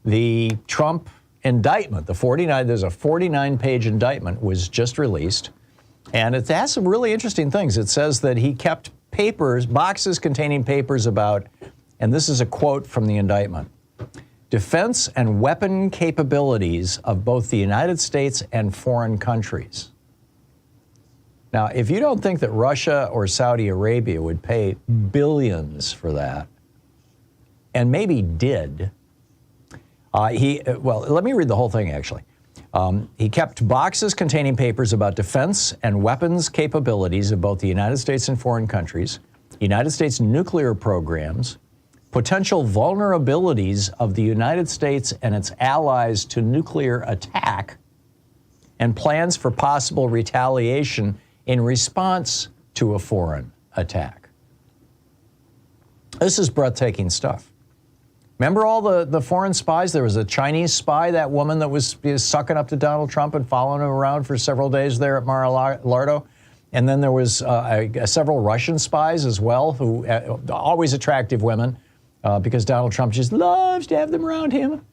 The Trump indictment, there's a 49-page indictment was just released, and it has some really interesting things. It says that he kept boxes containing papers about, and this is a quote from the indictment, defense and weapon capabilities of both the United States and foreign countries. Now, if you don't think that Russia or Saudi Arabia would pay billions for that, and maybe did, well, let me read the whole thing, actually. He kept boxes containing papers about defense and weapons capabilities of both the United States and foreign countries, United States nuclear programs, potential vulnerabilities of the United States and its allies to nuclear attack, and plans for possible retaliation in response to a foreign attack. This is breathtaking stuff. Remember all the foreign spies? There was a Chinese spy, that woman that was sucking up to Donald Trump and following him around for several days there at Mar-a-Lago. And then there was several Russian spies as well, who always attractive women, because Donald Trump just loves to have them around him.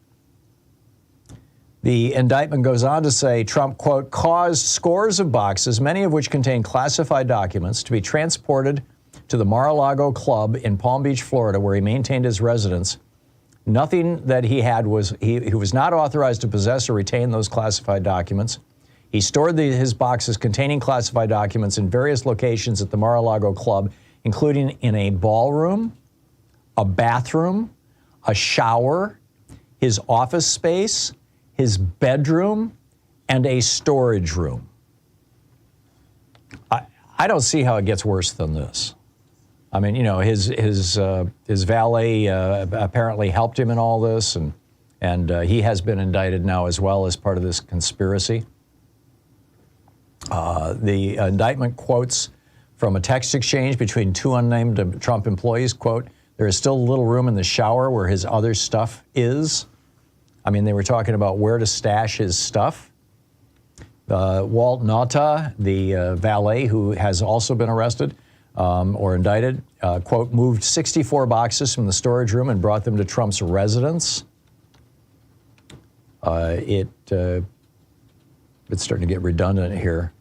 The indictment goes on to say Trump, quote, caused scores of boxes, many of which contain classified documents, to be transported to the Mar-a-Lago club in Palm Beach, Florida, where he maintained his residence. Nothing that he had was, he was not authorized to possess or retain those classified documents. He stored his boxes containing classified documents in various locations at the Mar-a-Lago club, including in a ballroom, a bathroom, a shower, his office space, his bedroom, and a storage room. I don't see how it gets worse than this. I mean, you know, his valet apparently helped him in all this, and he has been indicted now as well as part of this conspiracy. The indictment quotes from a text exchange between two unnamed Trump employees, quote, there is still a little room in the shower where his other stuff is. I mean, they were talking about where to stash his stuff. Walt Nauta, the valet who has also been arrested, or indicted, quote, moved 64 boxes from the storage room and brought them to Trump's residence. It's starting to get redundant here.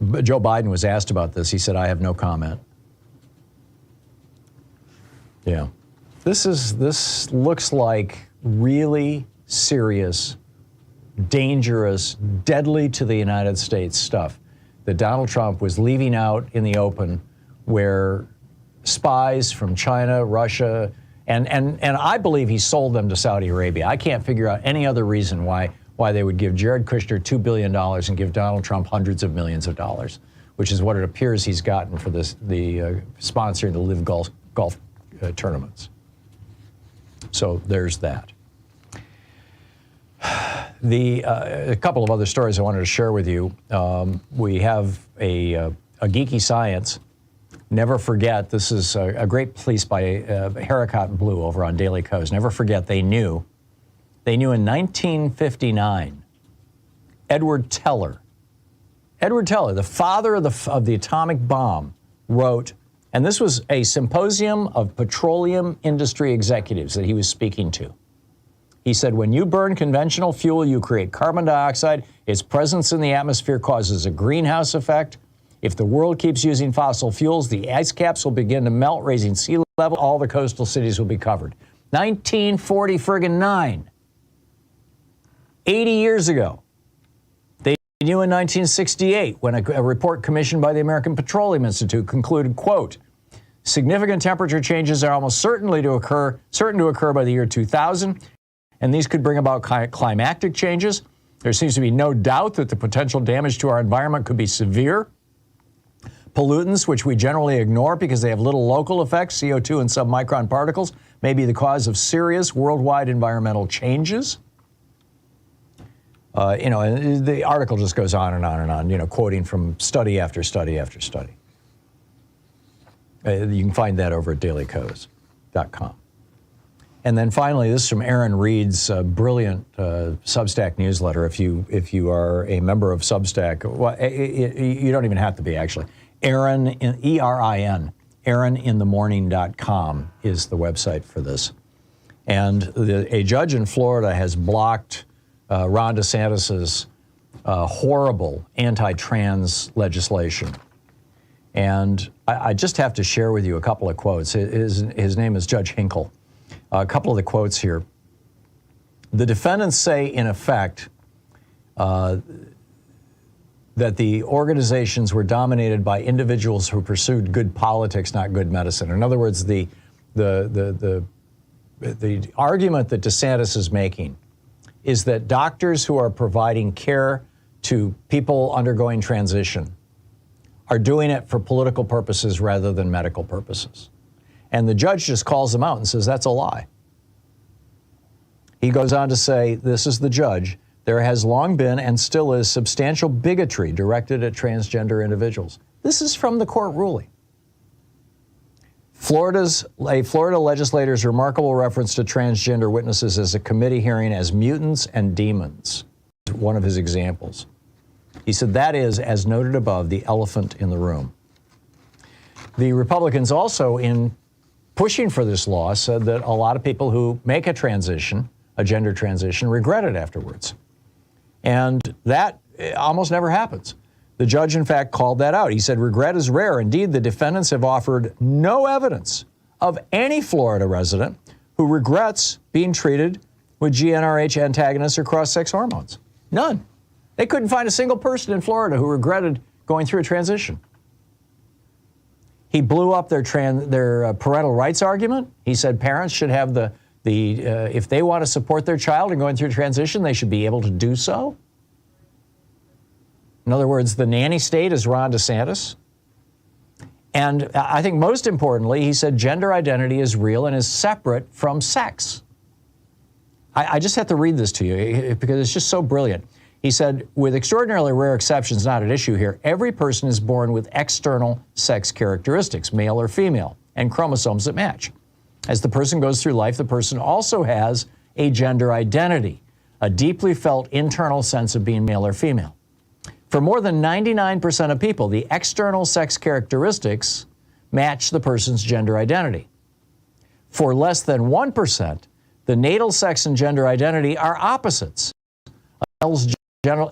But Joe Biden was asked about this. He said, I have no comment. Yeah. This looks like really serious, dangerous, deadly to the United States stuff that Donald Trump was leaving out in the open, where spies from China, Russia, and I believe he sold them to Saudi Arabia. I can't figure out any other reason why they would give Jared Kushner $2 billion and give Donald Trump hundreds of millions of dollars, which is what it appears he's gotten for the sponsoring the Live Golf tournaments. So there's that. A couple of other stories I wanted to share with you. We have a geeky science. Never forget, this is a great piece by Haricot Blue over on Daily Kos. Never forget, they knew in 1959, Edward Teller, the father of the atomic bomb, wrote, and this was a symposium of petroleum industry executives that he was speaking to. He said, when you burn conventional fuel, you create carbon dioxide. Its presence in the atmosphere causes a greenhouse effect. If the world keeps using fossil fuels, the ice caps will begin to melt, raising sea level. All the coastal cities will be covered. 1949. 80 years ago. They knew in 1968 when a report commissioned by the American Petroleum Institute concluded, quote, significant temperature changes are almost certain to occur by the year 2000, and these could bring about climactic changes. There seems to be no doubt that the potential damage to our environment could be severe. Pollutants, which we generally ignore because they have little local effects, CO2 and submicron particles, may be the cause of serious worldwide environmental changes. And the article just goes on and on and on, quoting from study after study after study. You can find that over at dailykos.com. And then finally, this is from Aaron Reed's brilliant Substack newsletter. If you are a member of Substack, well, you don't even have to be, actually. Aaron, E-R-I-N, aaroninthemorning.com is the website for this. And a judge in Florida has blocked Ron DeSantis's horrible anti-trans legislation. And I just have to share with you a couple of quotes. His name is Judge Hinkle. A couple of the quotes here. The defendants say, in effect, that the organizations were dominated by individuals who pursued good politics, not good medicine. In other words, the argument that DeSantis is making is that doctors who are providing care to people undergoing transition are doing it for political purposes rather than medical purposes. And the judge just calls them out and says, that's a lie. He goes on to say, this is the judge, there has long been and still is substantial bigotry directed at transgender individuals. This is from the court ruling. A Florida legislator's remarkable reference to transgender witnesses as a committee hearing as mutants and demons. One of his examples. He said that is, as noted above, the elephant in the room. The Republicans also, in pushing for this law, said that a lot of people who make a transition, a gender transition, regret it afterwards. And that almost never happens. The judge, in fact, called that out. He said, regret is rare. Indeed, the defendants have offered no evidence of any Florida resident who regrets being treated with GnRH antagonists or cross-sex hormones. None. They couldn't find a single person in Florida who regretted going through a transition. He blew up their parental rights argument. He said parents should have if they want to support their child in going through a transition, they should be able to do so. In other words, the nanny state is Ron DeSantis. And I think most importantly, he said gender identity is real and is separate from sex. I just have to read this to you because it's just so brilliant. He said, with extraordinarily rare exceptions not at issue here, every person is born with external sex characteristics, male or female, and chromosomes that match. As the person goes through life, the person also has a gender identity, a deeply felt internal sense of being male or female. For more than 99% of people, the external sex characteristics match the person's gender identity. For less than 1%, the natal sex and gender identity are opposites. A male's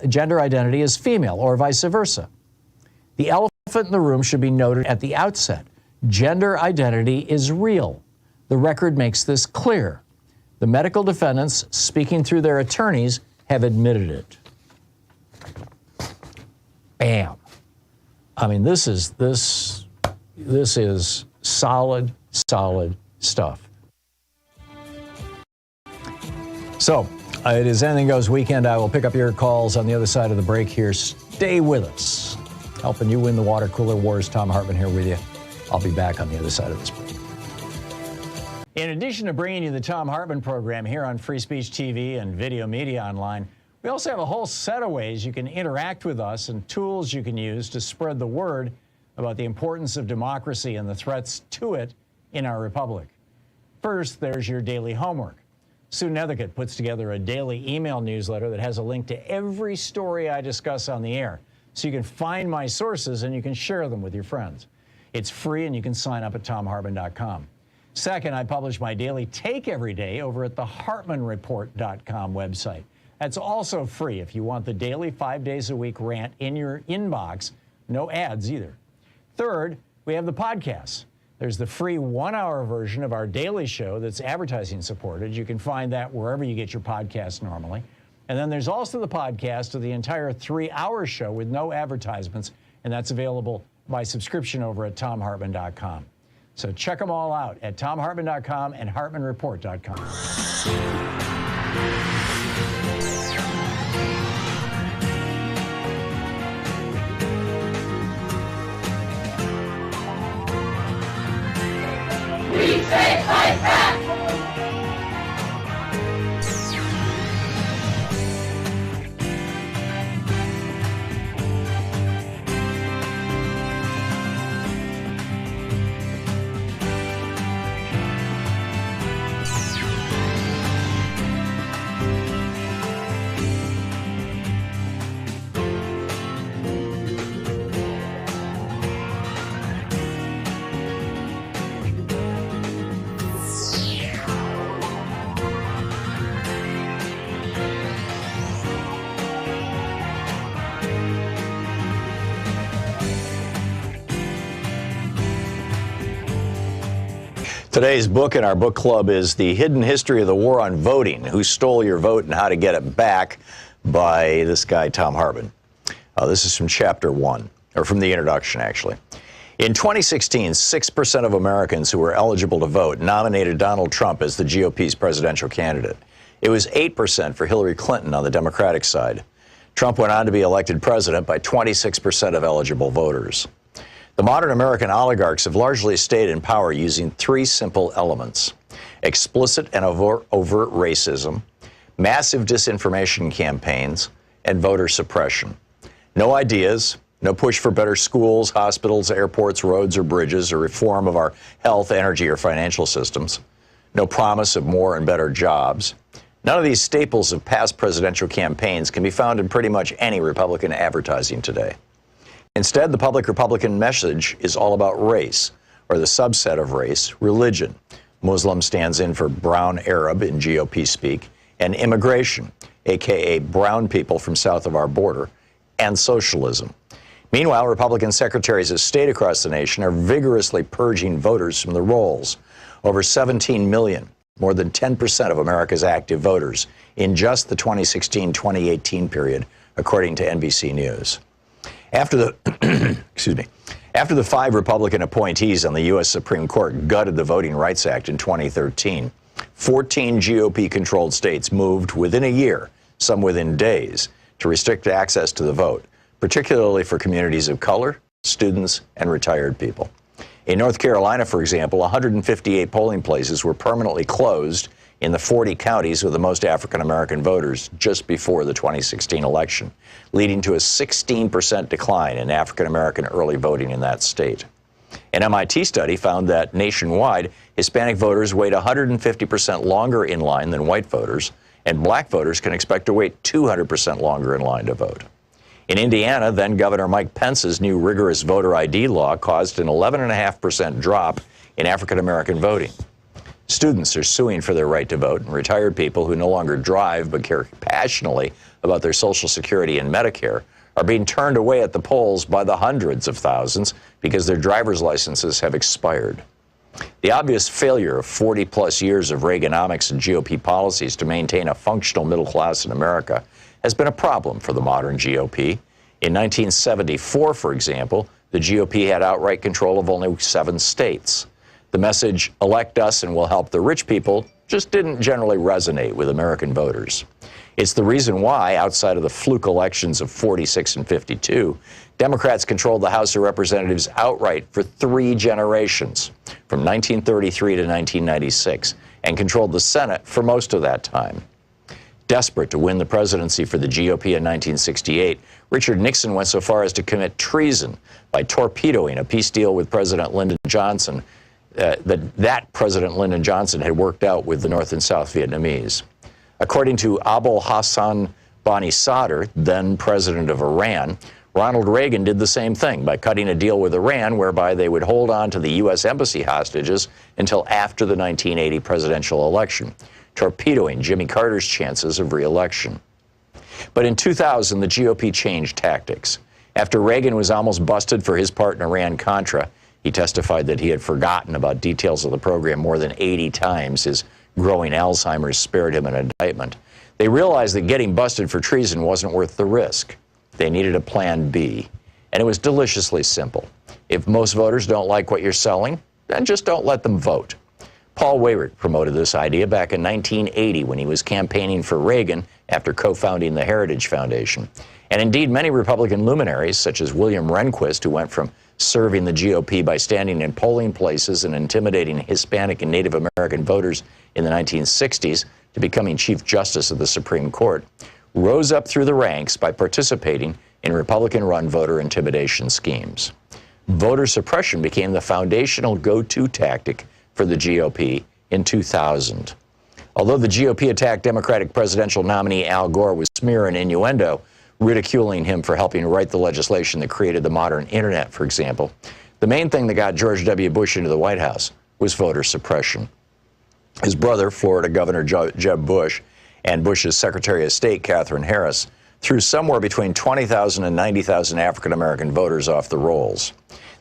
gender identity is female, or vice versa. The elephant in the room should be noted at the outset. Gender identity is real. The record makes this clear. The medical defendants, speaking through their attorneys, have admitted it. Bam. I mean, this is solid stuff. So, it is Anything Goes Weekend. I will pick up your calls on the other side of the break here. Stay with us. Helping you win the water cooler wars. Thom Hartmann here with you. I'll be back on the other side of this break. In addition to bringing you the Thom Hartmann Program here on Free Speech TV and Video Media Online, we also have a whole set of ways you can interact with us and tools you can use to spread the word about the importance of democracy and the threats to it in our republic. First, there's your daily homework. Sue Nethercutt puts together a daily email newsletter that has a link to every story I discuss on the air, so you can find my sources and you can share them with your friends. It's free and you can sign up at thomhartmann.com. Second, I publish my daily take every day over at the hartmannreport.com website. That's also free if you want the daily 5 days a week rant in your inbox. No ads either. Third, we have the podcasts. There's the free 1-hour version of our daily show that's advertising supported. You can find that wherever you get your podcasts normally. And then there's also the podcast of the entire 3-hour show with no advertisements, and that's available by subscription over at thomhartmann.com. So check them all out at thomhartmann.com and hartmannreport.com. We take life back! Today's book in our book club is The Hidden History of the War on Voting, Who Stole Your Vote and How to Get It Back, by this guy, Thom Hartmann. This is from chapter 1, or from the introduction, actually. In 2016, 6% of Americans who were eligible to vote nominated Donald Trump as the GOP's presidential candidate. It was 8% for Hillary Clinton on the Democratic side. Trump went on to be elected president by 26% of eligible voters. The modern American oligarchs have largely stayed in power using three simple elements: explicit and overt racism, massive disinformation campaigns, and voter suppression. No ideas, no push for better schools, hospitals, airports, roads, or bridges, or reform of our health, energy, or financial systems. No promise of more and better jobs. None of these staples of past presidential campaigns can be found in pretty much any Republican advertising today. Instead, the public Republican message is all about race, or the subset of race, religion. Muslim stands in for brown Arab in GOP speak, and immigration, aka brown people from south of our border, and socialism. Meanwhile, Republican secretaries of state across the nation are vigorously purging voters from the rolls. Over 17 million, more than 10% of America's active voters, in just the 2016-2018 period, according to NBC News. After the 5 Republican appointees on the U.S. Supreme Court gutted the Voting Rights Act in 2013, 14 GOP-controlled states moved within a year, some within days, to restrict access to the vote, particularly for communities of color, students, and retired people. In North Carolina, for example, 158 polling places were permanently closed in the 40 counties with the most African-American voters just before the 2016 election, leading to a 16% decline in African-American early voting in that state. An MIT study found that nationwide, Hispanic voters wait 150% longer in line than white voters, and black voters can expect to wait 200% longer in line to vote. In Indiana, then Governor Mike Pence's new rigorous voter ID law caused an 11.5% drop in African-American voting. Students are suing for their right to vote, and retired people who no longer drive but care passionately about their Social Security and Medicare are being turned away at the polls by the hundreds of thousands because their driver's licenses have expired. The obvious failure of 40-plus years of Reaganomics and GOP policies to maintain a functional middle class in America has been a problem for the modern GOP. In 1974, for example, the GOP had outright control of only 7 states. The message, elect us and we'll help the rich people, just didn't generally resonate with American voters. It's the reason why, outside of the fluke elections of 46 and 52, Democrats controlled the House of Representatives outright for 3 generations, from 1933 to 1996, and controlled the Senate for most of that time. Desperate to win the presidency for the GOP in 1968, Richard Nixon went so far as to commit treason by torpedoing a peace deal with President Lyndon Johnson that President Lyndon Johnson had worked out with the North and South Vietnamese. According to Abul Hassan Bani Sadr, then president of Iran, Ronald Reagan did the same thing by cutting a deal with Iran whereby they would hold on to the U.S. embassy hostages until after the 1980 presidential election, torpedoing Jimmy Carter's chances of re-election. But in 2000, the GOP changed tactics. After Reagan was almost busted for his part in Iran-Contra, he testified that he had forgotten about details of the program more than 80 times. His growing Alzheimer's spared him an indictment. They realized that getting busted for treason wasn't worth the risk. They needed a plan B. And it was deliciously simple. If most voters don't like what you're selling, then just don't let them vote. Paul Weyrich promoted this idea back in 1980 when he was campaigning for Reagan after co-founding the Heritage Foundation. And indeed, many Republican luminaries, such as William Rehnquist, who went from serving the GOP by standing in polling places and intimidating Hispanic and Native American voters in the 1960s, to becoming Chief Justice of the Supreme Court, rose up through the ranks by participating in Republican-run voter intimidation schemes. Voter suppression became the foundational go-to tactic for the GOP in 2000. Although the GOP attacked Democratic presidential nominee Al Gore with smear and innuendo, ridiculing him for helping write the legislation that created the modern internet, for example, the main thing that got George W. Bush into the White House was voter suppression. His brother, Florida Governor Jeb Bush, and Bush's Secretary of State, Katherine Harris, threw somewhere between 20,000 and 90,000 African-American voters off the rolls.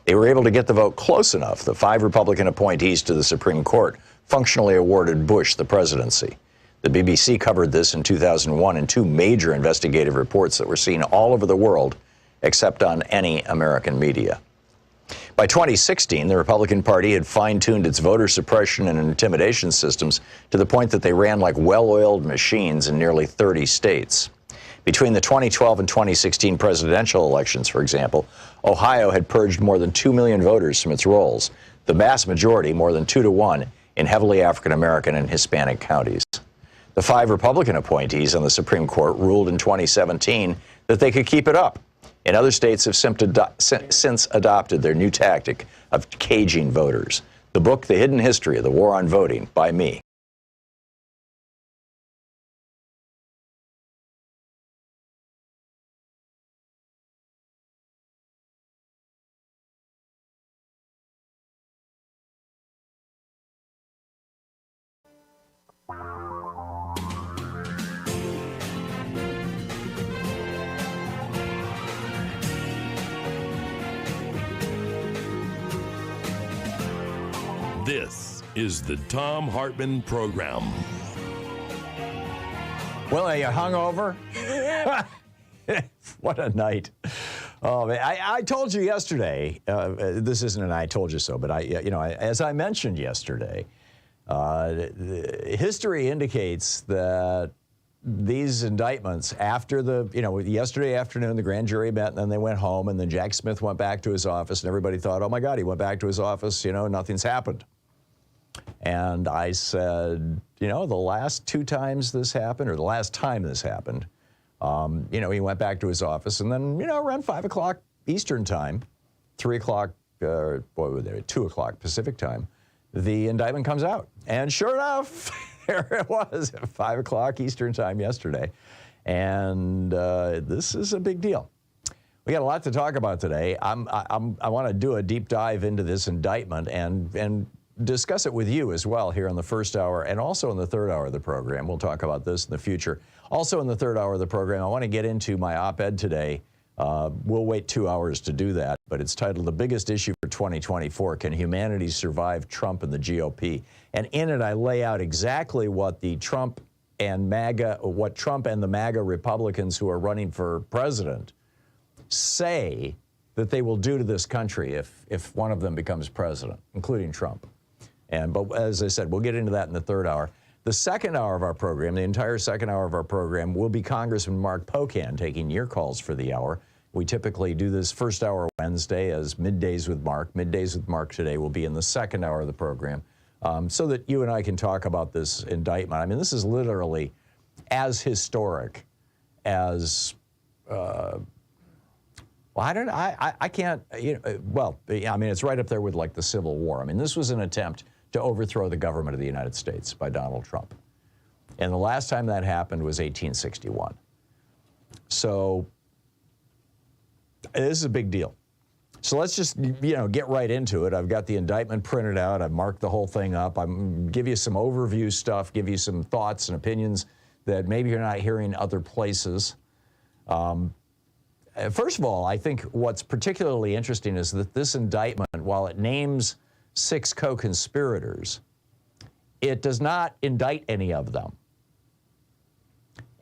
They were able to get the vote close enough. The 5 Republican appointees to the Supreme Court functionally awarded Bush the presidency. The BBC covered this in 2001 in 2 major investigative reports that were seen all over the world, except on any American media. By 2016, the Republican Party had fine-tuned its voter suppression and intimidation systems to the point that they ran like well-oiled machines in nearly 30 states. Between the 2012 and 2016 presidential elections, for example, Ohio had purged more than 2 million voters from its rolls, the vast majority, more than 2 to 1, in heavily African-American and Hispanic counties. The 5 Republican appointees on the Supreme Court ruled in 2017 that they could keep it up. And other states have since adopted their new tactic of caging voters. The book, The Hidden History of the War on Voting, by me. This is the Thom Hartmann Program. Well, are you hungover? What a night. Oh, man. I told you yesterday, this isn't an I told you so, but as I mentioned yesterday, history indicates that these indictments after yesterday afternoon, the grand jury met and then they went home and then Jack Smith went back to his office and everybody thought, oh my God, he went back to his office, nothing's happened. And I said, the last 2 times this happened, or the last time this happened, he went back to his office and then, around 5 o'clock Eastern time, 3 o'clock, 2 o'clock Pacific time, the indictment comes out. And sure enough, there it was at 5 o'clock Eastern time yesterday. And this is a big deal. We got a lot to talk about today. I want to do a deep dive into this indictment and discuss it with you as well here in the first hour and also in the third hour of the program. We'll talk about this in the future. Also in the third hour of the program, I want to get into my op-ed today. We'll wait 2 hours to do that, but it's titled The Biggest Issue for 2024, Can Humanity Survive Trump and the GOP? And in it, I lay out exactly what Trump and the MAGA Republicans who are running for president say that they will do to this country if one of them becomes president, including Trump. But as I said, we'll get into that in the third hour. The second hour of our program, the entire second hour of our program, will be Congressman Mark Pocan taking your calls for the hour. We typically do this first hour Wednesday as Middays with Mark. Middays with Mark today will be in the second hour of the program so that you and I can talk about this indictment. I mean, this is literally as historic as, I can't, it's right up there with like the Civil War. I mean, this was an attempt to overthrow the government of the United States by Donald Trump. And the last time that happened was 1861. So this is a big deal. So let's just, get right into it. I've got the indictment printed out. I've marked the whole thing up. I'm give you some overview stuff, give you some thoughts and opinions that maybe you're not hearing other places. First of all, I think what's particularly interesting is that this indictment, while it names 6 co-conspirators, it does not indict any of them.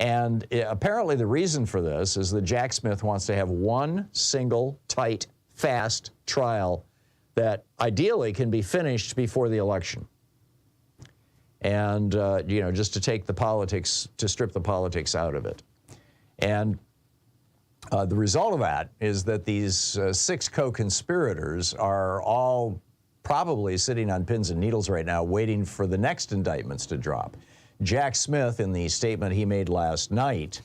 And apparently the reason for this is that Jack Smith wants to have one single, tight, fast trial that ideally can be finished before the election. And, just to take the politics, to strip the politics out of it. And the result of that is that these 6 co-conspirators are all probably sitting on pins and needles right now waiting for the next indictments to drop. Jack Smith, in the statement he made last night,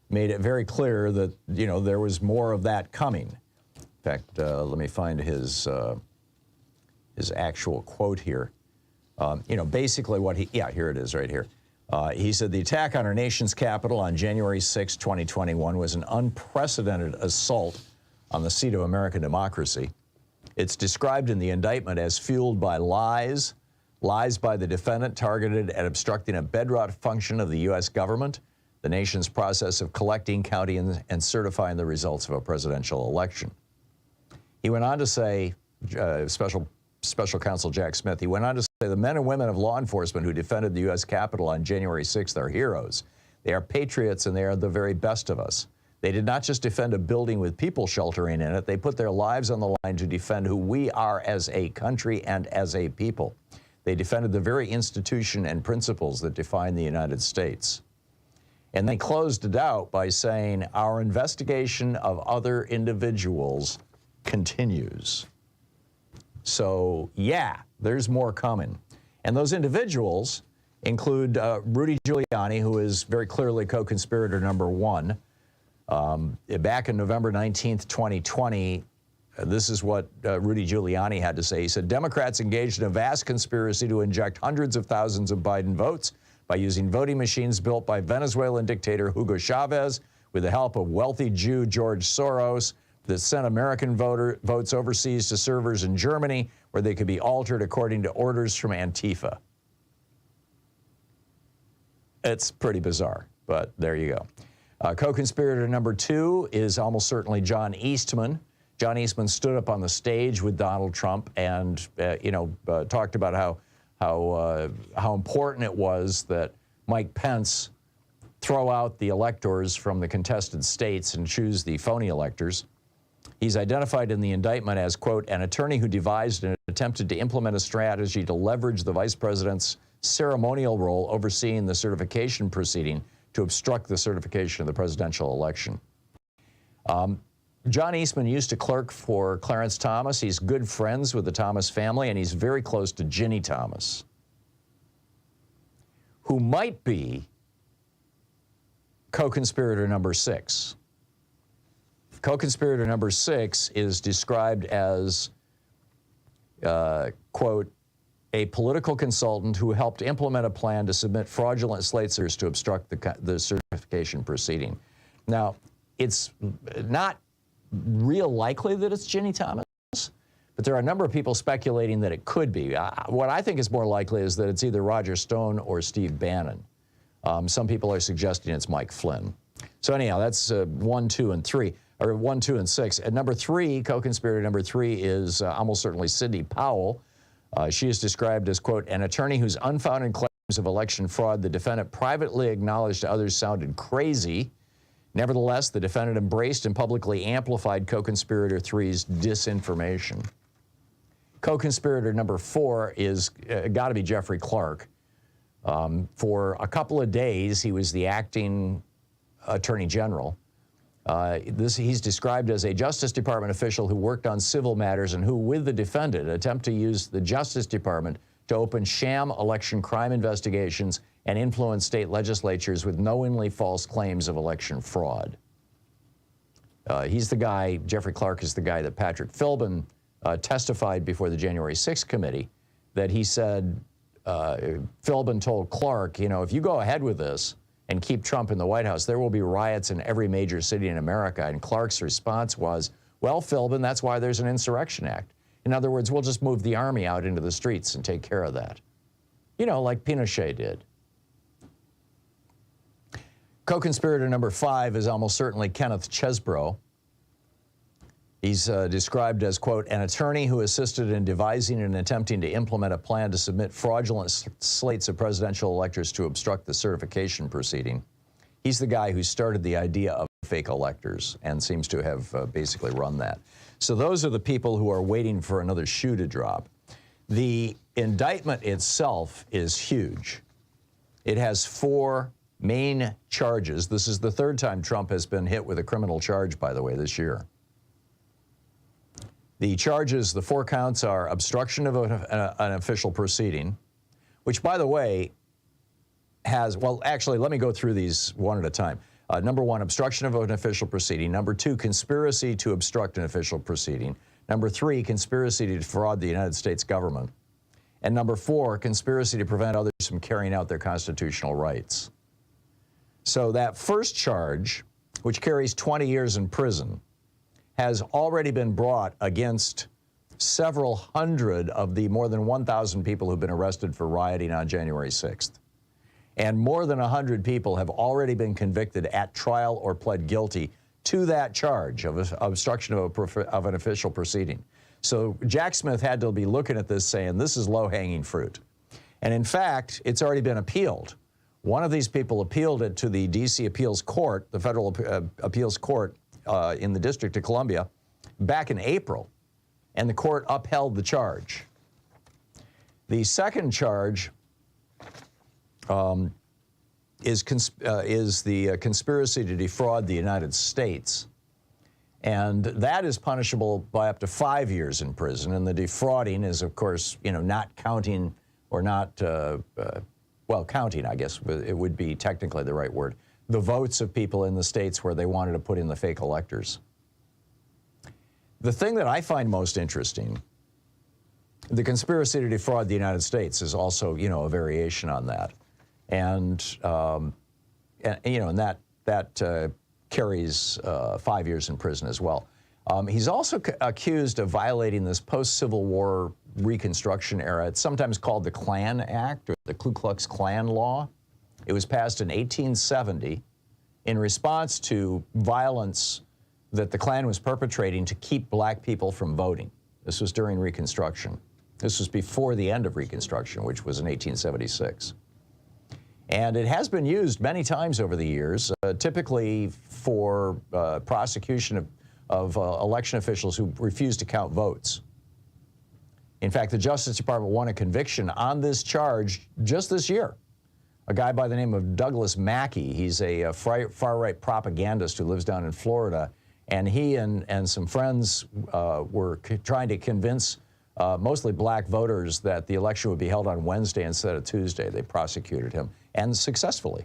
made it very clear that, there was more of that coming. In fact, let me find his actual quote here. Basically what here it is right here. He said, the attack on our nation's capital on January 6, 2021 was an unprecedented assault on the seat of American democracy. It's described in the indictment as fueled by lies by the defendant targeted at obstructing a bedrock function of the U.S. government, the nation's process of collecting, counting, and certifying the results of a presidential election. He went on to say, Special Counsel Jack Smith, he went on to say the men and women of law enforcement who defended the U.S. Capitol on January 6th are heroes. They are patriots and they are the very best of us. They did not just defend a building with people sheltering in it. They put their lives on the line to defend who we are as a country and as a people. They defended the very institution and principles that define the United States. And they closed it out by saying, our investigation of other individuals continues. So, yeah, there's more coming. And those individuals include Rudy Giuliani, who is very clearly co-conspirator number one. Back in November 19th, 2020, this is what Rudy Giuliani had to say. He said, Democrats engaged in a vast conspiracy to inject hundreds of thousands of Biden votes by using voting machines built by Venezuelan dictator Hugo Chavez with the help of wealthy Jew George Soros that sent American votes overseas to servers in Germany where they could be altered according to orders from Antifa. It's pretty bizarre, but there you go. Co-conspirator number two is almost certainly John Eastman. John Eastman stood up on the stage with Donald Trump and, talked about how important it was that Mike Pence throw out the electors from the contested states and choose the phony electors. He's identified in the indictment as, quote, an attorney who devised and attempted to implement a strategy to leverage the vice president's ceremonial role overseeing the certification proceeding to obstruct the certification of the presidential election. John Eastman used to clerk for Clarence Thomas. He's good friends with the Thomas family, and he's very close to Ginny Thomas, who might be co-conspirator number 6. Co-conspirator number 6 is described as, quote, a political consultant who helped implement a plan to submit fraudulent slates to obstruct the certification proceeding. Now, it's not real likely that it's Ginny Thomas, but there are a number of people speculating that it could be. What I think is more likely is that it's either Roger Stone or Steve Bannon. Some people are suggesting it's Mike Flynn. So anyhow, that's 1, 2, and 3, or 1, 2, and 6. At number 3, co-conspirator number 3 is almost certainly Sidney Powell. She is described as, quote, an attorney whose unfounded claims of election fraud the defendant privately acknowledged to others sounded crazy. Nevertheless, the defendant embraced and publicly amplified co-conspirator 3's disinformation. Co-conspirator number 4 is got to be Jeffrey Clark. For a couple of days, he was the acting attorney general. He's described as a Justice Department official who worked on civil matters and who, with the defendant, attempt to use the Justice Department to open sham election crime investigations and influence state legislatures with knowingly false claims of election fraud. He's the guy, Jeffrey Clark is the guy that Patrick Philbin testified before the January 6th committee, that he said, Philbin told Clark, if you go ahead with this and keep Trump in the White House, there will be riots in every major city in America. And Clark's response was, well, Philbin, that's why there's an Insurrection Act. In other words, we'll just move the army out into the streets and take care of that. Like Pinochet did. Co-conspirator number 5 is almost certainly Kenneth Chesbrough. He's described as, quote, an attorney who assisted in devising and attempting to implement a plan to submit fraudulent slates of presidential electors to obstruct the certification proceeding. He's the guy who started the idea of fake electors and seems to have basically run that. So those are the people who are waiting for another shoe to drop. The indictment itself is huge. It has 4 main charges. This is the 3rd time Trump has been hit with a criminal charge, by the way, this year. The charges, the 4 counts are obstruction of an official proceeding, which, by the way, has, well, actually, let me go through these one at a time. Number 1, obstruction of an official proceeding. Number 2, conspiracy to obstruct an official proceeding. Number 3, conspiracy to defraud the United States government. And number 4, conspiracy to prevent others from carrying out their constitutional rights. So that first charge, which carries 20 years in prison, has already been brought against several hundred of the more than 1,000 people who've been arrested for rioting on January 6th. And more than 100 people have already been convicted at trial or pled guilty to that charge of obstruction of an official proceeding. So Jack Smith had to be looking at this saying, this is low-hanging fruit. And in fact, it's already been appealed. One of these people appealed it to the D.C. Appeals Court, the Federal Appeals Court in the District of Columbia, back in April, and the court upheld the charge. The second charge is the conspiracy to defraud the United States. And that is punishable by up to 5 years in prison. And the defrauding is, of course, not counting or not, well, counting, I guess it would be technically the right word, the votes of people in the states where they wanted to put in the fake electors. The thing that I find most interesting, the conspiracy to defraud the United States is also, a variation on that. And that carries 5 years in prison as well. He's also accused of violating this post-Civil War Reconstruction era. It's sometimes called the Klan Act or the Ku Klux Klan law. It was passed in 1870 in response to violence that the Klan was perpetrating to keep black people from voting. This was during Reconstruction. This was before the end of Reconstruction, which was in 1876. And it has been used many times over the years, typically for prosecution of election officials who refuse to count votes. In fact, the Justice Department won a conviction on this charge just this year. A guy by the name of Douglas Mackey, he's a far-right propagandist who lives down in Florida, and he and some friends were trying to convince mostly black voters that the election would be held on Wednesday instead of Tuesday. They prosecuted him, and successfully.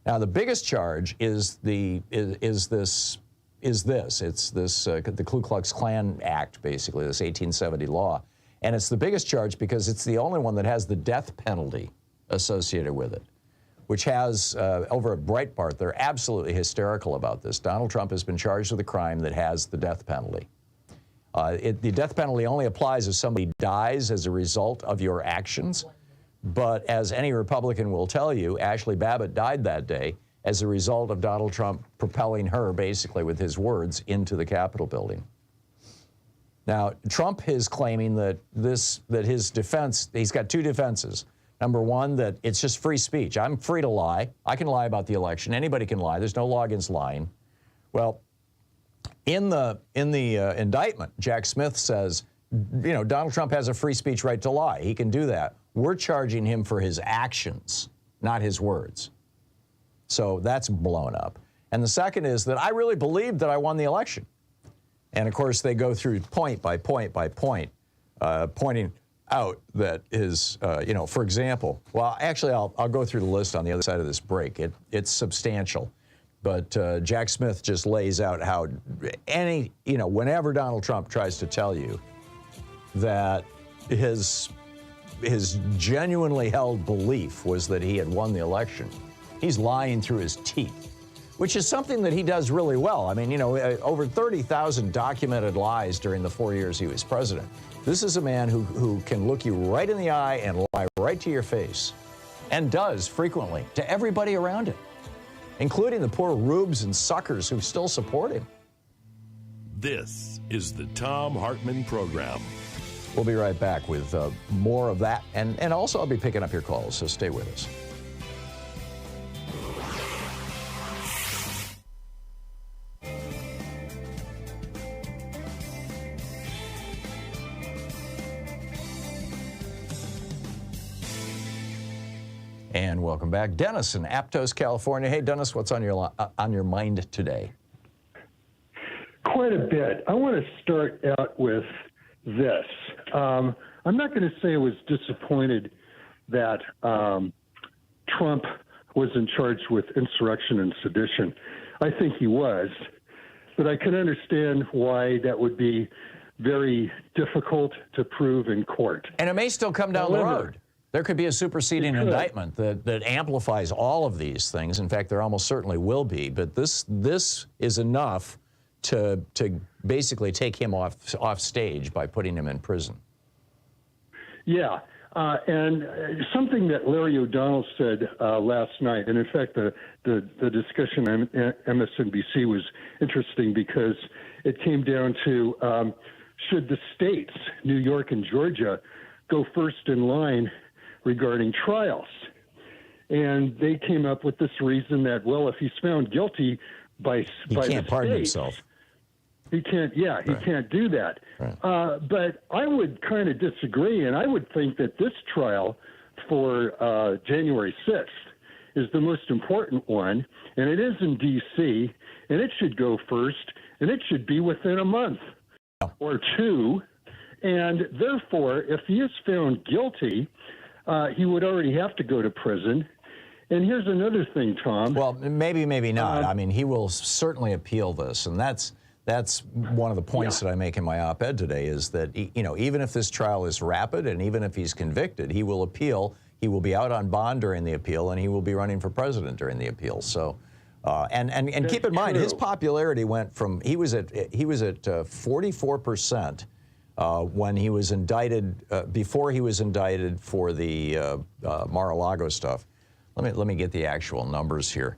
Now, the biggest charge is the Ku Klux Klan Act, basically, this 1870 law. And it's the biggest charge because it's the only one that has the death penalty associated with it, which has, over at Breitbart, they're absolutely hysterical about this. Donald Trump has been charged with a crime that has the death penalty. The death penalty only applies if somebody dies as a result of your actions. But as any Republican will tell you, Ashley Babbitt died that day as a result of Donald Trump propelling her, basically with his words, into the Capitol building. Now, Trump is claiming that his defense, he's got two defenses. Number one, that it's just free speech. I'm free to lie. I can lie about the election. Anybody can lie. There's no law against lying. Well, in the indictment, Jack Smith says, Donald Trump has a free speech right to lie. He can do that. We're charging him for his actions, not his words. So that's blown up. And the second is that I really believed that I won the election. And of course, they go through point by point by point, pointing out that his, for example, well, actually, I'll go through the list on the other side of this break. It's substantial. But Jack Smith just lays out how whenever Donald Trump tries to tell you that his genuinely held belief was that he had won the election, he's lying through his teeth, which is something that he does really well. I mean, over 30,000 documented lies during the 4 years he was president. This is a man who can look you right in the eye and lie right to your face, and does frequently to everybody around him, including the poor rubes and suckers who still support him. This is the Thom Hartmann Program. We'll be right back with more of that, and also I'll be picking up your calls, so stay with us. And welcome back. Dennis in Aptos, California. Hey, Dennis, what's on your mind today? Quite a bit. I want to start out with this. I'm not going to say I was disappointed that Trump wasn't charged with insurrection and sedition. I think he was. But I can understand why that would be very difficult to prove in court. And it may still come down the road. There could be a superseding indictment that amplifies all of these things. In fact, there almost certainly will be. But this is enough to basically take him off stage by putting him in prison. Yeah. And something that Larry O'Donnell said last night, and in fact, the discussion on MSNBC was interesting because it came down to should the states, New York and Georgia, go first in line regarding trials? And they came up with this reason that, well, if he's found guilty by He the can't pardon states, himself. he can't. Yeah, he can't do that. Right. But I would kind of disagree, and I would think that this trial for January 6th is the most important one, and it is in D.C., and it should go first, and it should be within a month or two. And therefore, if he is found guilty, he would already have to go to prison. And here's another thing, Tom. Well, maybe, maybe not. I mean, he will certainly appeal this, and that's one of the points that I make in my op-ed today is that, you know, even if this trial is rapid and even if he's convicted, he will appeal. He will be out on bond during the appeal, and he will be running for president during the appeal. So, and keep in mind, his popularity went from he was at 44% when he was indicted before he was indicted for the Mar-a-Lago stuff. Let me get the actual numbers here.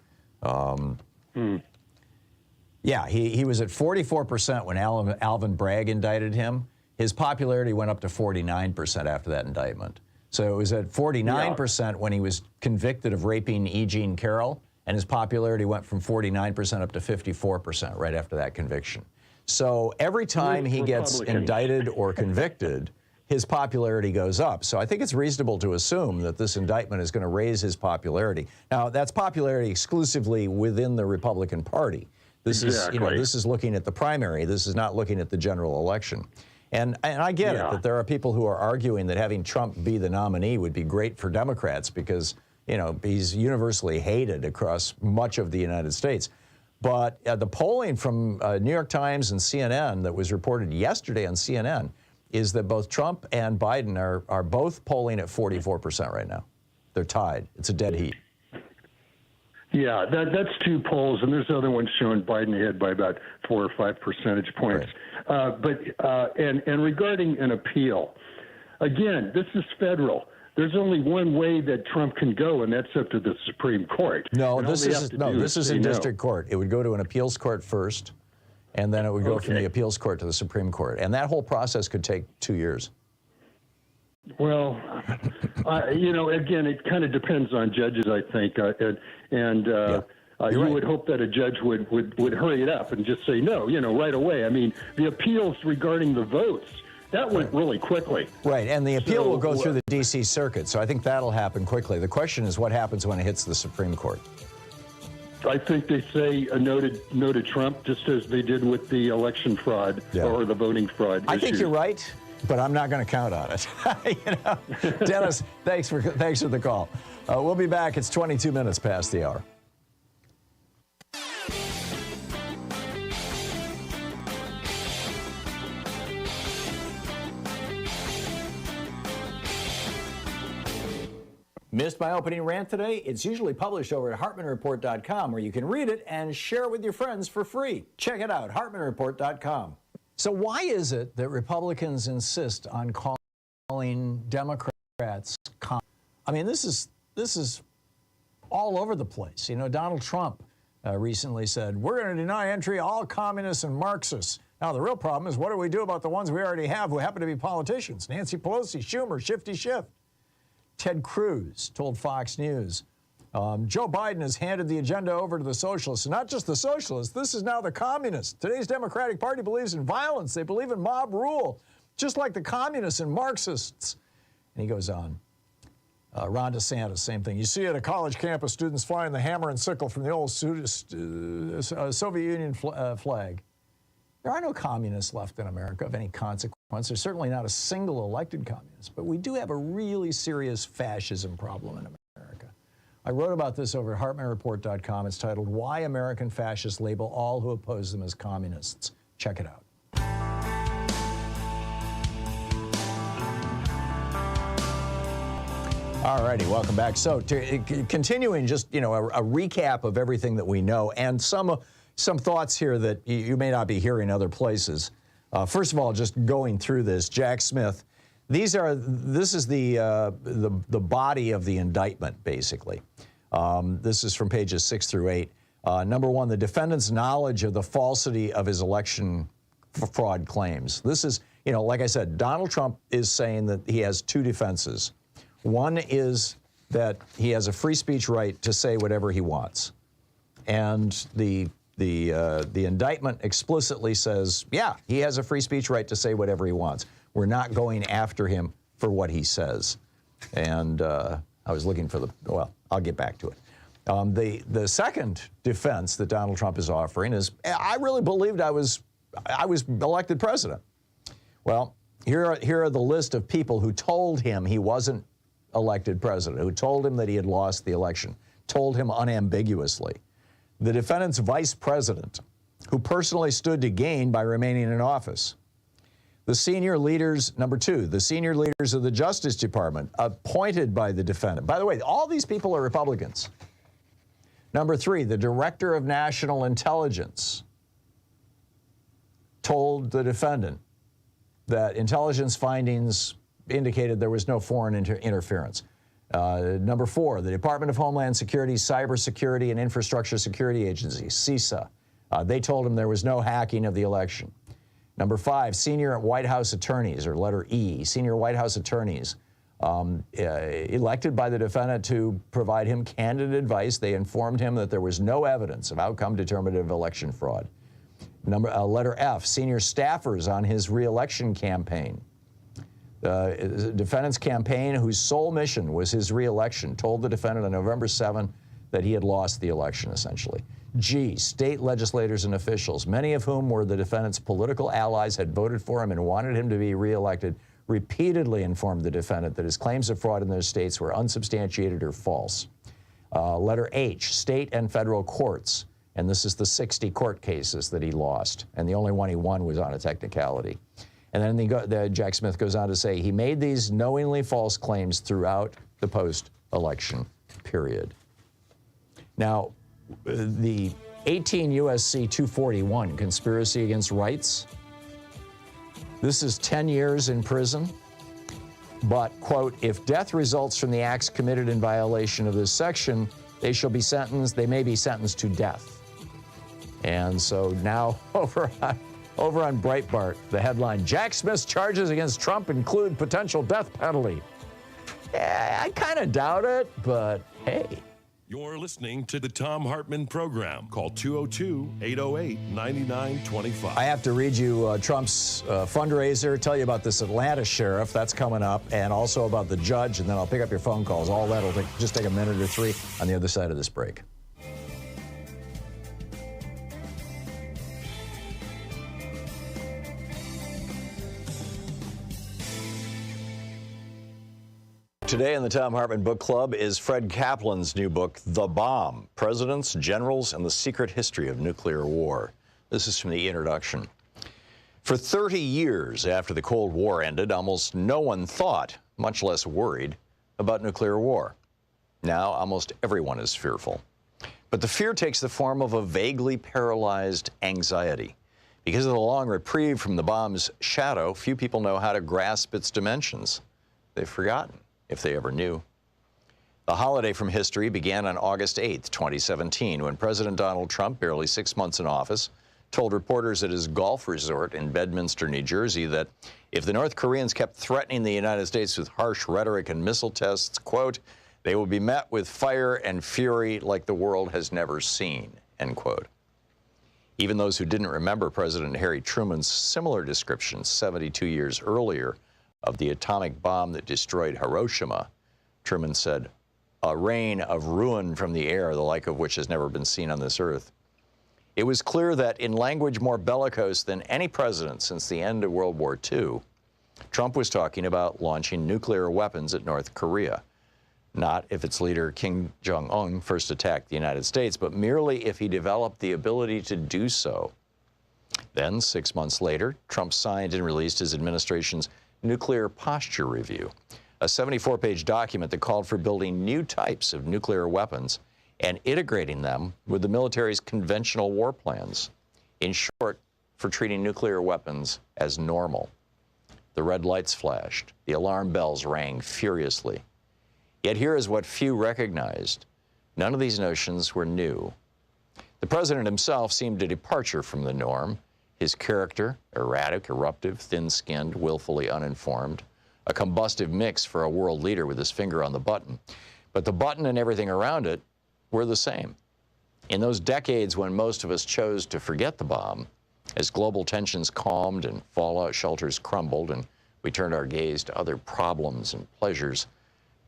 Yeah, he was at 44% when Alvin Bragg indicted him. His popularity went up to 49% after that indictment. So it was at 49% when he was convicted of raping E. Jean Carroll, and his popularity went from 49% up to 54% right after that conviction. So every time he gets indicted or convicted, his popularity goes up. So I think it's reasonable to assume that this indictment is going to raise his popularity. Now, that's popularity exclusively within the Republican Party. This is, you know, this is looking at the primary. This is not looking at the general election. And I get it that there are people who are arguing that having Trump be the nominee would be great for Democrats because, you know, he's universally hated across much of the United States. But the polling from New York Times and CNN that was reported yesterday on CNN is that both Trump and Biden are both polling at 44% right now. They're tied. It's a dead heat. Yeah, that's two polls, and there's other ones showing Biden ahead by about 4 or 5 percentage points. Right. And regarding an appeal, again, this is federal. There's only one way that Trump can go, and that's up to the Supreme Court. No, this is in district court. It would go to an appeals court first, and then it would go from the appeals court to the Supreme Court, and that whole process could take 2 years. Well, you know, again, it kind of depends on judges, I think, you would hope that a judge would hurry it up and just say no, you know, right away. I mean, the appeals regarding the votes, that went really quickly. Right, and the appeal will go through the D.C. Circuit, so I think that'll happen quickly. The question is what happens when it hits the Supreme Court. I think they say a no to Trump, just as they did with the election fraud or the voting fraud. I think you're right, but I'm not going to count on it. You know? Dennis, thanks for the call. We'll be back. It's 22 minutes past the hour. Missed my opening rant today? It's usually published over at HartmannReport.com, where you can read it and share it with your friends for free. Check it out, HartmannReport.com. So why is it that Republicans insist on calling Democrats communists? I mean, this is all over the place. You know, Donald Trump recently said, we're going to deny entry all communists and Marxists. Now, the real problem is, what do we do about the ones we already have who happen to be politicians? Nancy Pelosi, Schumer, Shifty Schiff. Ted Cruz told Fox News, Joe Biden has handed the agenda over to the socialists. And not just the socialists, this is now the communists. Today's Democratic Party believes in violence. They believe in mob rule, just like the communists and Marxists. And he goes on. Ron DeSantis, same thing. You see at a college campus, students flying the hammer and sickle from the old Soviet Union flag. There are no communists left in America of any consequence. There's certainly not a single elected communist, but we do have a really serious fascism problem in America. I wrote about this over at HartmannReport.com. It's titled, Why American Fascists Label All Who Oppose Them as Communists. Check it out. All righty, welcome back. So continuing just, you know, a recap of everything that we know and some thoughts here that you may not be hearing other places. First of all, just going through this, Jack Smith This is the body of the indictment, basically. This is from pages 6 through 8. Number one, the defendant's knowledge of the falsity of his election fraud claims. This is, like I said, Donald Trump is saying that he has two defenses. One is that he has a free speech right to say whatever he wants. And the indictment explicitly says, yeah, he has a free speech right to say whatever he wants. We're not going after him for what he says. And I was looking for well, I'll get back to it. The second defense that Donald Trump is offering is, I really believed I was elected president. Well, here are the list of people who told him he wasn't elected president, who told him that he had lost the election, told him unambiguously. The defendant's vice president, who personally stood to gain by remaining in office. The senior leaders, number two, the senior leaders of the Justice Department appointed by the defendant. By the way, all these people are Republicans. Number three, the director of national intelligence told the defendant that intelligence findings indicated there was no foreign interference. Number four, the Department of Homeland Security's Cybersecurity and Infrastructure Security Agency, CISA. They told him there was no hacking of the election. Number five, senior White House attorneys, or letter E, senior White House attorneys elected by the defendant to provide him candid advice. They informed him that there was no evidence of outcome-determinative election fraud. Letter F, senior staffers on his re-election campaign. The defendant's campaign, whose sole mission was his re-election, told the defendant on November 7 that he had lost the election, essentially. G, state legislators and officials, many of whom were the defendant's political allies, had voted for him and wanted him to be re-elected, repeatedly informed the defendant that his claims of fraud in those states were unsubstantiated or false. Letter H, state and federal courts, and this is the 60 court cases that he lost, and the only one he won was on a technicality. And then Jack Smith goes on to say he made these knowingly false claims throughout the post-election period. Now, the 18 U.S.C. 241, conspiracy against rights, this is 10 years in prison. But, quote, if death results from the acts committed in violation of this section, they may be sentenced to death. And so now over on Breitbart, the headline, Jack Smith's charges against Trump include potential death penalty. Yeah, I kind of doubt it, but hey. You're listening to the Thom Hartmann Program. Call 202-808-9925. I have to read you Trump's fundraiser, tell you about this Atlanta sheriff, that's coming up, and also about the judge, and then I'll pick up your phone calls. All that will just take a minute or three on the other side of this break. Today in the Thom Hartmann Book Club is Fred Kaplan's new book, The Bomb, Presidents, Generals, and the Secret History of Nuclear War. This is from the introduction. For 30 years after the Cold War ended, almost no one thought, much less worried, about nuclear war. Now almost everyone is fearful. But the fear takes the form of a vaguely paralyzed anxiety. Because of the long reprieve from the bomb's shadow, few people know how to grasp its dimensions. They've forgotten, if they ever knew. The holiday from history began on August 8, 2017, when President Donald Trump, barely 6 months in office, told reporters at his golf resort in Bedminster, New Jersey, that if the North Koreans kept threatening the United States with harsh rhetoric and missile tests, quote, they will be met with fire and fury like the world has never seen, end quote. Even those who didn't remember President Harry Truman's similar description 72 years earlier of the atomic bomb that destroyed Hiroshima, Truman said, a rain of ruin from the air, the like of which has never been seen on this earth. It was clear that in language more bellicose than any president since the end of World War II, Trump was talking about launching nuclear weapons at North Korea. Not if its leader, Kim Jong-un, first attacked the United States, but merely if he developed the ability to do so. Then, 6 months later, Trump signed and released his administration's Nuclear Posture Review, a 74-page document that called for building new types of nuclear weapons and integrating them with the military's conventional war plans. In short, for treating nuclear weapons as normal. The red lights flashed. The alarm bells rang furiously. Yet here is what few recognized. None of these notions were new. The president himself seemed a departure from the norm. His character, erratic, eruptive, thin-skinned, willfully uninformed, a combustive mix for a world leader with his finger on the button. But the button and everything around it were the same. In those decades when most of us chose to forget the bomb, as global tensions calmed and fallout shelters crumbled and we turned our gaze to other problems and pleasures,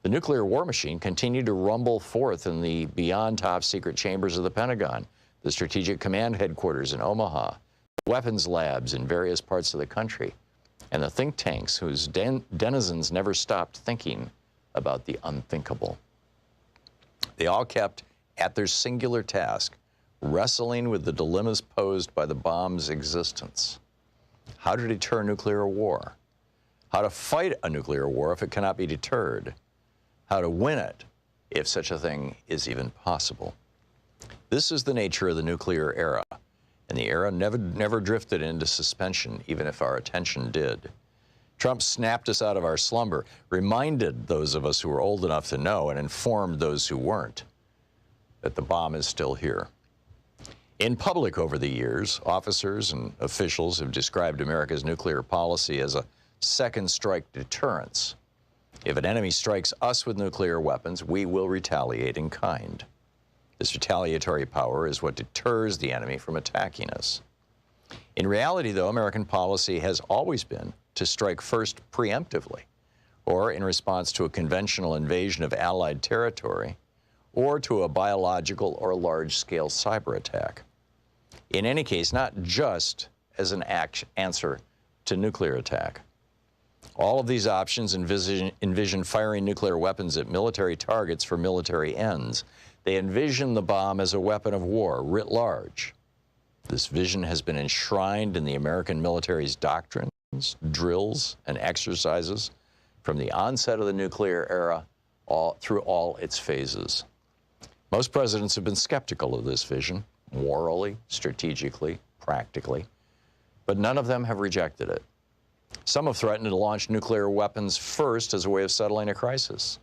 the nuclear war machine continued to rumble forth in the beyond top secret chambers of the Pentagon, the Strategic Command Headquarters in Omaha, weapons labs in various parts of the country, and the think tanks whose denizens never stopped thinking about the unthinkable. They all kept at their singular task, wrestling with the dilemmas posed by the bomb's existence. How to deter nuclear war? How to fight a nuclear war if it cannot be deterred? How to win it if such a thing is even possible? This is the nature of the nuclear era, and the era never drifted into suspension, even if our attention did. Trump snapped us out of our slumber, reminded those of us who were old enough to know, and informed those who weren't that the bomb is still here. In public over the years, officers and officials have described America's nuclear policy as a second strike deterrence. If an enemy strikes us with nuclear weapons, we will retaliate in kind. This retaliatory power is what deters the enemy from attacking us. In reality, though, American policy has always been to strike first preemptively, or in response to a conventional invasion of Allied territory, or to a biological or large-scale cyber attack. In any case, not just as an answer to nuclear attack. All of these options envision firing nuclear weapons at military targets for military ends. They envision the bomb as a weapon of war writ large. This vision has been enshrined in the American military's doctrines, drills, and exercises from the onset of the nuclear era through all its phases. Most presidents have been skeptical of this vision, morally, strategically, practically, but none of them have rejected it. Some have threatened to launch nuclear weapons first as a way of settling a crisis.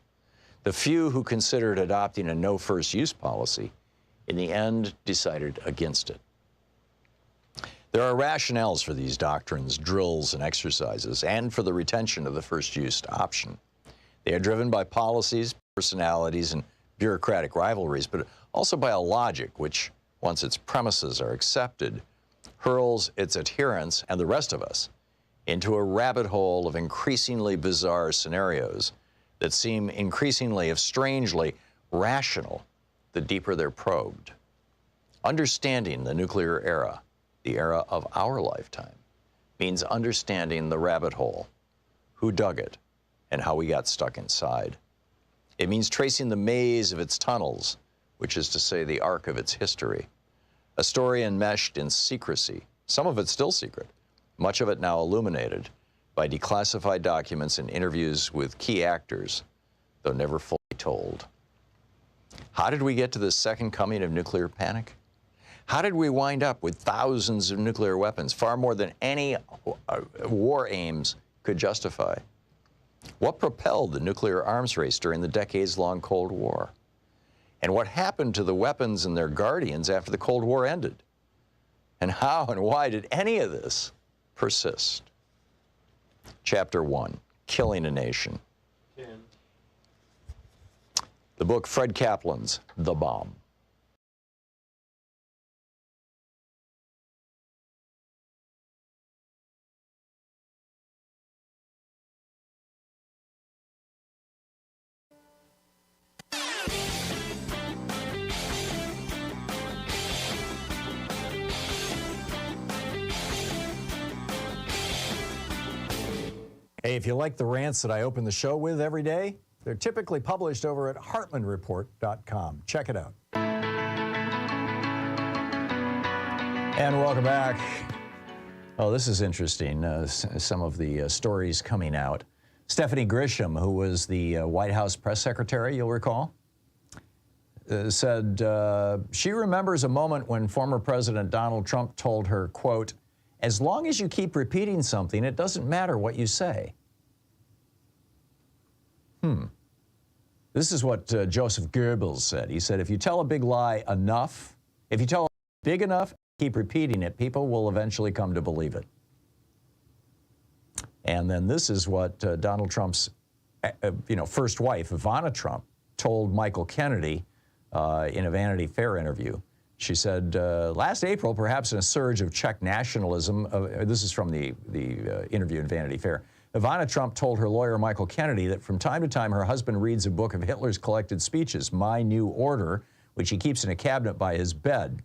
The few who considered adopting a no first use policy, in the end decided against it. There are rationales for these doctrines, drills, and exercises, and for the retention of the first use option. They are driven by policies, personalities, and bureaucratic rivalries, but also by a logic which, once its premises are accepted, hurls its adherents and the rest of us into a rabbit hole of increasingly bizarre scenarios that seem increasingly, if strangely, rational the deeper they're probed. Understanding the nuclear era, the era of our lifetime, means understanding the rabbit hole, who dug it, and how we got stuck inside. It means tracing the maze of its tunnels, which is to say the arc of its history. A story enmeshed in secrecy, some of it still secret, much of it now illuminated by declassified documents and interviews with key actors, though never fully told. How did we get to this second coming of nuclear panic? How did we wind up with thousands of nuclear weapons, far more than any war aims could justify? What propelled the nuclear arms race during the decades-long Cold War? And what happened to the weapons and their guardians after the Cold War ended? And how and why did any of this persist? Chapter 1, Killing a Nation. The book Fred Kaplan's The Bomb. Hey, if you like the rants that I open the show with every day, they're typically published over at hartmannreport.com. Check it out. And welcome back. Oh, this is interesting. Some of the stories coming out. Stephanie Grisham, who was the White House press secretary, you'll recall, said she remembers a moment when former President Donald Trump told her, quote, As long as you keep repeating something, it doesn't matter what you say. This is what Joseph Goebbels said. He said, if you tell a big lie enough, if you tell it big enough, keep repeating it, people will eventually come to believe it. And then this is what Donald Trump's first wife, Ivana Trump, told Michael Kennedy in a Vanity Fair interview. She said, last April, perhaps in a surge of Czech nationalism, this is from the interview in Vanity Fair, Ivana Trump told her lawyer, Michael Kennedy, that from time to time her husband reads a book of Hitler's collected speeches, My New Order, which he keeps in a cabinet by his bed.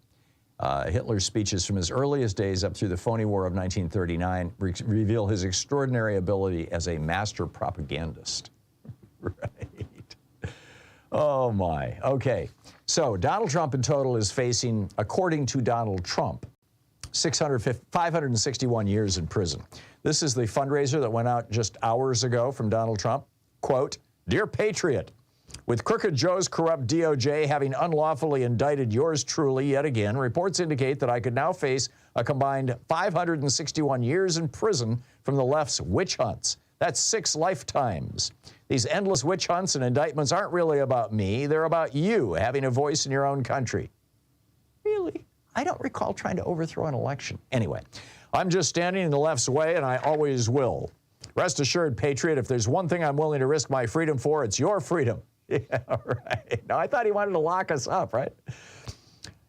Hitler's speeches from his earliest days up through the phony war of 1939 reveal his extraordinary ability as a master propagandist. Right. Oh, my. Okay. So Donald Trump in total is facing, according to Donald Trump, 561 years in prison. This is the fundraiser that went out just hours ago from Donald Trump. Quote, Dear Patriot, with Crooked Joe's corrupt DOJ having unlawfully indicted yours truly yet again, reports indicate that I could now face a combined 561 years in prison from the left's witch hunts. That's 6 lifetimes. These endless witch hunts and indictments aren't really about me. They're about you having a voice in your own country. Really? I don't recall trying to overthrow an election. Anyway, I'm just standing in the left's way, and I always will. Rest assured, Patriot, if there's one thing I'm willing to risk my freedom for, it's your freedom. Yeah, right. Now, I thought he wanted to lock us up, right?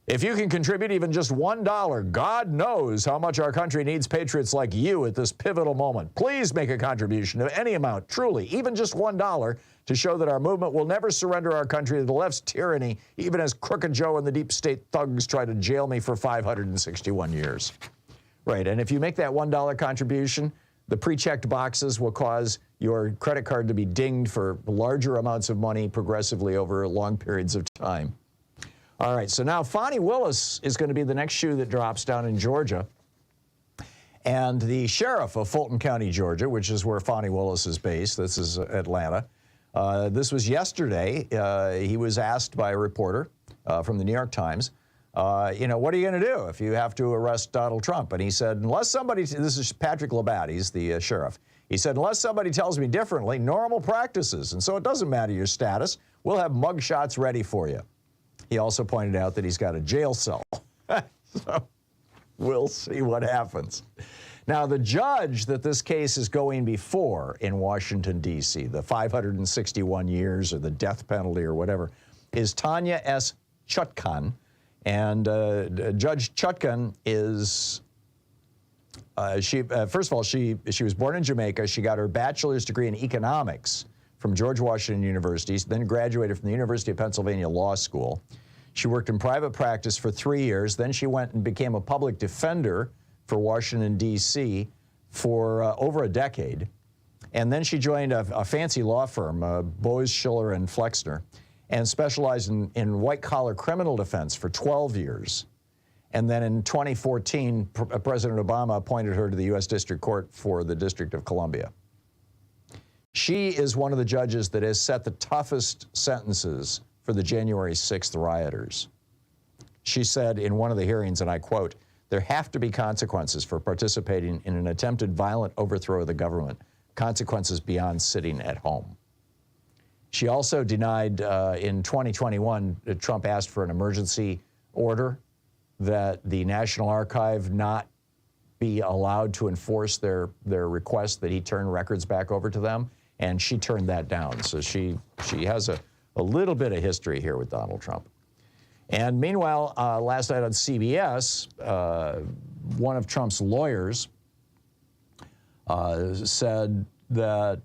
If you can contribute even just $1, God knows how much our country needs patriots like you at this pivotal moment. Please make a contribution of any amount, truly, even just $1, to show that our movement will never surrender our country to the left's tyranny, even as Crooked Joe and the deep state thugs try to jail me for 561 years. Right, and if you make that $1 contribution, the pre-checked boxes will cause your credit card to be dinged for larger amounts of money progressively over long periods of time. All right, so now Fani Willis is going to be the next shoe that drops down in Georgia. And the sheriff of Fulton County, Georgia, which is where Fani Willis is based, this is Atlanta. This was yesterday. He was asked by a reporter from the New York Times, what are you going to do if you have to arrest Donald Trump? And he said, unless somebody, this is Patrick Labatt, he's the sheriff. He said, unless somebody tells me differently, normal practices. And so it doesn't matter your status. We'll have mug shots ready for you. He also pointed out that he's got a jail cell. So we'll see what happens. Now, the judge that this case is going before in Washington, D.C., the 561 years or the death penalty or whatever, is Tanya S. Chutkan. And Judge Chutkan is, first of all, she was born in Jamaica. She got her bachelor's degree in economics from George Washington University, then graduated from the University of Pennsylvania Law School. She worked in private practice for 3 years. Then she went and became a public defender for Washington, D.C. for over a decade. And then she joined a fancy law firm, Bose, Schiller, and Flexner, and specialized in white-collar criminal defense for 12 years. And then in 2014, President Obama appointed her to the U.S. District Court for the District of Columbia. She is one of the judges that has set the toughest sentences for the January 6th rioters. She said in one of the hearings, and I quote, there have to be consequences for participating in an attempted violent overthrow of the government, consequences beyond sitting at home. She also denied in 2021, Trump asked for an emergency order that the National Archive not be allowed to enforce their request that he turn records back over to them, and she turned that down. So she has a little bit of history here with Donald Trump. And meanwhile, last night on CBS, one of Trump's lawyers said that,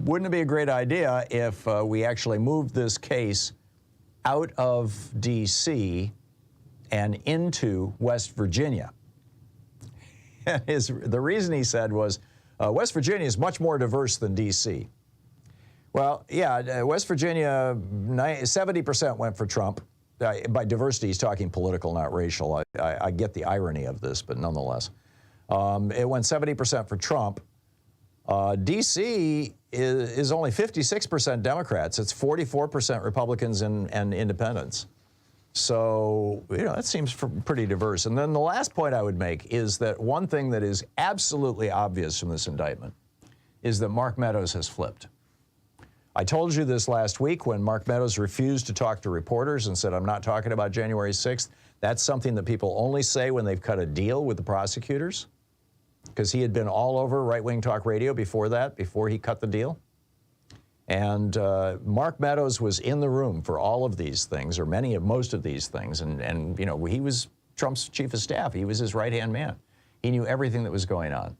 wouldn't it be a great idea if we actually moved this case out of D.C. and into West Virginia? And the reason he said was, West Virginia is much more diverse than D.C. Well, yeah, West Virginia, 70% went for Trump. By diversity, he's talking political, not racial. I get the irony of this, but nonetheless. It went 70% for Trump. D.C. is only 56% Democrats. It's 44% Republicans and independents. So, that seems pretty diverse. And then the last point I would make is that one thing that is absolutely obvious from this indictment is that Mark Meadows has flipped. I told you this last week when Mark Meadows refused to talk to reporters and said, I'm not talking about January 6th. That's something that people only say when they've cut a deal with the prosecutors, because he had been all over right-wing talk radio before that, before he cut the deal. And Mark Meadows was in the room for all of these things, or most of these things. And he was Trump's chief of staff. He was his right-hand man. He knew everything that was going on.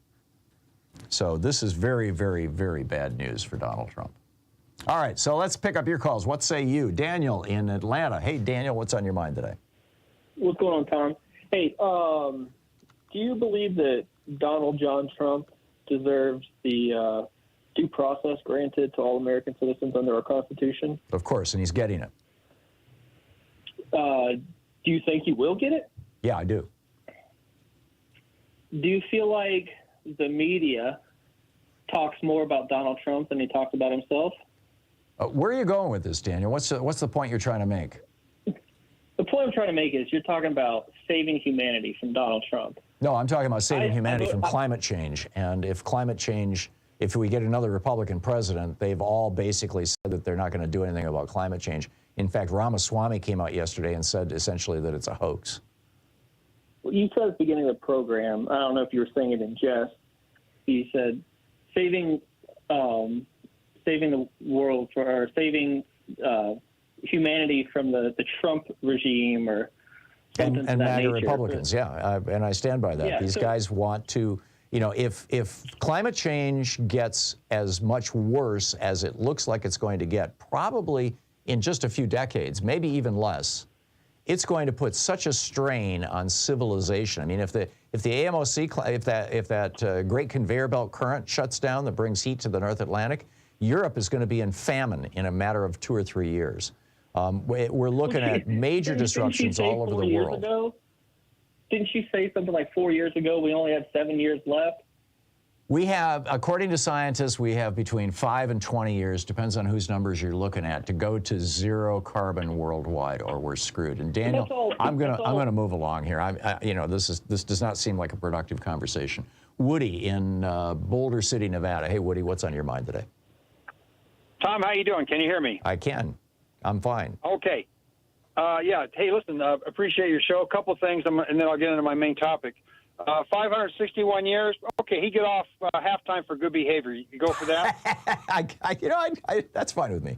So this is very, very, very bad news for Donald Trump. All right, so let's pick up your calls. What say you? Daniel in Atlanta. Hey, Daniel, what's on your mind today? What's going on, Tom? Hey, do you believe that Donald John Trump deserves the due process granted to all American citizens under our Constitution? Of course, and he's getting it. Do you think he will get it? Yeah, I do. Do you feel like the media talks more about Donald Trump than he talks about himself? Where are you going with this, Daniel? What's the point you're trying to make? The point I'm trying to make is you're talking about saving humanity from Donald Trump. No, I'm talking about saving humanity from climate change. And if we get another Republican president, they've all basically said that they're not going to do anything about climate change. In fact, Ramaswamy came out yesterday and said essentially that it's a hoax. Well, you said at the beginning of the program, I don't know if you were saying it in jest, you said saving the world or saving humanity from the Trump regime or something and to that MAGA nature. Republicans, yeah, and I stand by that. Yeah, These guys want to, if climate change gets as much worse as it looks like it's going to get, probably in just a few decades, maybe even less, it's going to put such a strain on civilization. I mean, if the AMOC, if that great conveyor belt current shuts down that brings heat to the North Atlantic, Europe is going to be in famine in a matter of 2 or 3 years. We're looking at major disruptions all over the world. Didn't you say something like 4 years ago we only have 7 years left? We have, according to scientists, we have between 5 and 20 years, depends on whose numbers you're looking at, to go to zero carbon worldwide, or we're screwed. And Daniel, I'm gonna move along here. This does not seem like a productive conversation. Woody in Boulder City, Nevada. Hey, Woody, what's on your mind today? Tom, how you doing? Can you hear me? I can. I'm fine. Okay. Yeah. Hey, listen, appreciate your show. A couple things, and then I'll get into my main topic. 561 years. Okay, he get off halftime for good behavior. You go for that? That's fine with me.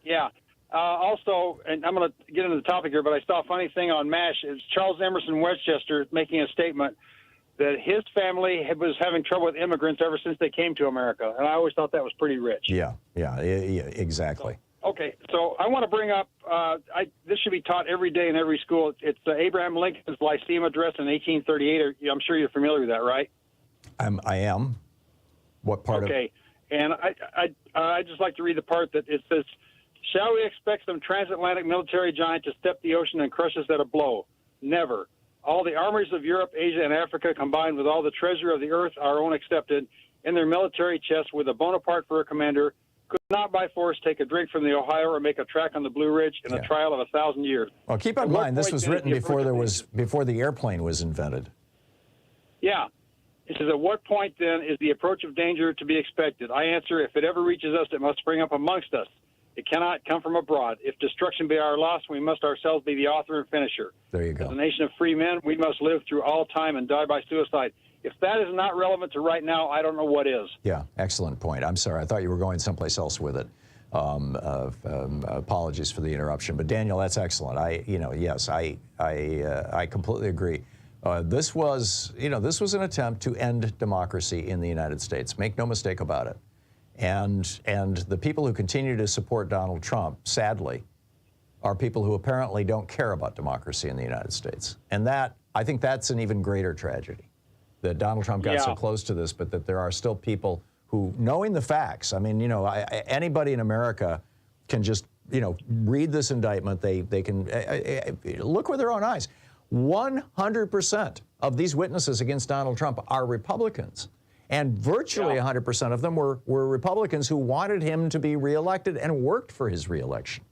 Yeah. Also, and I'm going to get into the topic here, but I saw a funny thing on MASH. It's Charles Emerson Westchester making a statement that his family was having trouble with immigrants ever since they came to America, and I always thought that was pretty rich. Yeah, exactly. Okay, so I want to bring up, this should be taught every day in every school. It's Abraham Lincoln's Lyceum Address in 1838. I'm sure you're familiar with that, right? I am. What part of it? Okay, and I just like to read the part that it says, "Shall we expect some transatlantic military giant to step the ocean and crush us at a blow? Never. All the armies of Europe, Asia, and Africa, combined with all the treasure of the earth, our own excepted, in their military chests with a Bonaparte for a commander, could not by force take a drink from the Ohio or make a track on the Blue Ridge in a trial of 1,000 years." Well, keep in mind, this was written before the airplane was invented. Yeah. It says, at what point, then, is the approach of danger to be expected? I answer, if it ever reaches us, it must spring up amongst us. It cannot come from abroad. If destruction be our loss, we must ourselves be the author and finisher. There you go. As a nation of free men, we must live through all time and die by suicide. If that is not relevant to right now, I don't know what is. Yeah, excellent point. I'm sorry. I thought you were going someplace else with it. Apologies for the interruption. But Daniel, that's excellent. I completely agree. This was an attempt to end democracy in the United States. Make no mistake about it. And the people who continue to support Donald Trump, sadly, are people who apparently don't care about democracy in the United States. And I think that's an even greater tragedy, that Donald Trump got so close to this, but that there are still people who, knowing the facts, I mean, anybody in America can just, read this indictment. They can look with their own eyes. 100% of these witnesses against Donald Trump are Republicans. And virtually 100% of them were Republicans who wanted him to be reelected and worked for his reelection.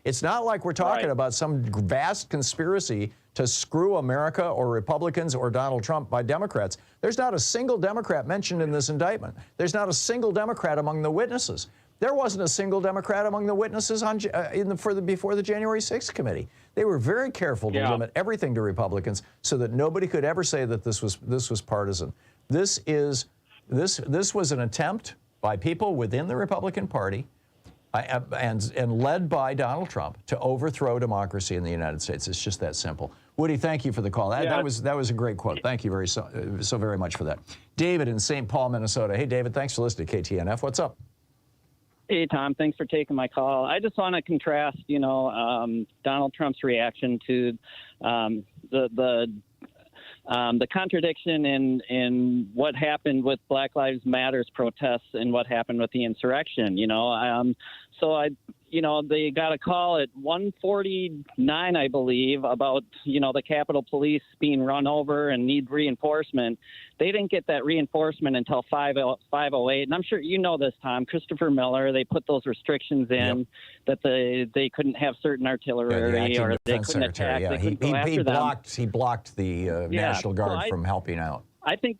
It's not like we're talking about some vast conspiracy to screw America or Republicans or Donald Trump by Democrats. There's not a single Democrat mentioned in this indictment. There's not a single Democrat among the witnesses. There wasn't a single Democrat among the witnesses before the January 6th committee. They were very careful to limit everything to Republicans so that nobody could ever say that this was partisan. This was an attempt by people within the Republican Party and led by Donald Trump to overthrow democracy in the United States. It's just that simple. Woody, thank you for the call. That was a great quote. Thank you so very much for that. David in St. Paul, Minnesota. Hey, David, thanks for listening to KTNF. What's up? Hey, Tom, thanks for taking my call. I just want to contrast, Donald Trump's reaction to the contradiction in what happened with Black Lives Matter's protests and what happened with the insurrection. They got a call at 1:49, I believe, about, the Capitol Police being run over and need reinforcement. They didn't get that reinforcement until 5:08. And I'm sure you know this, Tom. Christopher Miller, they put those restrictions in that they couldn't have certain artillery or they couldn't attack. Yeah. They couldn't go after them. He blocked the National Guard from helping out. I think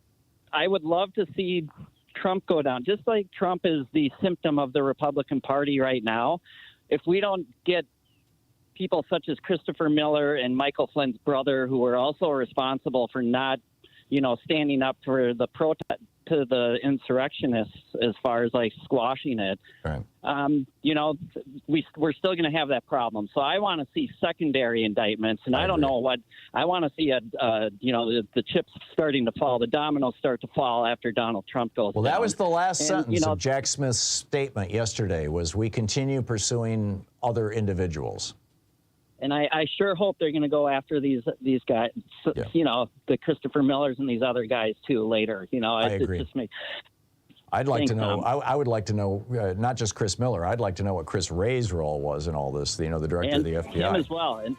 I would love to see Trump go down, just like Trump is the symptom of the Republican Party right now. If we don't get people such as Christopher Miller and Michael Flynn's brother, who are also responsible for not, standing up for the protest to the insurrectionists as far as like squashing it, right. We're still going to have that problem. So I want to see secondary indictments, and I don't know what I want to see. The chips starting to fall, the dominoes start to fall after Donald Trump goes. Well, down. that was the last sentence of Jack Smith's statement yesterday. Was we continue pursuing other individuals. And I sure hope they're going to go after these guys, the Christopher Millers and these other guys too later. I agree. I'd like to know. I would like to know not just Chris Miller. I'd like to know what Chris Wray's role was in all this. The director of the FBI. Him as well. And,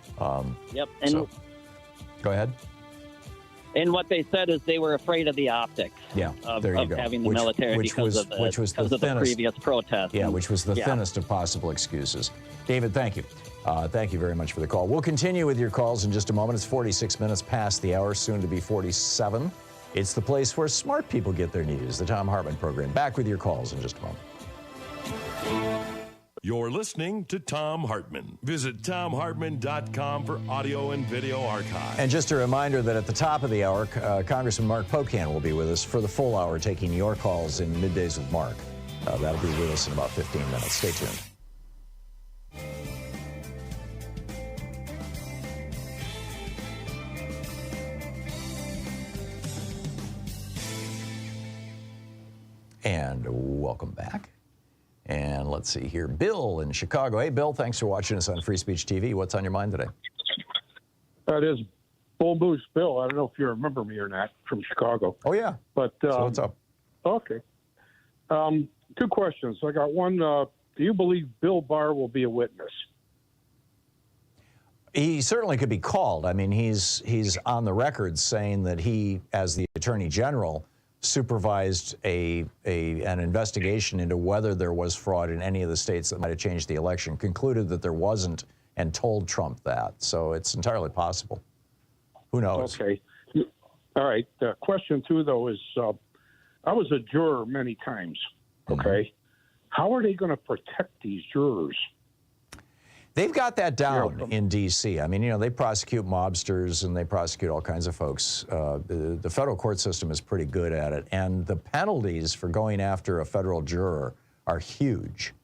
And go ahead. And what they said is they were afraid of the optics. Of having the military because of the previous protest. Yeah, which was the thinnest of possible excuses. David, thank you. Thank you very much for the call. We'll continue with your calls in just a moment. It's 46 minutes past the hour, soon to be 47. It's the place where smart people get their news, the Thom Hartmann Program. Back with your calls in just a moment. You're listening to Thom Hartmann. Visit thomhartmann.com for audio and video archive. And just a reminder that at the top of the hour, Congressman Mark Pocan will be with us for the full hour, taking your calls in Middays with Mark. That'll be with us in about 15 minutes. Stay tuned. And welcome back. And let's see here. Bill in Chicago. Hey, Bill, thanks for watching us on Free Speech TV. What's on your mind today? That is Bull Moose Bill. I don't know if you remember me or not, from Chicago. Oh, yeah. But so what's up? Okay. Two questions. I got one. Do you believe Bill Barr will be a witness? He certainly could be called. I mean, he's on the record saying that he, as the Attorney General, supervised an investigation into whether there was fraud in any of the states that might have changed the election, concluded that there wasn't, and told Trump that. So it's entirely possible. Who knows? Okay. All right. Question two, though, is I was a juror many times. Okay. Mm-hmm. How are they going to protect these jurors? They've got that down in D.C. I mean, they prosecute mobsters and they prosecute all kinds of folks. The federal court system is pretty good at it. And the penalties for going after a federal juror are huge.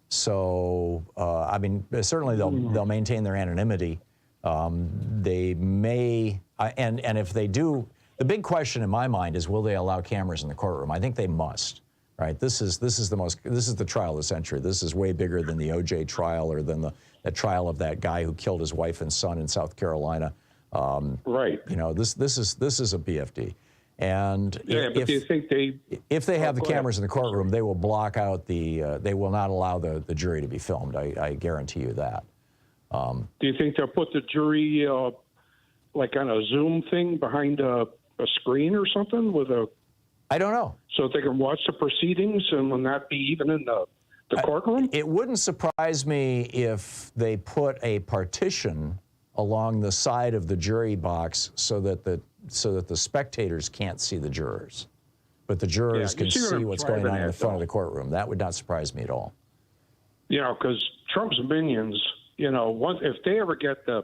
So, I mean, certainly they'll maintain their anonymity. They may, and if they do, the big question in my mind is, will they allow cameras in the courtroom? I think they must. Right. This is the trial of the century. This is way bigger than the O.J. trial or than the trial of that guy who killed his wife and son in South Carolina. Right. This is a BFD. And but do you think if they have the cameras in the courtroom, they will block out they will not allow the jury to be filmed. I guarantee you that. Do you think they'll put the jury like on a Zoom thing behind a screen or something with a? I don't know. So they can watch the proceedings and will not be even in the The courtroom? It wouldn't surprise me if they put a partition along the side of the jury box so that the spectators can't see the jurors, but the jurors can see what's going on in the front of the courtroom. That would not surprise me at all. You know, because Trump's minions, you know, if they ever get the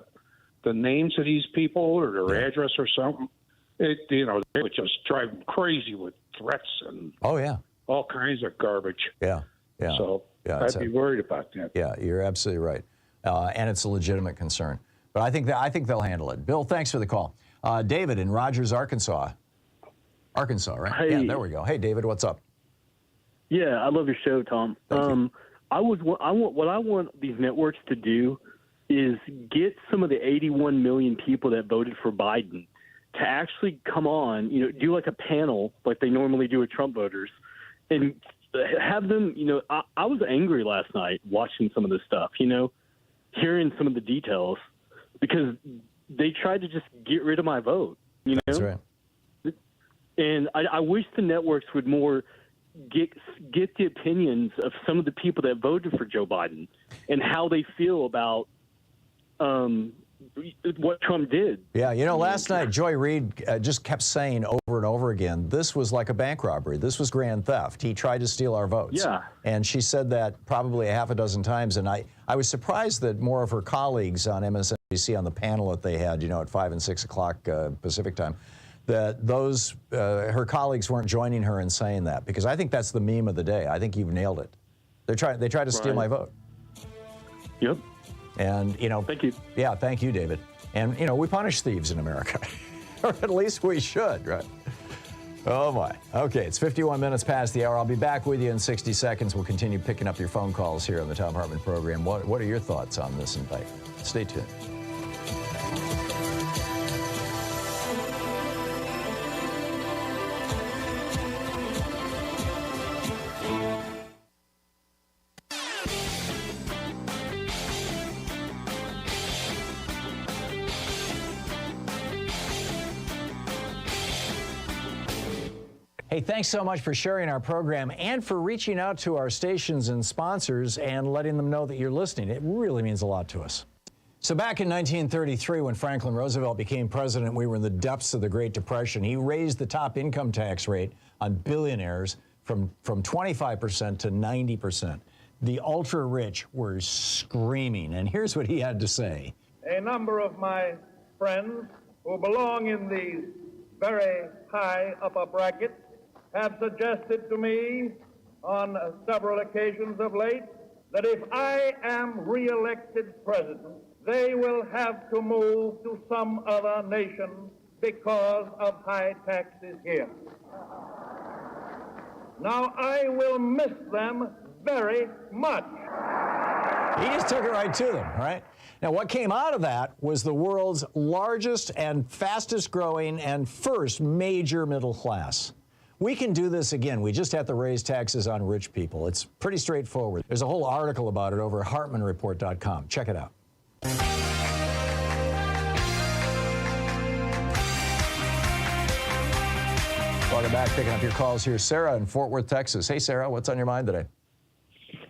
names of these people or their address or something, they would just drive them crazy with threats and all kinds of garbage. Yeah. So I'd be worried about that. Yeah, you're absolutely right, and it's a legitimate concern. But I think they'll handle it. Bill, thanks for the call. David in Rogers, Arkansas. Arkansas, right? Hey. Yeah, there we go. Hey, David, what's up? Yeah, I love your show, Tom. What I want these networks to do is get some of the 81 million people that voted for Biden to actually come on, do like a panel like they normally do with Trump voters, and have them, I was angry last night watching some of this stuff, hearing some of the details, because they tried to just get rid of my vote, That's right. And I wish the networks would more get the opinions of some of the people that voted for Joe Biden and how they feel about what Trump did. Yeah, last night Joy Reid just kept saying over and over again, this was like a bank robbery. This was grand theft. He tried to steal our votes. Yeah. And she said that probably a half a dozen times. And I was surprised that more of her colleagues on MSNBC on the panel that they had, at 5 and 6 o'clock Pacific time, that her colleagues weren't joining her in saying that, because I think that's the meme of the day. I think you've nailed it. They tried to steal my vote. Yep. And, thank you. Yeah, thank you, David. And, we punish thieves in America. Or at least we should, right? Oh, my. Okay, it's 51 minutes past the hour. I'll be back with you in 60 seconds. We'll continue picking up your phone calls here on the Thom Hartmann Program. What are your thoughts on this indictment? Stay tuned. Hey, thanks so much for sharing our program and for reaching out to our stations and sponsors and letting them know that you're listening. It really means a lot to us. So back in 1933, when Franklin Roosevelt became president, we were in the depths of the Great Depression. He raised the top income tax rate on billionaires from 25% to 90%. The ultra-rich were screaming, and here's what he had to say. A number of my friends who belong in the very high upper bracket have suggested to me on several occasions of late that if I am re-elected president, they will have to move to some other nation because of high taxes here. Now, I will miss them very much. He just took it right to them, right? Now, what came out of that was the world's largest and fastest growing and first major middle class. We can do this again. We just have to raise taxes on rich people. It's pretty straightforward. There's a whole article about it over at HartmannReport.com. Check it out. Welcome back. Picking up your calls here. Sarah in Fort Worth, Texas. Hey, Sarah, what's on your mind today?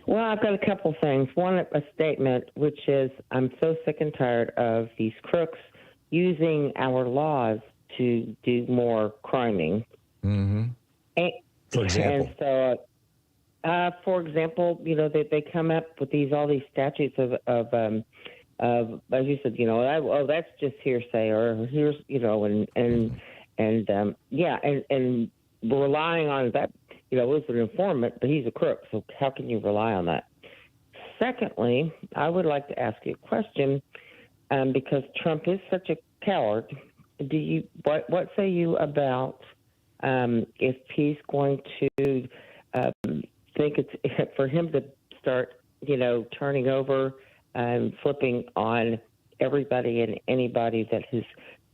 Well, I've got a couple things. One, a statement, which is I'm so sick and tired of these crooks using our laws to do more criming. Mm-hmm. For example? And so, for example, they come up with all these statutes of as you said, that's just hearsay, or here's, and relying on that. It was an informant, but he's a crook, so how can you rely on that? Secondly, I would like to ask you a question, because Trump is such a coward. What say you about if he's going to think it's for him to start, turning over and flipping on everybody and anybody that has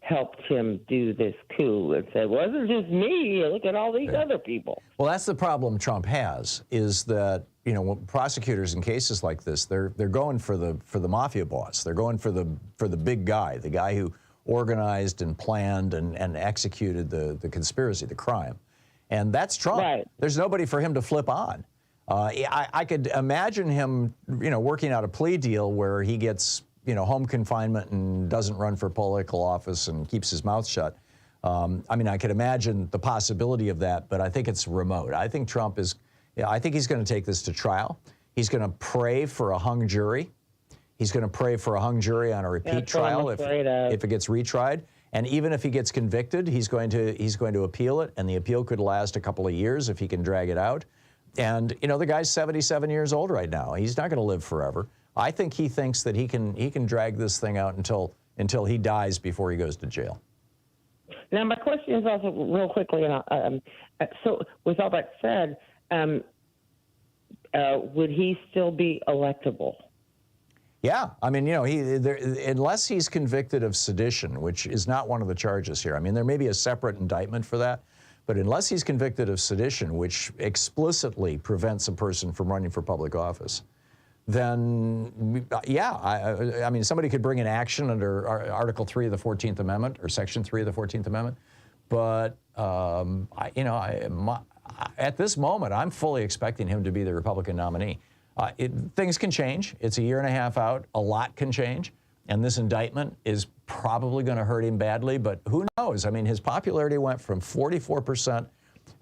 helped him do this coup and say, well, it wasn't just me. Look at all these other people. Well, that's the problem Trump has, is that, when prosecutors in cases like this, they're going for the mafia boss. They're going for the big guy, the guy who organized and planned and executed the conspiracy, the crime. And that's Trump. Right. There's nobody for him to flip on. I could imagine him, working out a plea deal where he gets, home confinement and doesn't run for political office and keeps his mouth shut. I could imagine the possibility of that, but I think it's remote. I think Trump is, I think he's going to take this to trial. He's going to pray for a hung jury. He's going to pray for a hung jury on a repeat trial if it gets retried. And even if he gets convicted, he's going to appeal it, and the appeal could last a couple of years if he can drag it out. And the guy's 77 years old right now. He's not going to live forever. I think he thinks that he can drag this thing out until he dies before he goes to jail. Now, my question is also real quickly, so with all that said, would he still be electable? Yeah, unless he's convicted of sedition, which is not one of the charges here. There may be a separate indictment for that, but unless he's convicted of sedition, which explicitly prevents a person from running for public office, then, yeah, somebody could bring an action under Article 3 of the 14th Amendment or Section 3 of the 14th Amendment, but, at this moment, I'm fully expecting him to be the Republican nominee. Things can change. It's a year and a half out. A lot can change. And this indictment is probably going to hurt him badly, but who knows? His popularity went from 44%,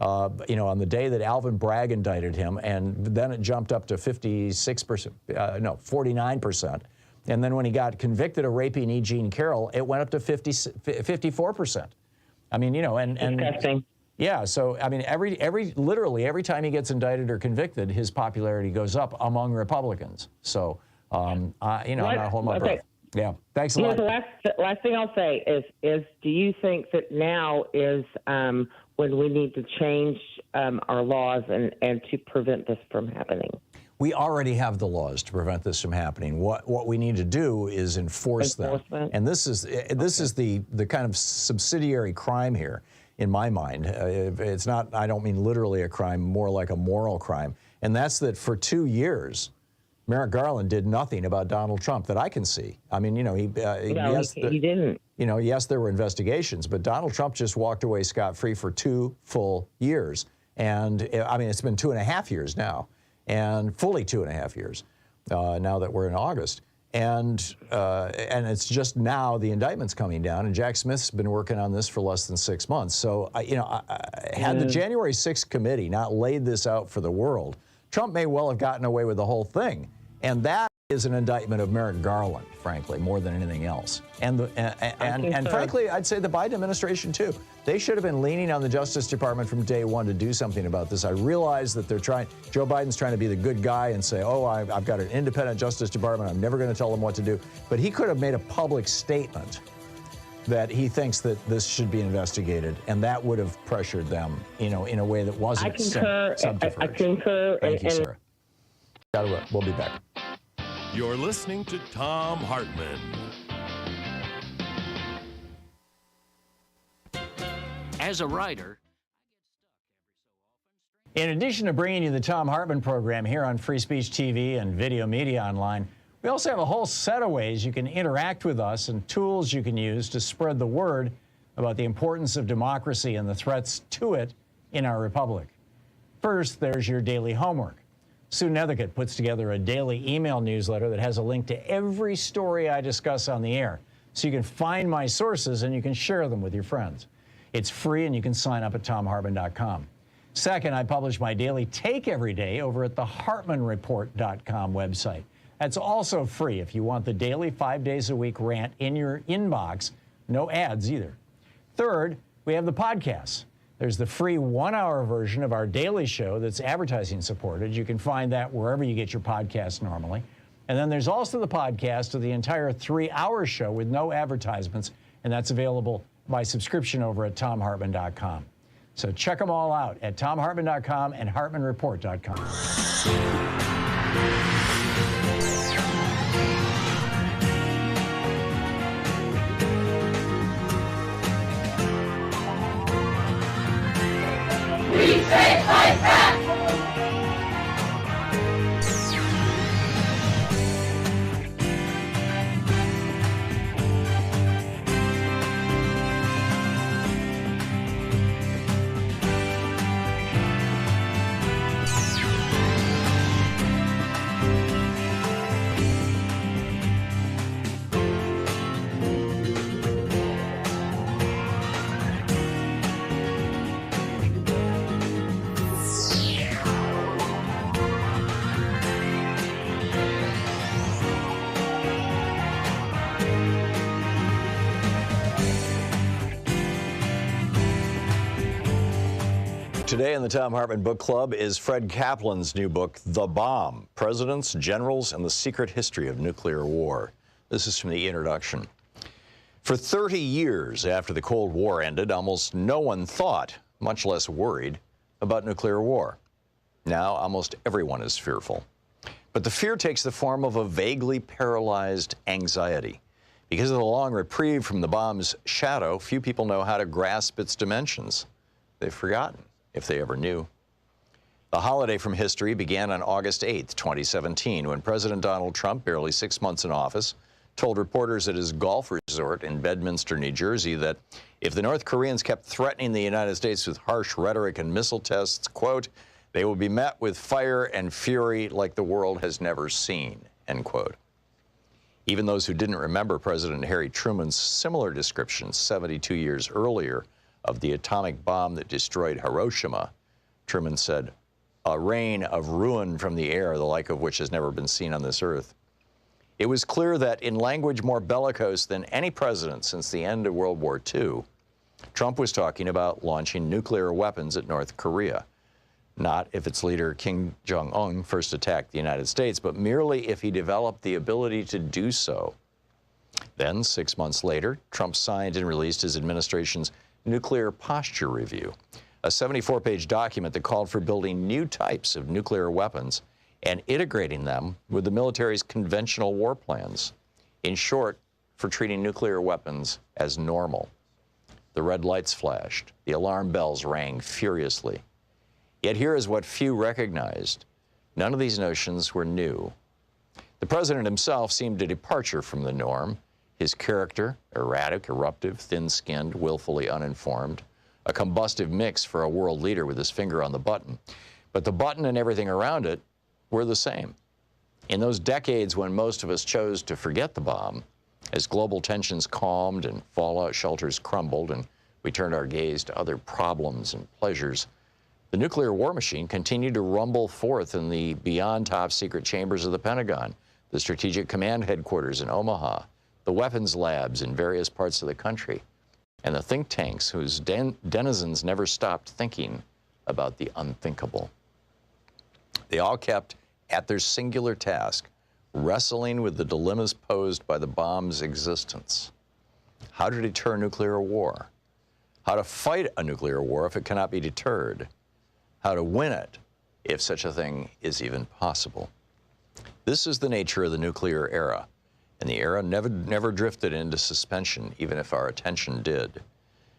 on the day that Alvin Bragg indicted him, and then it jumped up to 49%. And then when he got convicted of raping E. Jean Carroll, it went up to 54%. Disgusting. Yeah, so literally every time he gets indicted or convicted, his popularity goes up among Republicans. So, I'm not holding my breath. Yeah, thanks a lot. The last thing I'll say is do you think that now is when we need to change our laws and to prevent this from happening? We already have the laws to prevent this from happening. What we need to do is enforce them. And this is the kind of subsidiary crime here. In my mind, it's not, I don't mean literally a crime, more like a moral crime. And that's that for 2 years, Merrick Garland did nothing about Donald Trump that I can see. He didn't. Yes, there were investigations, but Donald Trump just walked away scot-free for 2 full years. And it's been 2.5 years now, and fully 2.5 years now that we're in August. And it's just now the indictment's coming down, and Jack Smith's been working on this for less than 6 months. So, had the January 6th committee not laid this out for the world, Trump may well have gotten away with the whole thing. And that is an indictment of Merrick Garland, frankly, more than anything else. And frankly, I'd say the Biden administration, too. They should have been leaning on the Justice Department from day one to do something about this. I realize that Joe Biden's trying to be the good guy and say, I've got an independent Justice Department. I'm never going to tell them what to do. But he could have made a public statement that he thinks that this should be investigated, and that would have pressured them, in a way that wasn't subterfuge. I concur. Thank you, Sarah. We'll be back. You're listening to Thom Hartmann. As a writer, in addition to bringing you the Thom Hartmann Program here on Free Speech TV and Video Media Online, we also have a whole set of ways you can interact with us and tools you can use to spread the word about the importance of democracy and the threats to it in our republic. First, there's your daily homework. Sue Nethercutt puts together a daily email newsletter that has a link to every story I discuss on the air, so you can find my sources and you can share them with your friends. It's free, and you can sign up at ThomHartmann.com. Second, I publish my daily take every day over at the HartmannReport.com website. That's also free if you want the daily 5 days a week rant in your inbox. No ads either. Third, we have the podcasts. There's the free 1-hour version of our daily show that's advertising supported. You can find that wherever you get your podcasts normally. And then there's also the podcast of the entire 3-hour show with no advertisements, and that's available by subscription over at ThomHartmann.com. So check them all out at ThomHartmann.com and HartmannReport.com. We take life back! Today in the Thom Hartmann Book Club is Fred Kaplan's new book, The Bomb: Presidents, Generals, and the Secret History of Nuclear War. This is from the introduction. For 30 years after the Cold War ended, almost no one thought, much less worried, about nuclear war. Now almost everyone is fearful. But the fear takes the form of a vaguely paralyzed anxiety. Because of the long reprieve from the bomb's shadow, few people know how to grasp its dimensions. They've forgotten, if they ever knew. The holiday from history began on August 8, 2017, when President Donald Trump, barely 6 months in office, told reporters at his golf resort in Bedminster, New Jersey, that if the North Koreans kept threatening the United States with harsh rhetoric and missile tests, quote, they will be met with fire and fury like the world has never seen, end quote. Even those who didn't remember President Harry Truman's similar description 72 years earlier of the atomic bomb that destroyed Hiroshima, Truman said, a rain of ruin from the air, the like of which has never been seen on this earth. It was clear that in language more bellicose than any president since the end of World War II, Trump was talking about launching nuclear weapons at North Korea. Not if its leader, Kim Jong-un, first attacked the United States, but merely if he developed the ability to do so. Then, 6 months later, Trump signed and released his administration's Nuclear Posture Review, a 74-page document that called for building new types of nuclear weapons and integrating them with the military's conventional war plans. In short, for treating nuclear weapons as normal. The red lights flashed. The alarm bells rang furiously. Yet here is what few recognized. None of these notions were new. The president himself seemed a departure from the norm. His character, erratic, eruptive, thin-skinned, willfully uninformed, a combustive mix for a world leader with his finger on the button. But the button and everything around it were the same. In those decades when most of us chose to forget the bomb, as global tensions calmed and fallout shelters crumbled and we turned our gaze to other problems and pleasures, the nuclear war machine continued to rumble forth in the beyond top-secret chambers of the Pentagon, the Strategic Command Headquarters in Omaha, the weapons labs in various parts of the country, and the think tanks whose denizens never stopped thinking about the unthinkable. They all kept at their singular task, wrestling with the dilemmas posed by the bomb's existence. How to deter nuclear war? How to fight a nuclear war if it cannot be deterred? How to win it if such a thing is even possible? This is the nature of the nuclear era, and the era never drifted into suspension, even if our attention did.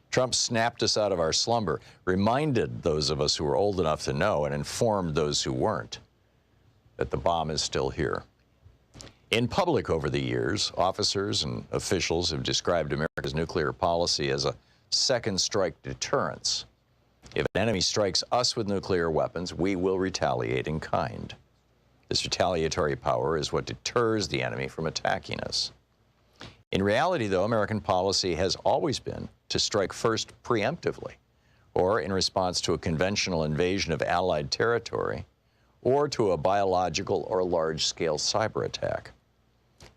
Trump snapped us out of our slumber, reminded those of us who were old enough to know, and informed those who weren't, that the bomb is still here. In public over the years, officers and officials have described America's nuclear policy as a second strike deterrence. If an enemy strikes us with nuclear weapons, we will retaliate in kind. This retaliatory power is what deters the enemy from attacking us. In reality, though, American policy has always been to strike first preemptively, or in response to a conventional invasion of Allied territory, or to a biological or large-scale cyber attack.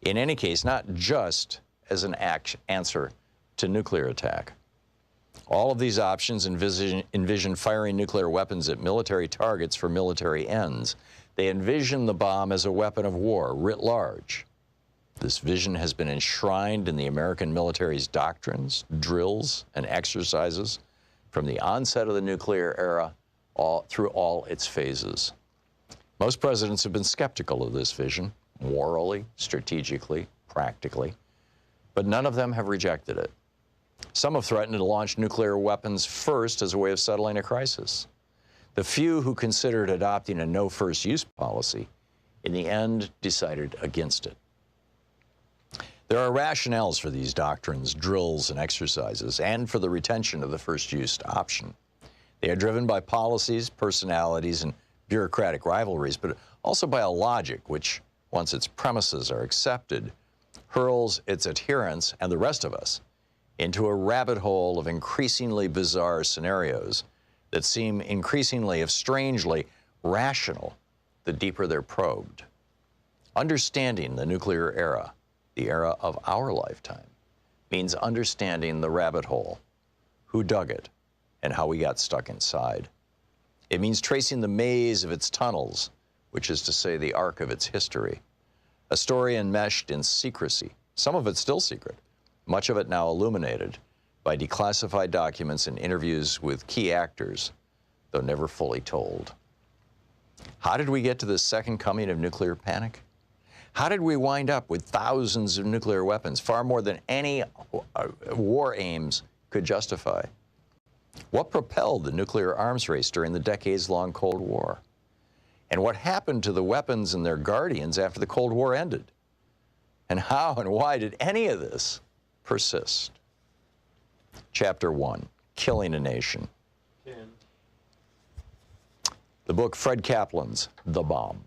In any case, not just as an answer to nuclear attack. All of these options envision firing nuclear weapons at military targets for military ends. They envision the bomb as a weapon of war writ large. This vision has been enshrined in the American military's doctrines, drills, and exercises from the onset of the nuclear era through all its phases. Most presidents have been skeptical of this vision, morally, strategically, practically, but none of them have rejected it. Some have threatened to launch nuclear weapons first as a way of settling a crisis. The few who considered adopting a no first use policy, in the end, decided against it. There are rationales for these doctrines, drills, and exercises, and for the retention of the first use option. They are driven by policies, personalities, and bureaucratic rivalries, but also by a logic which, once its premises are accepted, hurls its adherents and the rest of us into a rabbit hole of increasingly bizarre scenarios that seem increasingly, if strangely, rational the deeper they're probed. Understanding the nuclear era, the era of our lifetime, means understanding the rabbit hole, who dug it, and how we got stuck inside. It means tracing the maze of its tunnels, which is to say the arc of its history. A story enmeshed in secrecy, some of it still secret, much of it now illuminated by declassified documents and interviews with key actors, though never fully told. How did we get to this second coming of nuclear panic? How did we wind up with thousands of nuclear weapons, far more than any war aims could justify? What propelled the nuclear arms race during the decades-long Cold War? And what happened to the weapons and their guardians after the Cold War ended? And how and why did any of this persist? Chapter 1, Killing a Nation. The book Fred Kaplan's The Bomb.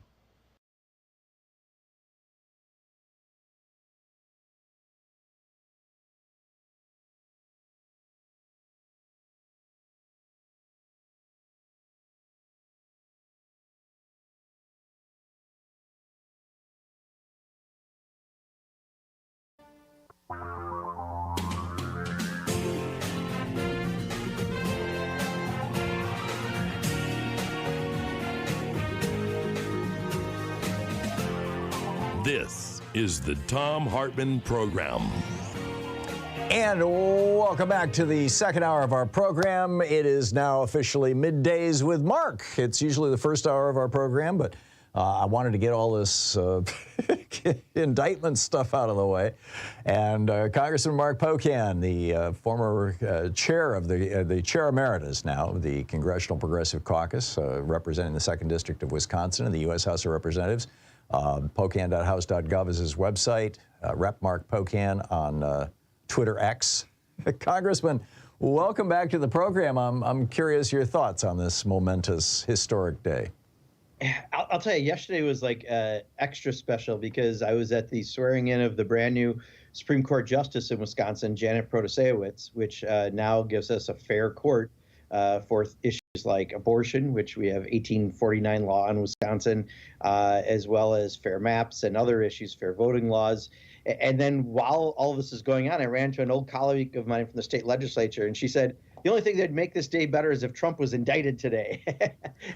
This is the Thom Hartmann Program. And welcome back to the second hour of our program. It is now officially middays with Mark. It's usually the first hour of our program, but I wanted to get all this indictment stuff out of the way. And Congressman Mark Pocan, the former chair of the chair emeritus now of the Congressional Progressive Caucus, representing the 2nd District of Wisconsin in the U.S. House of Representatives. Pocan.house.gov is his website. Rep. Mark Pocan on Twitter X. Congressman, welcome back to the program. I'm curious your thoughts on this momentous, historic day. I'll tell you, yesterday was like extra special because I was at the swearing in of the brand new Supreme Court Justice in Wisconsin, Janet Protasewicz, which now gives us a fair court for issues like abortion, which we have 1849 law in Wisconsin, as well as fair maps and other issues, fair voting laws. And then while all of this is going on, I ran to an old colleague of mine from the state legislature, and she said, the only thing that'd make this day better is if Trump was indicted today.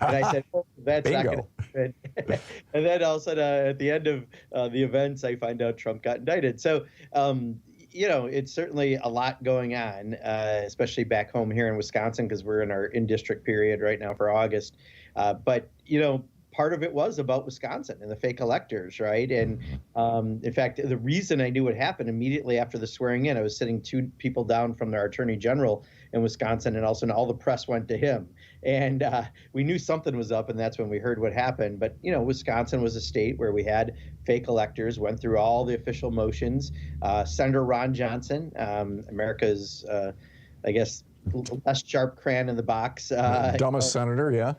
And I said, oh, that's Bingo. Not going to happen. And then all of a sudden, at the end of the events, I find out Trump got indicted. So, you know, it's certainly a lot going on, especially back home here in Wisconsin, because we're in our in-district period right now for August. But, you know, part of it was about Wisconsin and the fake electors, right? And in fact, the reason I knew what happened immediately after the swearing in, I was sitting 2 people down from their attorney general in Wisconsin, and also all the press went to him. And we knew something was up, and that's when we heard what happened. But, you know, Wisconsin was a state where we had fake electors, went through all the official motions. Senator Ron Johnson, America's, I guess, less sharp crayon in the box. Dumbest senator, yeah.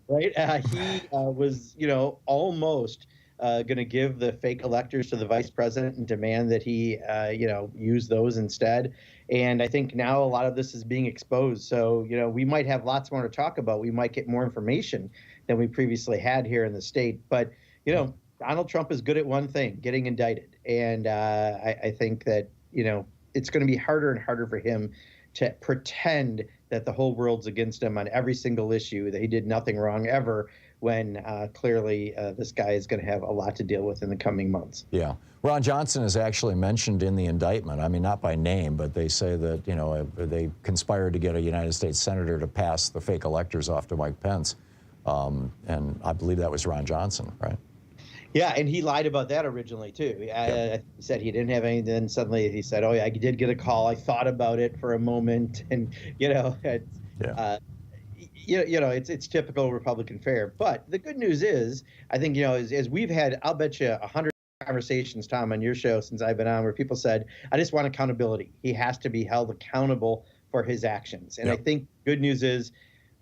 Right. He was, you know, almost going to give the fake electors to the vice president and demand that he, you know, use those instead. And I think now a lot of this is being exposed. So, you know, we might have lots more to talk about. We might get more information than we previously had here in the state. But, you know, Donald Trump is good at one thing, getting indicted. And I think that, you know, it's going to be harder and harder for him to pretend that the whole world's against him on every single issue, that he did nothing wrong ever, when clearly this guy is going to have a lot to deal with in the coming months. Yeah. Ron Johnson is actually mentioned in the indictment. I mean, not by name, but they say that, you know, they conspired to get a United States senator to pass the fake electors off to Mike Pence. And I believe that was Ron Johnson, right? Yeah, and he lied about that originally, too. He said he didn't have anything. Then suddenly he said, oh, yeah, I did get a call. I thought about it for a moment. And, you know, you know, it's typical Republican fare. But the good news is, I think, you know, as we've had, I'll bet you 100 conversations, Tom, on your show since I've been on, where people said, I just want accountability. He has to be held accountable for his actions. And I think good news is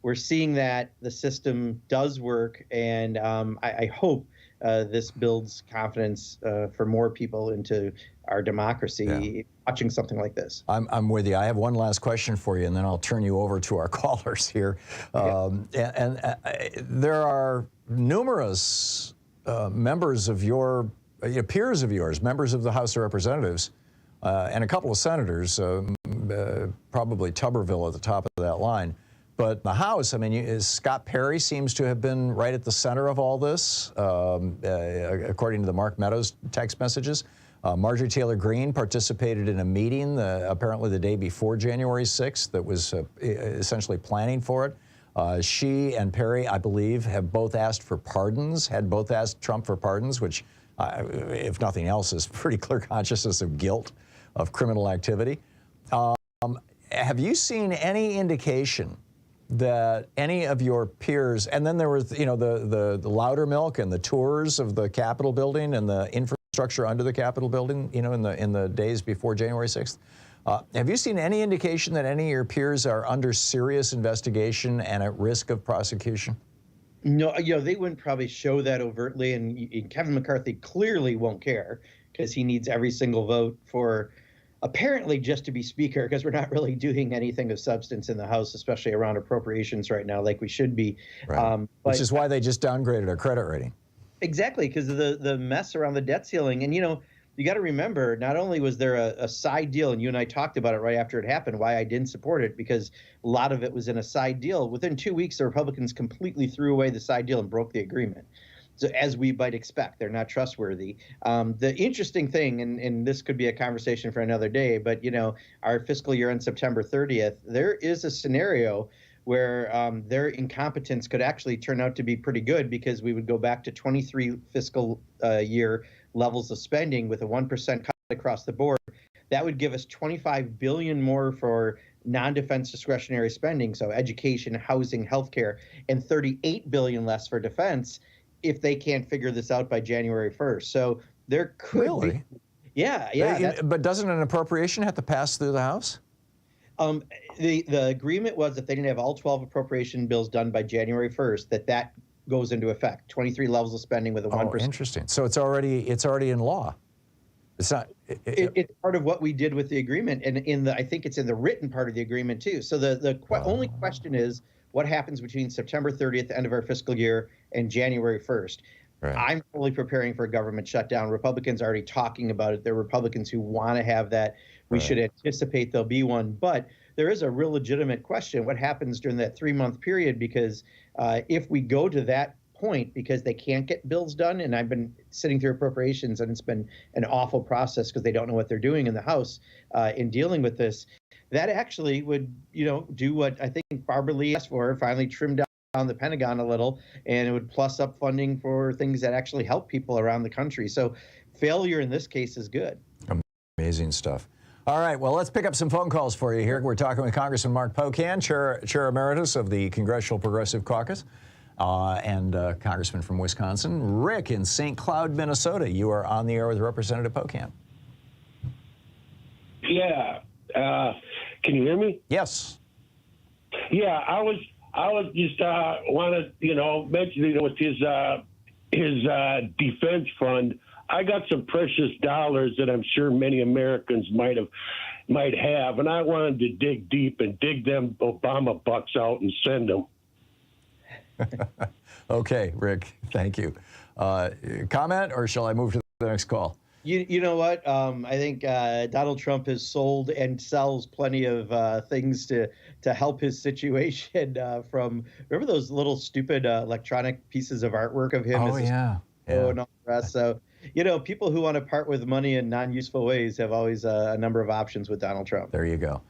we're seeing that the system does work. And I hope this builds confidence for more people into our democracy watching something like this. I'm with you. I have one last question for you, and then I'll turn you over to our callers here. There are numerous members of your peers of yours, members of the House of Representatives, and a couple of senators, probably Tuberville at the top of that line, But the House, I mean, Scott Perry seems to have been right at the center of all this, according to the Mark Meadows text messages. Marjorie Taylor Greene participated in a meeting apparently the day before January 6th that was essentially planning for it. She and Perry, I believe, have both asked for pardons, had both asked Trump for pardons, which, if nothing else, is pretty clear consciousness of guilt of criminal activity. Have you seen any indication that any of your peers, and then there was, you know, the Loudermilk and the tours of the Capitol building and the infrastructure under the Capitol building, you know, in the days before January 6th. Have you seen any indication that any of your peers are under serious investigation and at risk of prosecution? No, you know, they wouldn't probably show that overtly, and Kevin McCarthy clearly won't care because he needs every single vote for apparently just to be speaker, because we're not really doing anything of substance in the House, especially around appropriations right now, like we should be. Right. Which is why they just downgraded our credit rating. Exactly, because of the mess around the debt ceiling. And, you know, you got to remember, not only was there a side deal, and you and I talked about it right after it happened, why I didn't support it, because a lot of it was in a side deal. Within 2 weeks, the Republicans completely threw away the side deal and broke the agreement. So as we might expect, they're not trustworthy. The interesting thing, and this could be a conversation for another day, but, you know, our fiscal year on September 30th, there is a scenario where their incompetence could actually turn out to be pretty good, because we would go back to 23 fiscal year levels of spending with a 1% cut across the board. That would give us $25 billion more for non-defense discretionary spending, so education, housing, healthcare, and $38 billion less for defense, if they can't figure this out by January 1st. So there could be. Yeah. But doesn't an appropriation have to pass through the House? The agreement was that they didn't have all 12 appropriation bills done by January 1st, that goes into effect. 23 levels of spending with a 1%. Oh, interesting. So it's already in law. It's not. It's part of what we did with the agreement, and I think it's in the written part of the agreement too. So the only question is, what happens between September 30th, the end of our fiscal year, and January 1st? Right. I'm fully preparing for a government shutdown. Republicans are already talking about it. There are Republicans who want to have that. We should anticipate there'll be one. But there is a real legitimate question. What happens during that 3-month period? Because if we go to that point, because they can't get bills done, and I've been sitting through appropriations, and it's been an awful process because they don't know what they're doing in the House in dealing with this, that actually would, you know, do what I think Barbara Lee asked for, finally trim down the Pentagon a little, and it would plus up funding for things that actually help people around the country. So failure in this case is good. Amazing stuff. All right, well, let's pick up some phone calls for you here. We're talking with Congressman Mark Pocan, Chair Emeritus of the Congressional Progressive Caucus, and Congressman from Wisconsin. Rick in St. Cloud, Minnesota. You are on the air with Representative Pocan. Yeah. Can you hear me? Yes. Yeah, I was just want to, you know, mention with his defense fund. I got some precious dollars that I'm sure many Americans might have, and I wanted to dig deep and dig them Obama bucks out and send them. Okay, Rick, thank you. Comment, or shall I move to the next call? You know what? I think Donald Trump has sold and sells plenty of things to help his situation. From remember those little stupid electronic pieces of artwork of him? Oh, yeah. And all the rest. So, you know, people who want to part with money in non-useful ways have always a number of options with Donald Trump. There you go.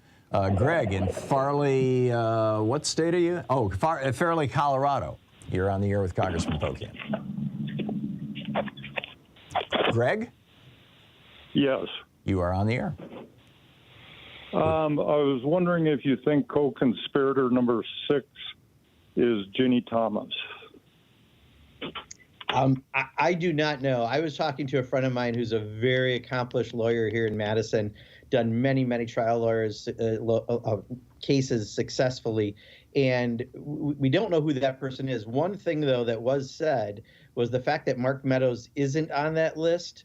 Greg in Farley, what state are you? Oh, Farley, Colorado. You're on the air with Congressman Pocan. Greg? Yes. You are on the air. I was wondering if you think co-conspirator number 6 is Ginny Thomas. I do not know. I was talking to a friend of mine who's a very accomplished lawyer here in Madison, done many trial lawyers cases successfully, and we don't know who that person is. One thing, though, that was said was the fact that Mark Meadows isn't on that list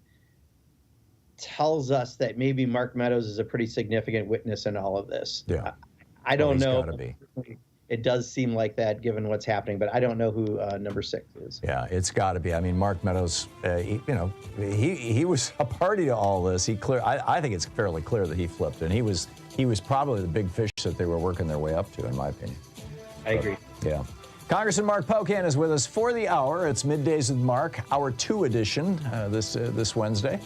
tells us that maybe Mark Meadows is a pretty significant witness in all of this. Yeah. I don't know. Gotta be. It does seem like that given what's happening, but I don't know who number 6 is. Yeah, it's got to be. I mean, Mark Meadows, he was a party to all this. I think it's fairly clear that he flipped, and he was probably the big fish that they were working their way up to, in my opinion. I agree. Yeah. Congressman Mark Pocan is with us for the hour. It's Middays with Mark, Hour 2 edition this Wednesday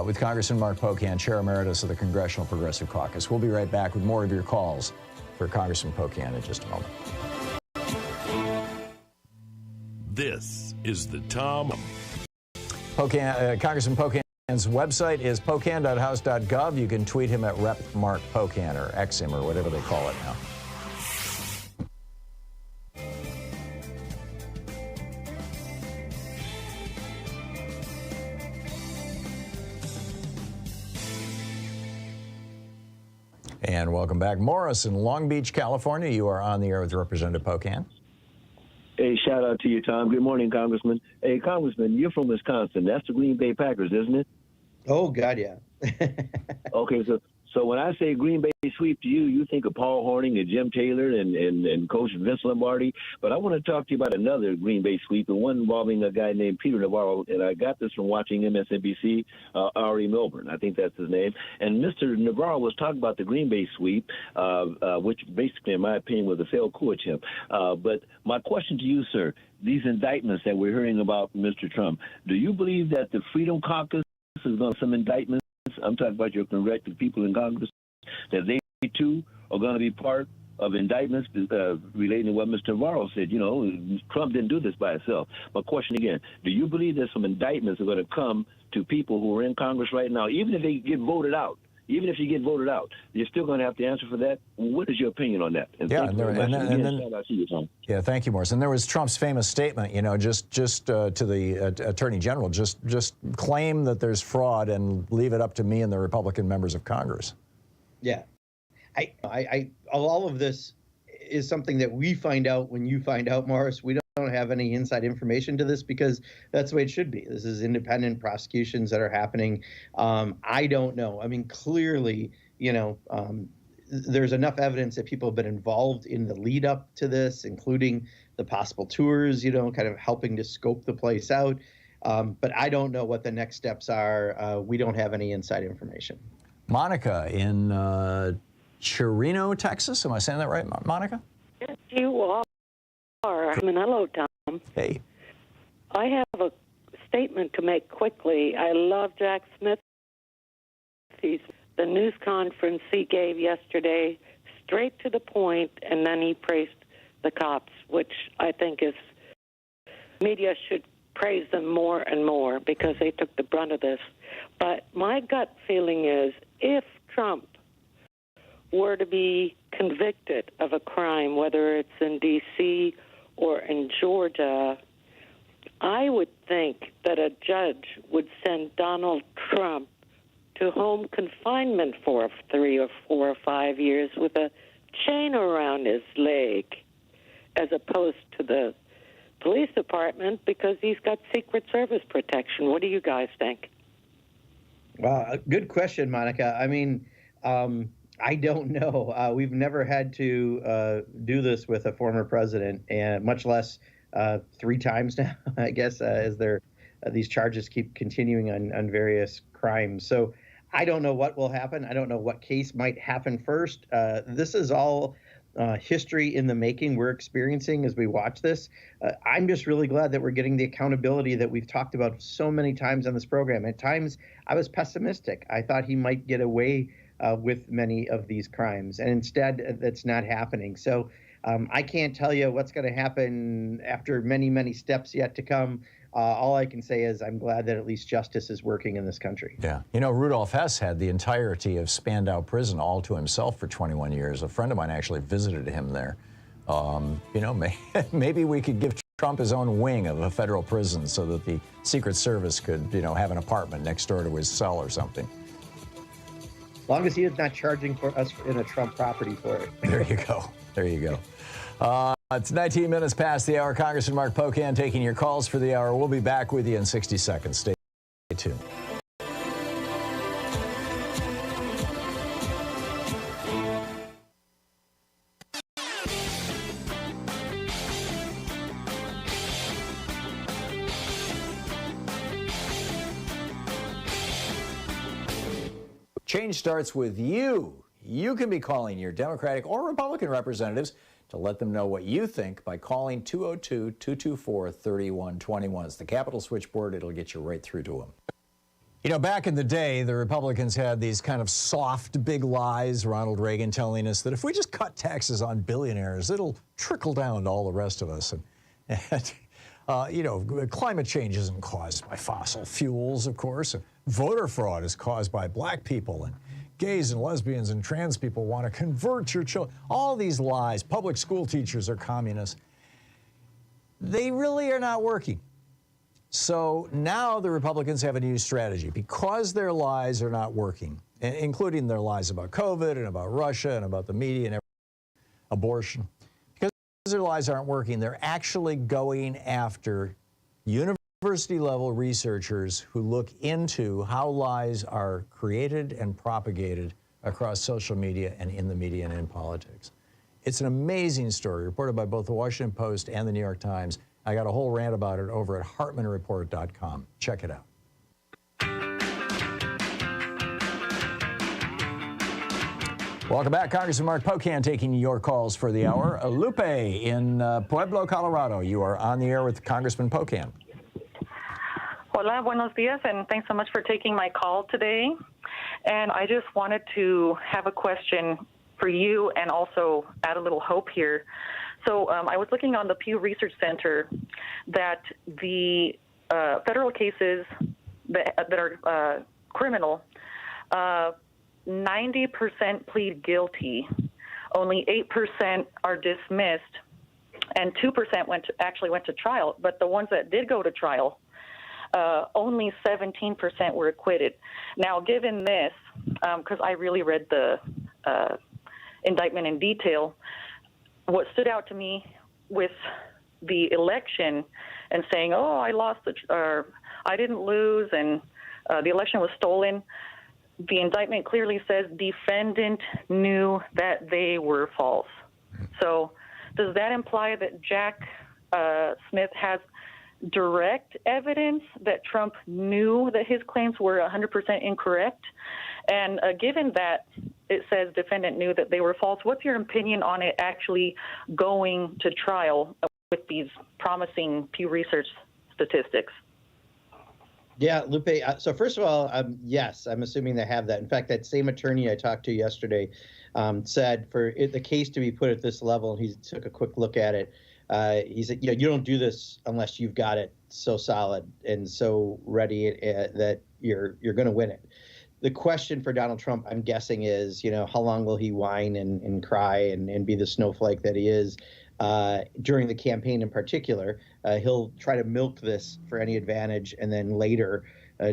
with Congressman Mark Pocan, Chair Emeritus of the Congressional Progressive Caucus. We'll be right back with more of your calls for Congressman Pocan in just a moment. This is the Thom. Congressman Pocan's website is pocan.house.gov. You can tweet him at Rep. Mark Pocan or X him or whatever they call it now. And welcome back. Morris in Long Beach, California. You are on the air with Representative Pocan. Hey, shout out to you, Tom. Good morning, Congressman. Hey, Congressman, you're from Wisconsin. That's the Green Bay Packers, isn't it? Oh, God, yeah. Okay, so when I say Green Bay sweep to you, you think of Paul Hornung and Jim Taylor and Coach Vince Lombardi. But I want to talk to you about another Green Bay sweep, and one involving a guy named Peter Navarro. And I got this from watching MSNBC, Ari Milburn. I think that's his name. And Mr. Navarro was talking about the Green Bay sweep, which basically, in my opinion, was a failed coup attempt. But my question to you, sir, these indictments that we're hearing about Mr. Trump, do you believe that the Freedom Caucus is going to some indictments? I'm talking about your corrected people in Congress, that they too are going to be part of indictments relating to what Mr. Navarro said. You know, Trump didn't do this by himself. My question again, do you believe that some indictments are going to come to people who are in Congress right now, even if they get voted out? Even if you get voted out, you're still going to have to answer for that. What is your opinion on that? And yeah, thank you very much. And then shout out to you, Tom. Yeah, thank you, Morris. And there was Trump's famous statement, you know, just to the Attorney General, just claim that there's fraud and leave it up to me and the Republican members of Congress. Yeah. All of this is something that we find out when you find out, Morris. We don't have any inside information to this because that's the way it should be. This is independent prosecutions that are happening. I don't know. I mean, clearly, you know, there's enough evidence that people have been involved in the lead up to this, including the possible tours, you know, kind of helping to scope the place out. But I don't know what the next steps are. We don't have any inside information. Monica in Chirino, Texas. Am I saying that right, Monica? Yes, you are. I mean, hello, Tom. Hey. I have a statement to make quickly. I love Jack Smith. The news conference he gave yesterday, straight to the point, and then he praised the cops, which I think is media should praise them more and more because they took the brunt of this. But my gut feeling is if Trump were to be convicted of a crime, whether it's in D.C. or in Georgia, I would think that a judge would send Donald Trump to home confinement for 3 or 4 or 5 years with a chain around his leg, as opposed to the police department, because he's got Secret Service protection. What do you guys think? Wow, good question, Monica. I mean, I don't know. We've never had to do this with a former president, and much less 3 times now, I guess, as these charges keep continuing on various crimes. So I don't know what will happen. I don't know what case might happen first. This is all history in the making we're experiencing as we watch this. I'm just really glad that we're getting the accountability that we've talked about so many times on this program. At times, I was pessimistic. I thought he might get away with many of these crimes, and instead, that's not happening. So I can't tell you what's going to happen after many, many steps yet to come. All I can say is I'm glad that at least justice is working in this country. Yeah. You know, Rudolph Hess had the entirety of Spandau Prison all to himself for 21 years. A friend of mine actually visited him there. You know, maybe we could give Trump his own wing of a federal prison so that the Secret Service could, you know, have an apartment next door to his cell or something. As long as he is not charging for us in a Trump property for it. There you go. There you go. It's 19 minutes past the hour. Congressman Mark Pocan taking your calls for the hour. We'll be back with you in 60 seconds. Stay tuned. Change starts with you. You can be calling your Democratic or Republican representatives to let them know what you think by calling 202-224-3121. It's the Capitol switchboard. It'll get you right through to them. You know, back in the day, the Republicans had these kind of soft, big lies. Ronald Reagan telling us that if we just cut taxes on billionaires, it'll trickle down to all the rest of us. And you know, climate change isn't caused by fossil fuels, of course. And voter fraud is caused by black people, and gays and lesbians and trans people want to convert your children. All these lies. Public school teachers are communists. They really are not working. So now the Republicans have a new strategy because their lies are not working, including their lies about COVID and about Russia and about the media and abortion. Because their lies aren't working, they're actually going after university-level researchers who look into how lies are created and propagated across social media and in the media and in politics. It's an amazing story reported by both the Washington Post and the New York Times. I got a whole rant about it over at HartmannReport.com. Check it out. Welcome back. Congressman Mark Pocan taking your calls for the hour. Lupe in Pueblo, Colorado. You are on the air with Congressman Pocan. Hola, buenos dias, and thanks so much for taking my call today. And I just wanted to have a question for you and also add a little hope here. So I was looking on the Pew Research Center that the federal cases that are criminal, 90% plead guilty, only 8% are dismissed, and 2% actually went to trial. But the ones that did go to trial, only 17% were acquitted. Now, given this, because I really read the indictment in detail, what stood out to me with the election and saying, oh, I lost, or I didn't lose, and the election was stolen, the indictment clearly says defendant knew that they were false. So does that imply that Jack Smith has direct evidence that Trump knew that his claims were 100% incorrect? And given that it says defendant knew that they were false, what's your opinion on it actually going to trial with these promising Pew Research statistics? Yeah, Lupe. So first of all, yes, I'm assuming they have that. In fact, that same attorney I talked to yesterday said for the case to be put at this level, and he took a quick look at it. He said, you don't do this unless you've got it so solid and so ready that you're going to win it. The question for Donald Trump, I'm guessing, is, how long will he whine and cry and be the snowflake that he is during the campaign in particular? He'll try to milk this for any advantage and then later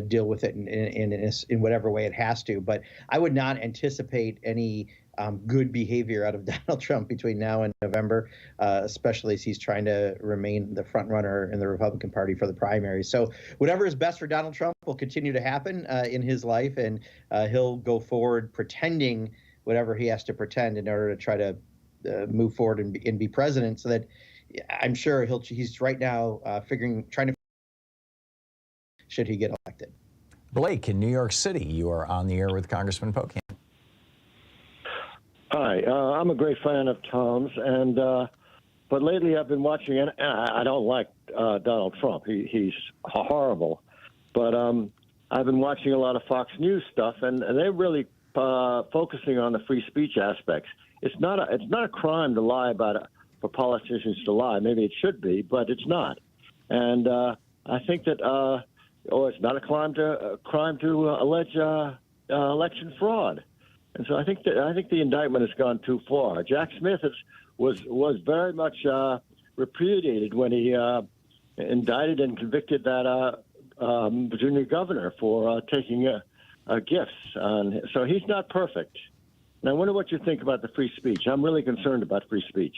deal with it in whatever way it has to. But I would not anticipate any good behavior out of Donald Trump between now and November, especially as he's trying to remain the front runner in the Republican Party for the primary. So whatever is best for Donald Trump will continue to happen in his life, and he'll go forward pretending whatever he has to pretend in order to try to move forward and be president. So that I'm sure he's right now trying to should he get elected. Blake in New York City, you are on the air with Congressman Pocan. Hi, I'm a great fan of Tom's, and but lately I've been watching, and I don't like Donald Trump. He's horrible, but I've been watching a lot of Fox News stuff, and they're really focusing on the free speech aspects. It's not a crime to lie for politicians to lie. Maybe it should be, but it's not. And I think that it's not a crime to allege election fraud. And so I think the indictment has gone too far. Jack Smith was very much repudiated when he indicted and convicted that Virginia governor for taking gifts. So he's not perfect. And I wonder what you think about the free speech. I'm really concerned about free speech,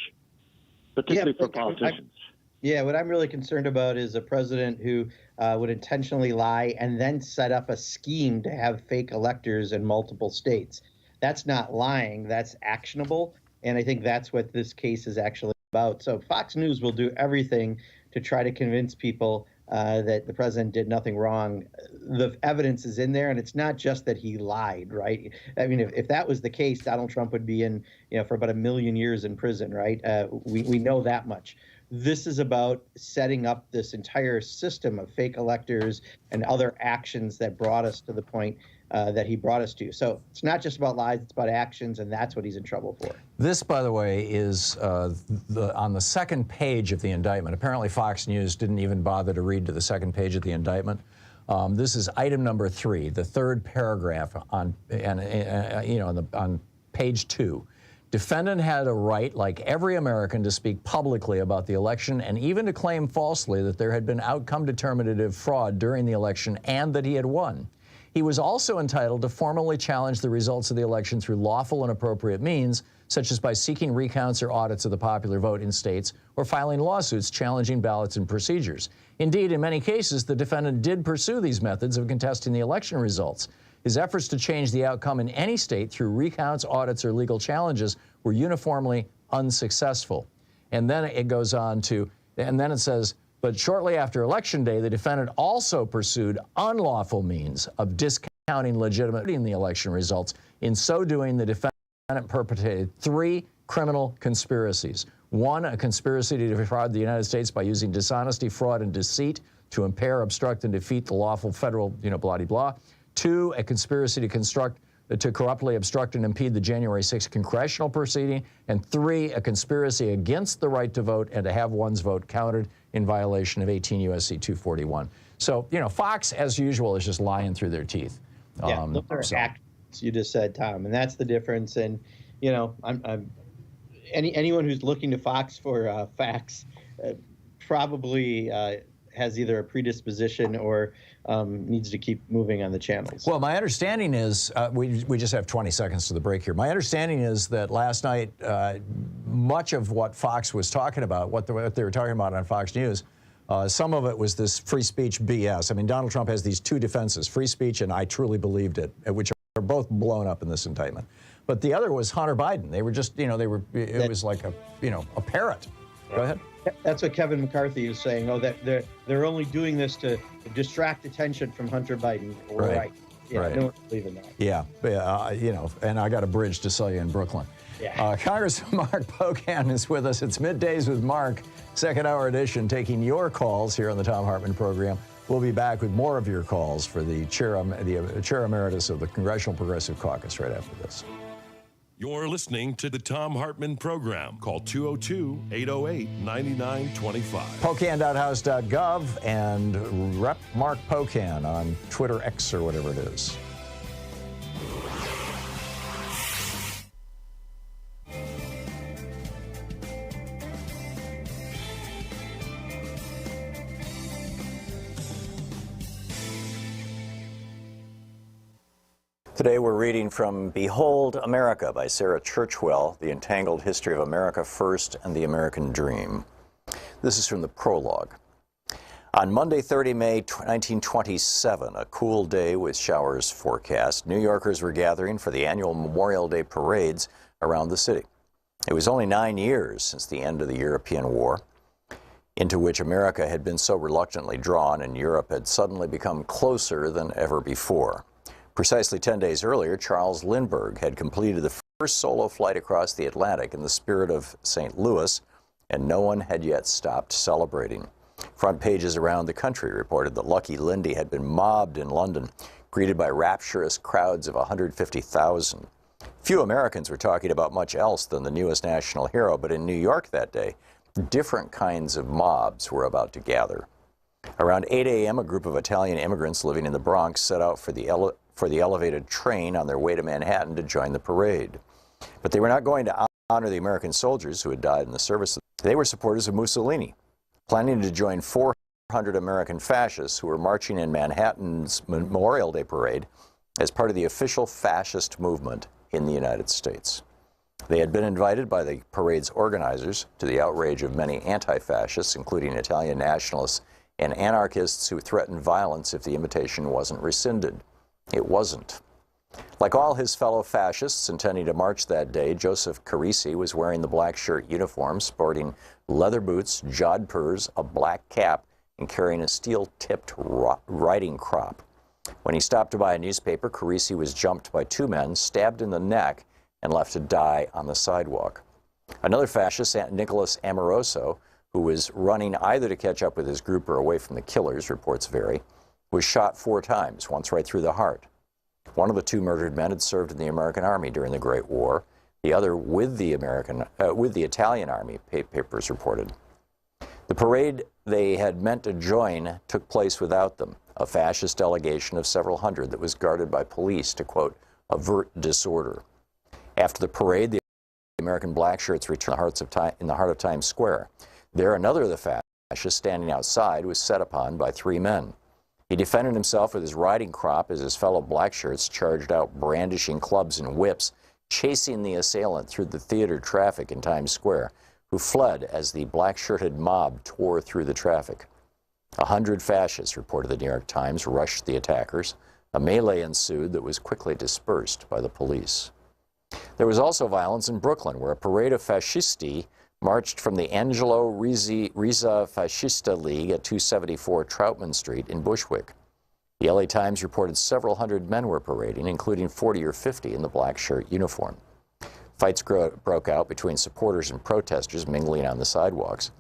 particularly for politicians. What I'm really concerned about is a president who would intentionally lie and then set up a scheme to have fake electors in multiple states. That's not lying, that's actionable, and I think that's what this case is actually about. So Fox News will do everything to try to convince people that the president did nothing wrong. The evidence is in there, and it's not just that he lied, right? I mean, if that was the case, Donald Trump would be in, for about 1 million years in prison, right? We know that much. This is about setting up this entire system of fake electors and other actions that brought us to the point that he brought us to. So it's not just about lies, it's about actions, and that's what he's in trouble for. This, by the way, is on the second page of the indictment. Apparently Fox News didn't even bother to read to the second page of the indictment. This is item number 3, the third paragraph on page 2. Defendant had a right, like every American, to speak publicly about the election and even to claim falsely that there had been outcome determinative fraud during the election and that he had won. He was also entitled to formally challenge the results of the election through lawful and appropriate means, such as by seeking recounts or audits of the popular vote in states or filing lawsuits challenging ballots and procedures. Indeed, in many cases, the defendant did pursue these methods of contesting the election results. His efforts to change the outcome in any state through recounts, audits, or legal challenges were uniformly unsuccessful. And then it goes on to, and then it says, but shortly after Election Day, the defendant also pursued unlawful means of discounting legitimately in the election results. In so doing, the defendant perpetrated 3 criminal conspiracies. 1, a conspiracy to defraud the United States by using dishonesty, fraud, and deceit to impair, obstruct, and defeat the lawful federal, blah, blah, blah. 2, a conspiracy to corruptly obstruct and impede the January 6th congressional proceeding. And 3, a conspiracy against the right to vote and to have one's vote counted in violation of 18 U.S.C. 241. So, Fox, as usual, is just lying through their teeth. Yeah, those are actions, you just said, Tom, and that's the difference. And, anyone who's looking to Fox for facts probably has either a predisposition or needs to keep moving on the channels. Well, my understanding is, we just have 20 seconds to the break here. My understanding is that last night, much of what Fox was talking about, what they were talking about on Fox News, some of it was this free speech BS. I mean, Donald Trump has these 2 defenses, free speech and I truly believed it, which are both blown up in this indictment. But the other was Hunter Biden. They were just, it was like a parrot. Go ahead. That's what Kevin McCarthy is saying. Oh, that they're only doing this to distract attention from Hunter Biden. Right. Yeah, right. No one's believing that. Yeah, and I got a bridge to sell you in Brooklyn. Yeah. Congressman Mark Pocan is with us. It's Middays with Mark, second hour edition, taking your calls here on the Thom Hartmann Program. We'll be back with more of your calls for the chair emeritus of the Congressional Progressive Caucus right after this. You're listening to the Thom Hartmann Program. Call 202-808-9925. Pocan.house.gov and Rep. Mark Pocan on Twitter X or whatever it is. Today we're reading from Behold America by Sarah Churchwell, The Entangled History of America First and the American Dream. This is from the prologue. On Monday, 30 May 1927, a cool day with showers forecast, New Yorkers were gathering for the annual Memorial Day parades around the city. It was only 9 years since the end of the European War, into which America had been so reluctantly drawn and Europe had suddenly become closer than ever before. Precisely 10 days earlier, Charles Lindbergh had completed the first solo flight across the Atlantic in the spirit of St. Louis, and no one had yet stopped celebrating. Front pages around the country reported that Lucky Lindy had been mobbed in London, greeted by rapturous crowds of 150,000. Few Americans were talking about much else than the newest national hero, but in New York that day, different kinds of mobs were about to gather. Around 8 a.m., a group of Italian immigrants living in the Bronx set out for the elevated train on their way to Manhattan to join the parade. But they were not going to honor the American soldiers who had died in the service. They were supporters of Mussolini, planning to join 400 American fascists who were marching in Manhattan's Memorial Day parade as part of the official fascist movement in the United States. They had been invited by the parade's organizers, to the outrage of many anti-fascists, including Italian nationalists and anarchists who threatened violence if the invitation wasn't rescinded. It wasn't. Like all his fellow fascists intending to march that day, Joseph Carisi was wearing the black shirt uniform, sporting leather boots, jodhpurs, a black cap, and carrying a steel-tipped riding crop. When he stopped to buy a newspaper, Carisi was jumped by two men, stabbed in the neck, and left to die on the sidewalk. Another fascist, Nicholas Amoroso, who was running either to catch up with his group or away from the killers, reports vary, was shot 4 times, once right through the heart. One of the 2 murdered men had served in the American Army during the Great War. The other with the Italian Army, papers reported. The parade they had meant to join took place without them, a fascist delegation of several hundred that was guarded by police to, quote, avert disorder. After the parade, the American black shirts returned in the heart of Times Square. There, another of the fascists standing outside was set upon by 3 men. He defended himself with his riding crop as his fellow black shirts charged out brandishing clubs and whips, chasing the assailant through the theater traffic in Times Square, who fled as the black-shirted mob tore through the traffic. 100 fascists, reported the New York Times, rushed the attackers. A melee ensued that was quickly dispersed by the police. There was also violence in Brooklyn, where a parade of fascisti marched from the Angelo Rizza Fascista League at 274 Troutman Street in Bushwick. The LA Times reported several hundred men were parading, including 40 or 50 in the black shirt uniform. Fights broke out between supporters and protesters mingling on the sidewalks,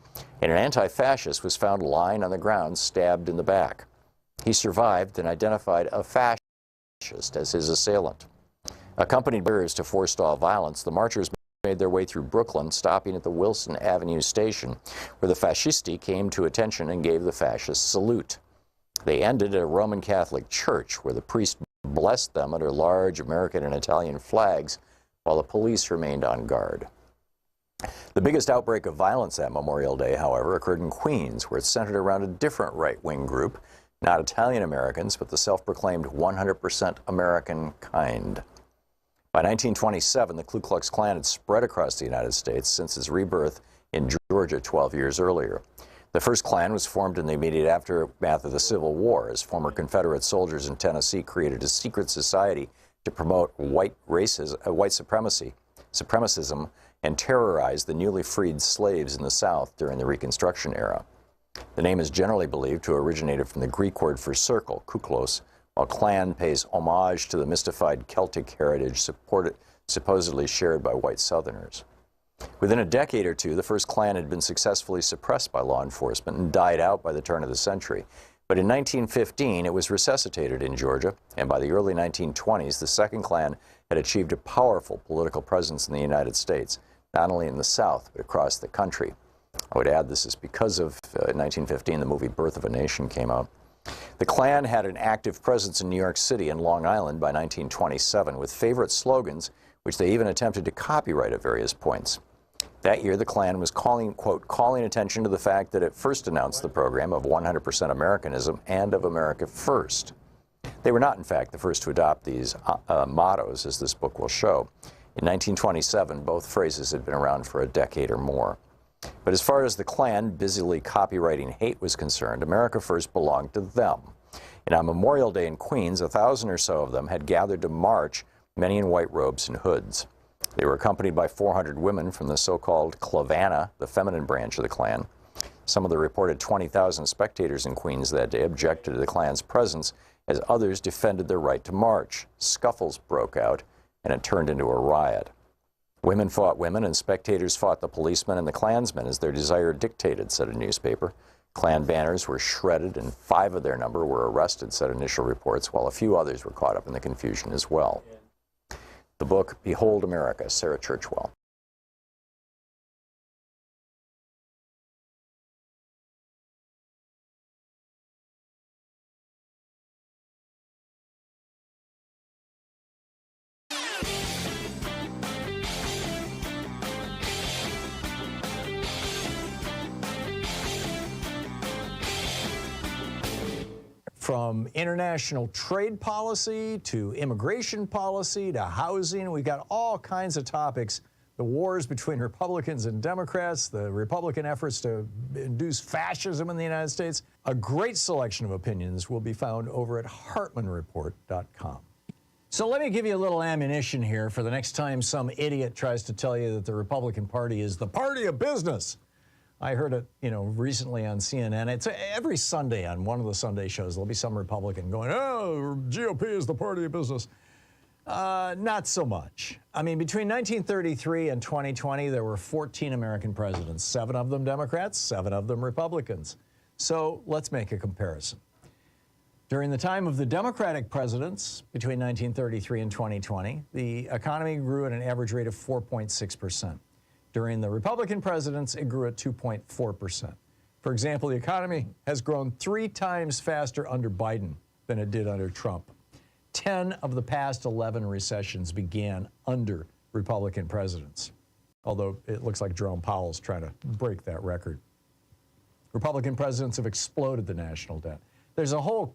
and an anti-fascist was found lying on the ground, stabbed in the back. He survived and identified a fascist as his assailant. Accompanied by to forestall violence, the marchers made their way through Brooklyn, stopping at the Wilson Avenue station, where the fascisti came to attention and gave the fascist salute. They ended at a Roman Catholic church, where the priest blessed them under large American and Italian flags, while the police remained on guard. The biggest outbreak of violence that Memorial Day, however, occurred in Queens, where it centered around a different right-wing group, not Italian Americans, but the self-proclaimed 100% American kind. By 1927, the Ku Klux Klan had spread across the United States since its rebirth in Georgia 12 years earlier. The first Klan was formed in the immediate aftermath of the Civil War, as former Confederate soldiers in Tennessee created a secret society to promote white supremacism, and terrorize the newly freed slaves in the South during the Reconstruction era. The name is generally believed to have originated from the Greek word for circle, kuklos, while Klan pays homage to the mystified Celtic heritage supposedly shared by white Southerners. Within a decade or two, the first Klan had been successfully suppressed by law enforcement and died out by the turn of the century. But in 1915, it was resuscitated in Georgia, and by the early 1920s, the second Klan had achieved a powerful political presence in the United States, not only in the South, but across the country. I would add this is because of 1915, the movie Birth of a Nation came out. The Klan had an active presence in New York City and Long Island by 1927, with favorite slogans, which they even attempted to copyright at various points. That year, the Klan was quote, calling attention to the fact that it first announced the program of 100% Americanism and of America First. They were not, in fact, the first to adopt these mottos, as this book will show. In 1927, both phrases had been around for a decade or more. But as far as the Klan busily copywriting hate was concerned, America First belonged to them. And on Memorial Day in Queens, 1,000 or so of them had gathered to march, many in white robes and hoods. They were accompanied by 400 women from the so-called Clavana, the feminine branch of the Klan. Some of the reported 20,000 spectators in Queens that day objected to the Klan's presence, as others defended their right to march. Scuffles broke out, and it turned into a riot. Women fought women, and spectators fought the policemen and the Klansmen as their desire dictated, said a newspaper. Klan banners were shredded, and 5 of their number were arrested, said initial reports, while a few others were caught up in the confusion as well. The book, Behold America, Sarah Churchwell. From international trade policy to immigration policy to housing, we've got all kinds of topics. The wars between Republicans and Democrats, the Republican efforts to induce fascism in the United States. A great selection of opinions will be found over at HartmannReport.com. So let me give you a little ammunition here for the next time some idiot tries to tell you that the Republican Party is the party of business. I heard it, recently on CNN. It's every Sunday on one of the Sunday shows. There'll be some Republican going, "Oh, GOP is the party of business." Not so much. I mean, between 1933 and 2020, there were 14 American presidents, 7 of them Democrats, 7 of them Republicans. So let's make a comparison. During the time of the Democratic presidents, between 1933 and 2020, the economy grew at an average rate of 4.6%. During the Republican presidents, it grew at 2.4%. For example, the economy has grown 3 times faster under Biden than it did under Trump. 10 of the past 11 recessions began under Republican presidents, although it looks like Jerome Powell's trying to break that record. Republican presidents have exploded the national debt. There's a whole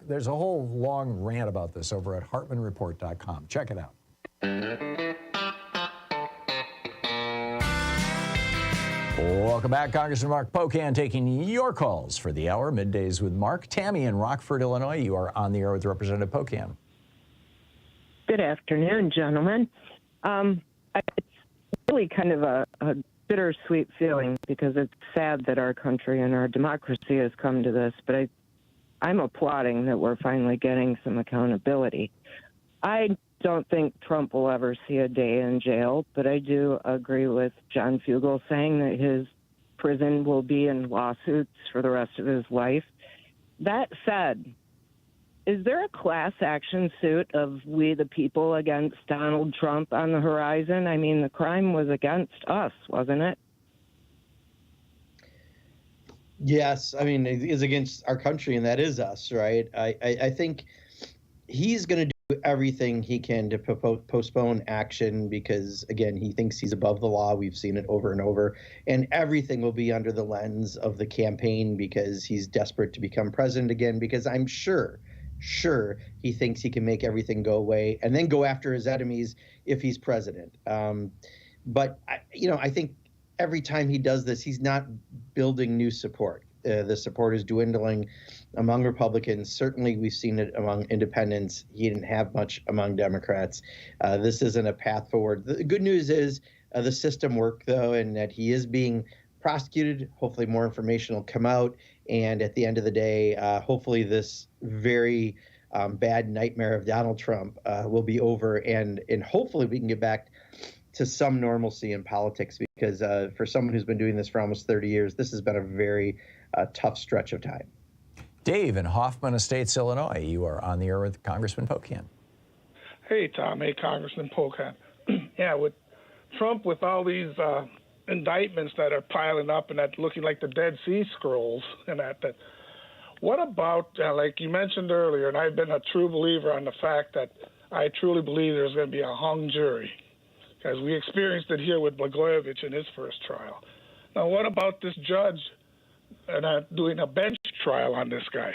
long rant about this over at hartmannreport.com. Check it out. Welcome back. Congressman Mark Pocan taking your calls for the hour. Middays with Mark. Tammy in Rockford, Illinois. You are on the air with Representative Pocan. Good afternoon, gentlemen. It's really kind of a bittersweet feeling because it's sad that our country and our democracy has come to this, but I'm applauding that we're finally getting some accountability. I don't think Trump will ever see a day in jail, but I do agree with John Fugel saying that his prison will be in lawsuits for the rest of his life. That said, is there a class action suit of we the people against Donald Trump on the horizon? I mean, the crime was against us, wasn't it? Yes, I mean, it is against our country, and that is us, right? I think he's going to do everything he can to postpone action because, again, he thinks he's above the law. We've seen it over and over. And everything will be under the lens of the campaign because he's desperate to become president again, because I'm sure he thinks he can make everything go away and then go after his enemies if he's president. But I think every time he does this, he's not building new support. The support is dwindling among Republicans. Certainly, we've seen it among independents. He didn't have much among Democrats. This isn't a path forward. The good news is the system worked, though, and that he is being prosecuted. Hopefully, more information will come out. And at the end of the day, hopefully this very bad nightmare of Donald Trump will be over. And hopefully we can get back to some normalcy in politics because for someone who's been doing this for almost 30 years, this has been a very tough stretch of time. Dave in Hoffman Estates, Illinois. You are on the air with Congressman Pocan. Hey, Tom. Hey, Congressman Pocan. Yeah, with Trump, with all these indictments that are piling up and that looking like the Dead Sea Scrolls and that what about, like you mentioned earlier, and I've been a true believer on the fact that I truly believe there's going to be a hung jury, because we experienced it here with Blagojevich in his first trial. Now, what about this judge doing a bench trial on this guy?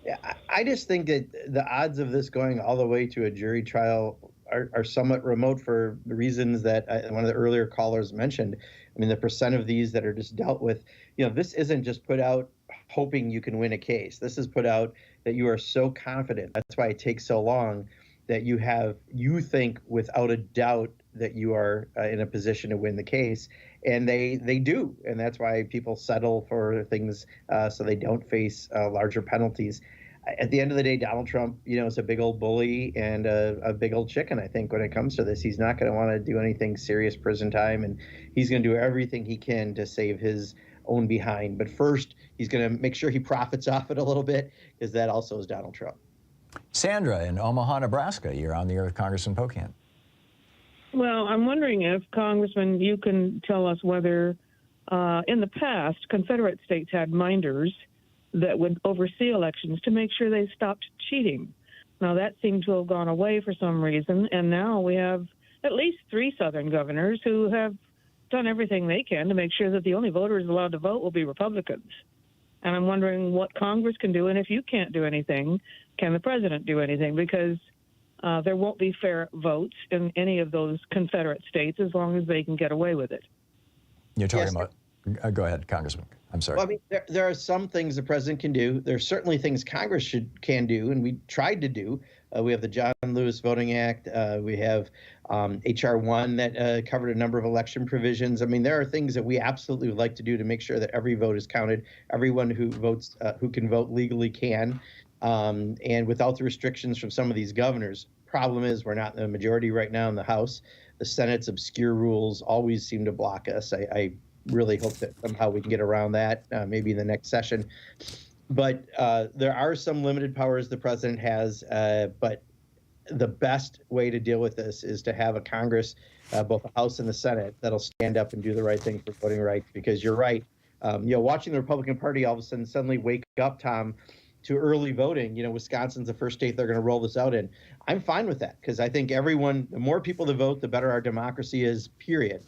Yeah, I just think that the odds of this going all the way to a jury trial are somewhat remote for the reasons that one of the earlier callers mentioned. I mean, the percent of these that are just dealt with, this isn't just put out hoping you can win a case. This is put out that you are so confident. That's why it takes so long, that you think without a doubt that you are in a position to win the case. And they do. And that's why people settle for things so they don't face larger penalties. At the end of the day, Donald Trump, is a big old bully and a big old chicken, I think, when it comes to this. He's not going to want to do anything serious prison time, and he's going to do everything he can to save his own behind. But first, he's going to make sure he profits off it a little bit, because that also is Donald Trump. Sandra in Omaha, Nebraska. You're on the air with Congressman Pocan. Well, I'm wondering if, Congressman, you can tell us whether in the past Confederate states had minders that would oversee elections to make sure they stopped cheating. Now, that seemed to have gone away for some reason, and now we have at least 3 Southern governors who have done everything they can to make sure that the only voters allowed to vote will be Republicans. And I'm wondering what Congress can do, and if you can't do anything, can the president do anything? Because there won't be fair votes in any of those Confederate states as long as they can get away with it. You're talking about, go ahead, Congressman. I'm sorry. Well, I mean, there are some things the president can do. There are certainly things Congress can do, and we tried to do. We have the John Lewis Voting Act. We have H.R. 1 that covered a number of election provisions. I mean, there are things that we absolutely would like to do to make sure that every vote is counted. Everyone who votes, who can vote legally can, and without the restrictions from some of these governors. Problem is, we're not in the majority right now in the House. The Senate's obscure rules always seem to block us. I really hope that somehow we can get around that, maybe in the next session. But there are some limited powers the president has, but the best way to deal with this is to have a Congress, both the House and the Senate, that'll stand up and do the right thing for voting rights. Because you're right, watching the Republican Party all of a sudden suddenly wake up, Tom, to early voting. Wisconsin's the first state they're going to roll this out in. I'm fine with that because I think the more people that vote, the better our democracy is, period.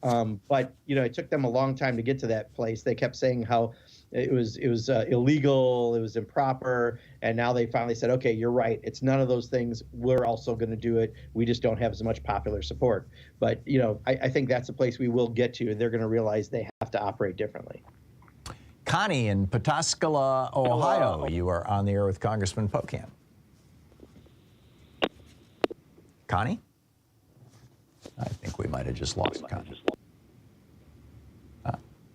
But it took them a long time to get to that place. They kept saying how it was illegal, it was improper, and now they finally said, okay, you're right. It's none of those things. We're also going to do it. We just don't have as much popular support. But I think that's a place we will get to, and they're going to realize they have to operate differently. Connie in Pataskala, Ohio, you are on the air with Congressman Pocan. Connie? I think we might have just lost Connie.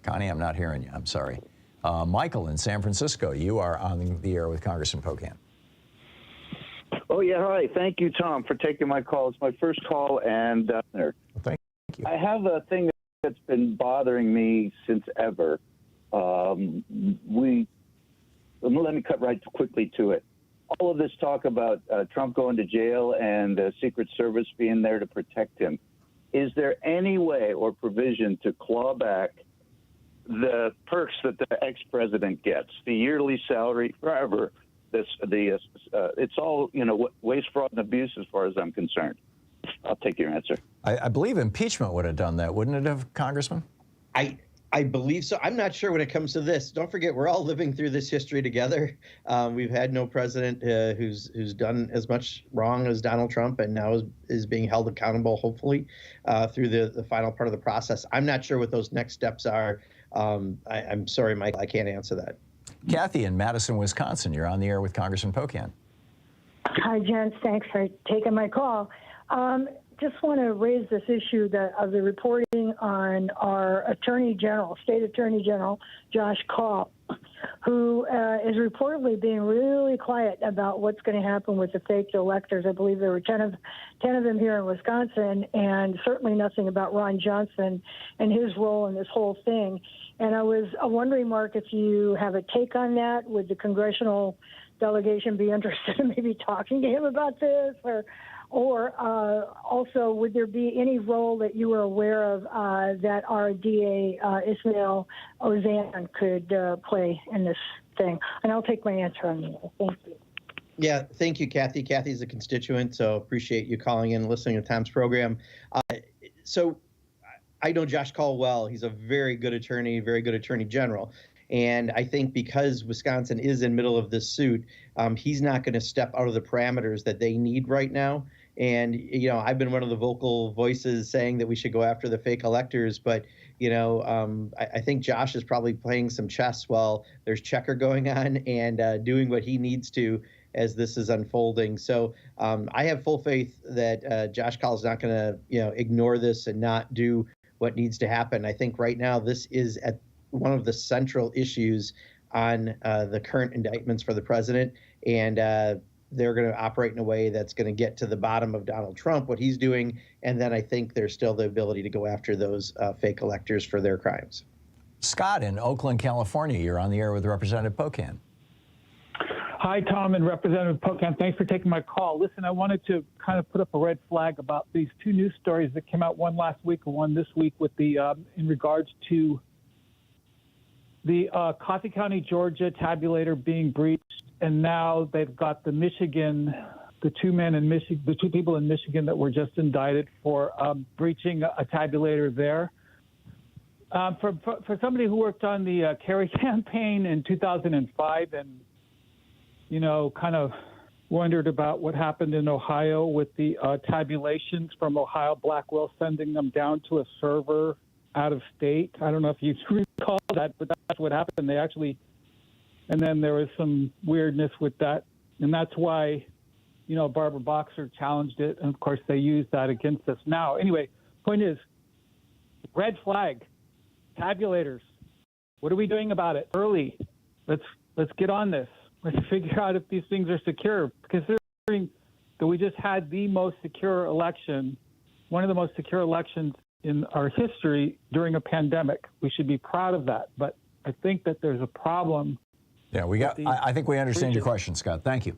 Connie, I'm not hearing you. I'm sorry. Michael in San Francisco, you are on the air with Congressman Pocan. Oh, yeah. Hi. Thank you, Tom, for taking my call. It's my first call, and thank you. I have a thing that's been bothering me since ever. Let me cut right quickly to it. All of this talk about Trump going to jail and the Secret Service being there to protect him. Is there any way or provision to claw back the perks that the ex-president gets, the yearly salary, forever? It's all waste, fraud, and abuse, as far as I'm concerned. I'll take your answer. I believe impeachment would have done that, wouldn't it have, Congressman? I believe so. I'm not sure when it comes to this. Don't forget, we're all living through this history together. We've had no president who's done as much wrong as Donald Trump, and now is being held accountable, hopefully, through the final part of the process. I'm not sure what those next steps are. I'm sorry, Mike, I can't answer that. Kathy in Madison, Wisconsin, you're on the air with Congressman Pocan. Hi, gents. Thanks for taking my call. Just want to raise this issue of the reporting on our State Attorney General, Josh Kaul, who is reportedly being really quiet about what's going to happen with the fake electors. I believe there were 10 of them here in Wisconsin, and certainly nothing about Ron Johnson and his role in this whole thing. And I was wondering, Mark, if you have a take on that. Would the congressional delegation be interested in maybe talking to him about this, or also, would there be any role that you were aware of that our DA, Ismail Ozan, could play in this thing? And I'll take my answer on that. Thank you. Yeah, thank you, Kathy. Kathy's a constituent, so appreciate you calling in and listening to Tom's program. So I know Josh Kaul well. He's a very good attorney general. And I think because Wisconsin is in the middle of this suit, he's not going to step out of the parameters that they need right now. And, I've been one of the vocal voices saying that we should go after the fake electors. But, I think Josh is probably playing some chess while there's checker going on and doing what he needs to as this is unfolding. So I have full faith that Josh Kaul is not going to, ignore this and not do what needs to happen. I think right now this is at one of the central issues on the current indictments for the president. And they're going to operate in a way that's going to get to the bottom of Donald Trump, what he's doing. And then I think there's still the ability to go after those fake electors for their crimes. Scott in Oakland, California, you're on the air with Representative Pocan. Hi, Tom and Representative Pocan. Thanks for taking my call. Listen, I wanted to kind of put up a red flag about these two news stories that came out, one last week and one this week, with the in regards to the Coffee County, Georgia tabulator being breached, and now they've got the two people in Michigan that were just indicted for breaching a tabulator there. For somebody who worked on the Kerry campaign in 2005 and, kind of wondered about what happened in Ohio with the tabulations from Ohio Blackwell sending them down to a server out of state. I don't know if you recall that, but that's what happened. And then there was some weirdness with that. And that's why Barbara Boxer challenged it, and of course they used that against us now. Anyway, point is, red flag, tabulators. What are we doing about it? Early. Let's get on this. Let's figure out if these things are secure. Considering that we just had the most secure election, one of the most secure elections in our history during a pandemic. We should be proud of that. But I think that there's a problem. Yeah, I think we understand your question, Scott. Thank you.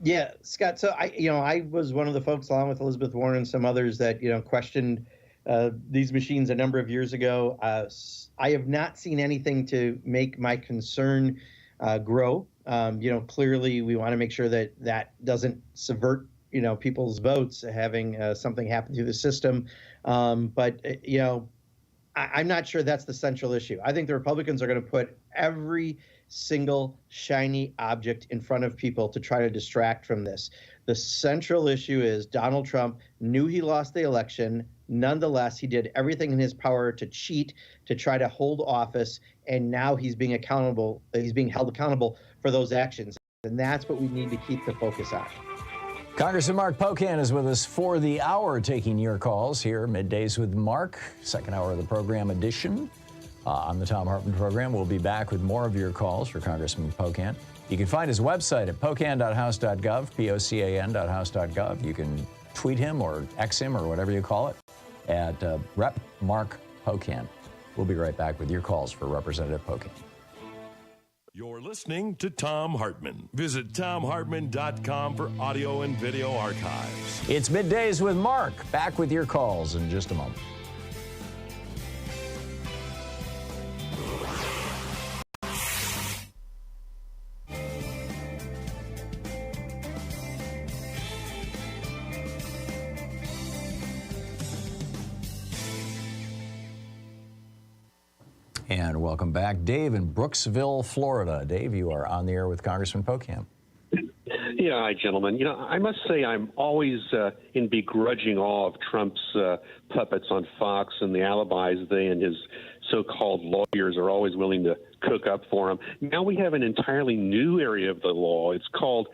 Yeah, Scott. So I was one of the folks, along with Elizabeth Warren and some others, that questioned these machines a number of years ago. I have not seen anything to make my concern grow. Clearly, we want to make sure that doesn't subvert people's votes, having something happen through the system. But I'm not sure that's the central issue. I think the Republicans are going to put every single shiny object in front of people to try to distract from this. The central issue is Donald Trump knew he lost the election. Nonetheless, he did everything in his power to cheat, to try to hold office, and now he's being accountable. He's being held accountable for those actions, and that's what we need to keep the focus on. Congressman Mark Pocan is with us for the hour, taking your calls here, Middays with Mark, second hour of the program edition. On the Thom Hartmann Program, we'll be back with more of your calls for Congressman Pocan. You can find his website at pocan.house.gov, pocan.house.gov. You can tweet him or X him or whatever you call it at Rep. Mark Pocan. We'll be right back with your calls for Representative Pocan. You're listening to Thom Hartmann. Visit thomhartmann.com for audio and video archives. It's Middays with Mark. Back with your calls in just a moment. And welcome back. Dave in Brooksville, Florida. Dave, you are on the air with Congressman Pocan. Yeah, hi, gentlemen. I must say I'm always in begrudging awe of Trump's puppets on Fox and the alibis they and his so-called lawyers are always willing to cook up for him. Now we have an entirely new area of the law. It's called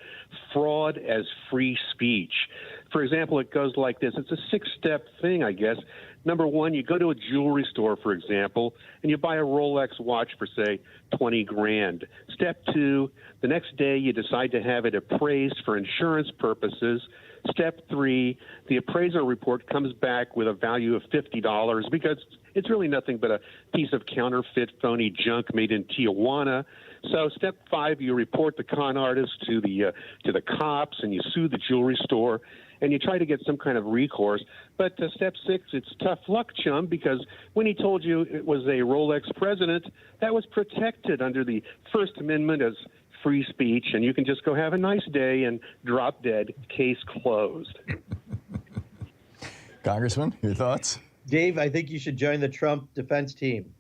fraud as free speech. For example, it goes like this. It's a six-step thing, I guess. Number one, you go to a jewelry store, for example, and you buy a Rolex watch for, say, 20 grand. Step two, the next day you decide to have it appraised for insurance purposes. Step three, the appraisal report comes back with a value of $50 because it's really nothing but a piece of counterfeit, phony junk made in Tijuana. So step five, you report the con artist to the cops and you sue the jewelry store and you try to get some kind of recourse. But step six, it's tough luck, chum, because when he told you it was a Rolex president, that was protected under the First Amendment as free speech, and you can just go have a nice day and drop dead, case closed. Congressman, your thoughts? Dave, I think you should join the Trump defense team.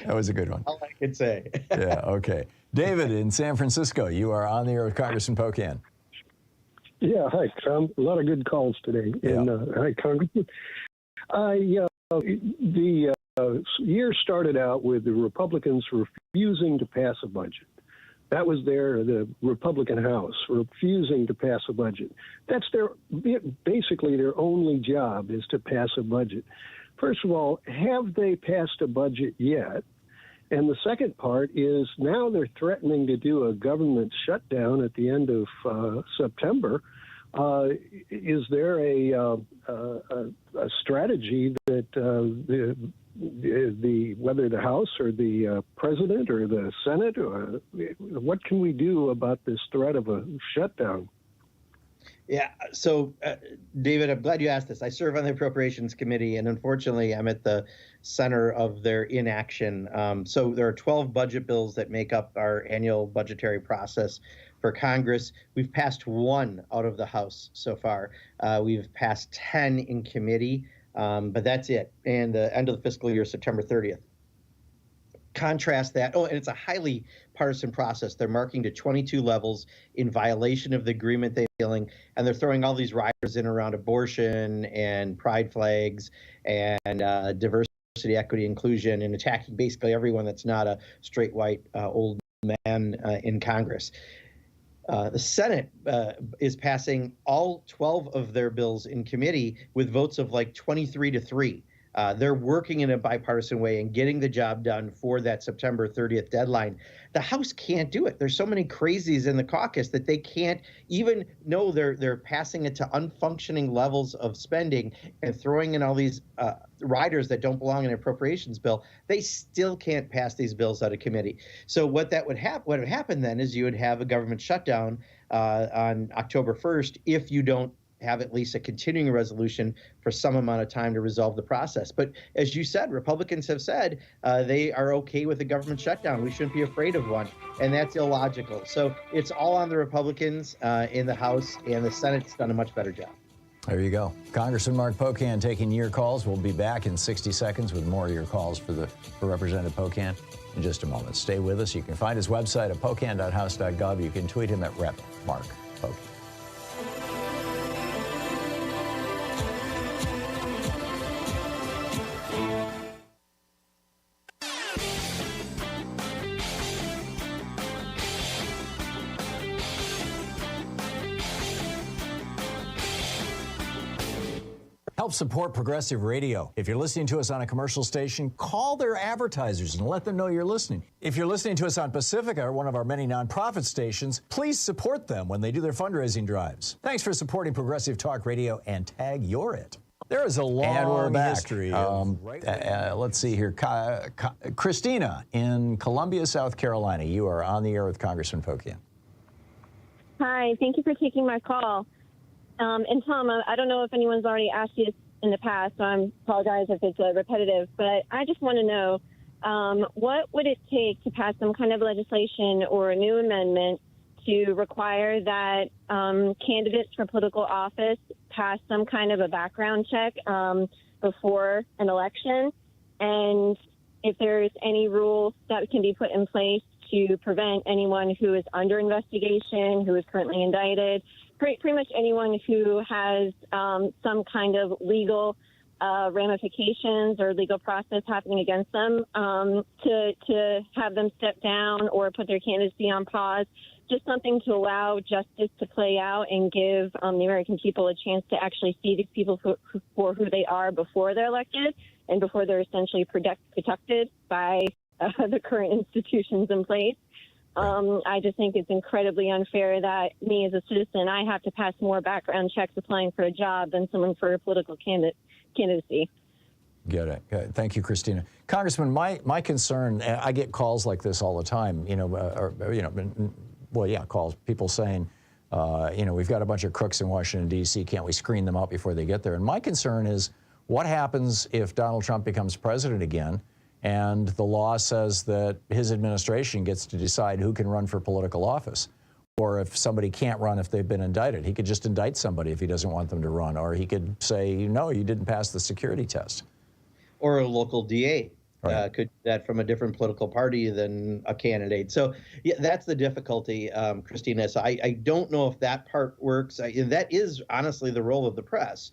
That was a good one. All I can say. Yeah, okay. David in San Francisco, you are on the air with Congressman Pocan. Yeah, hi, Tom. A lot of good calls today. Yeah. And hi, Congressman. The year started out with the Republicans refusing to pass a budget. That was the Republican House refusing to pass a budget. That's basically their only job is to pass a budget. First of all, have they passed a budget yet? And the second part is now they're threatening to do a government shutdown at the end of September. Is there a strategy that whether the House or the President or the Senate, or what can we do about this threat of a shutdown? Yeah. So, David, I'm glad you asked this. I serve on the Appropriations Committee, and unfortunately, I'm at the center of their inaction. So there are 12 budget bills that make up our annual budgetary process for Congress. We've passed one out of the House so far. We've passed 10 in committee, but that's it. And the end of the fiscal year, September 30th. Contrast that. Oh, and it's a highly partisan process. They're marking to 22 levels in violation of the agreement they're dealing, and they're throwing all these riders in around abortion and pride flags and diversity, equity, inclusion, and attacking basically everyone that's not a straight white old man in Congress. The Senate is passing all 12 of their bills in committee with votes of like 23-3. They're working in a bipartisan way and getting the job done for that September 30th deadline. The House can't do it. There's so many crazies in the caucus that they can't even know they're passing it to unfunctioning levels of spending and throwing in all these riders that don't belong in an appropriations bill. They still can't pass these bills out of committee. So what would happen then is you would have a government shutdown on October 1st if you don't have at least a continuing resolution for some amount of time to resolve the process. But as you said, Republicans have said they are okay with a government shutdown. We shouldn't be afraid of one, and that's illogical. So it's all on the Republicans in the House, and the Senate's done a much better job. There you go. Congressman Mark Pocan taking your calls. We'll be back in 60 seconds with more of your calls for Representative Pocan in just a moment. Stay with us. You can find his website at pocan.house.gov. You can tweet him at Rep. Mark Pocan. Help support progressive radio. If you're listening to us on a commercial station, call their advertisers and let them know you're listening. If you're listening to us on Pacifica, or one of our many nonprofit stations, please support them when they do their fundraising drives. Thanks for supporting progressive talk radio, and tag you're it. There is a long history. Let's see here. Christina in Columbia, South Carolina. You are on the air with Congressman Pocan. Hi, thank you for taking my call. And Tom, I don't know if anyone's already asked you this in the past, so I apologize if it's repetitive, but I just want to know, what would it take to pass some kind of legislation or a new amendment to require that candidates for political office pass some kind of a background check before an election? And if there's any rules that can be put in place to prevent anyone who is under investigation, who is currently indicted, pretty much anyone who has some kind of legal ramifications or legal process happening against them, to have them step down or put their candidacy on pause, just something to allow justice to play out and give the American people a chance to actually see these people for who they are before they're elected and before they're essentially protected by the current institutions in place. I just think it's incredibly unfair that me as a citizen, I have to pass more background checks applying for a job than someone for a political candidacy. Get it. Okay. Thank you, Christina. Congressman, my concern, I get calls like this all the time, calls, people saying, we've got a bunch of crooks in Washington, D.C., can't we screen them out before they get there? And my concern is, what happens if Donald Trump becomes president again and the law says that his administration gets to decide who can run for political office? Or if somebody can't run if they've been indicted, he could just indict somebody if he doesn't want them to run. Or he could say, no, you didn't pass the security test. Or a local DA could do that from a different political party than a candidate. So yeah, that's the difficulty, Christina. So I don't know if that part works. That is honestly the role of the press.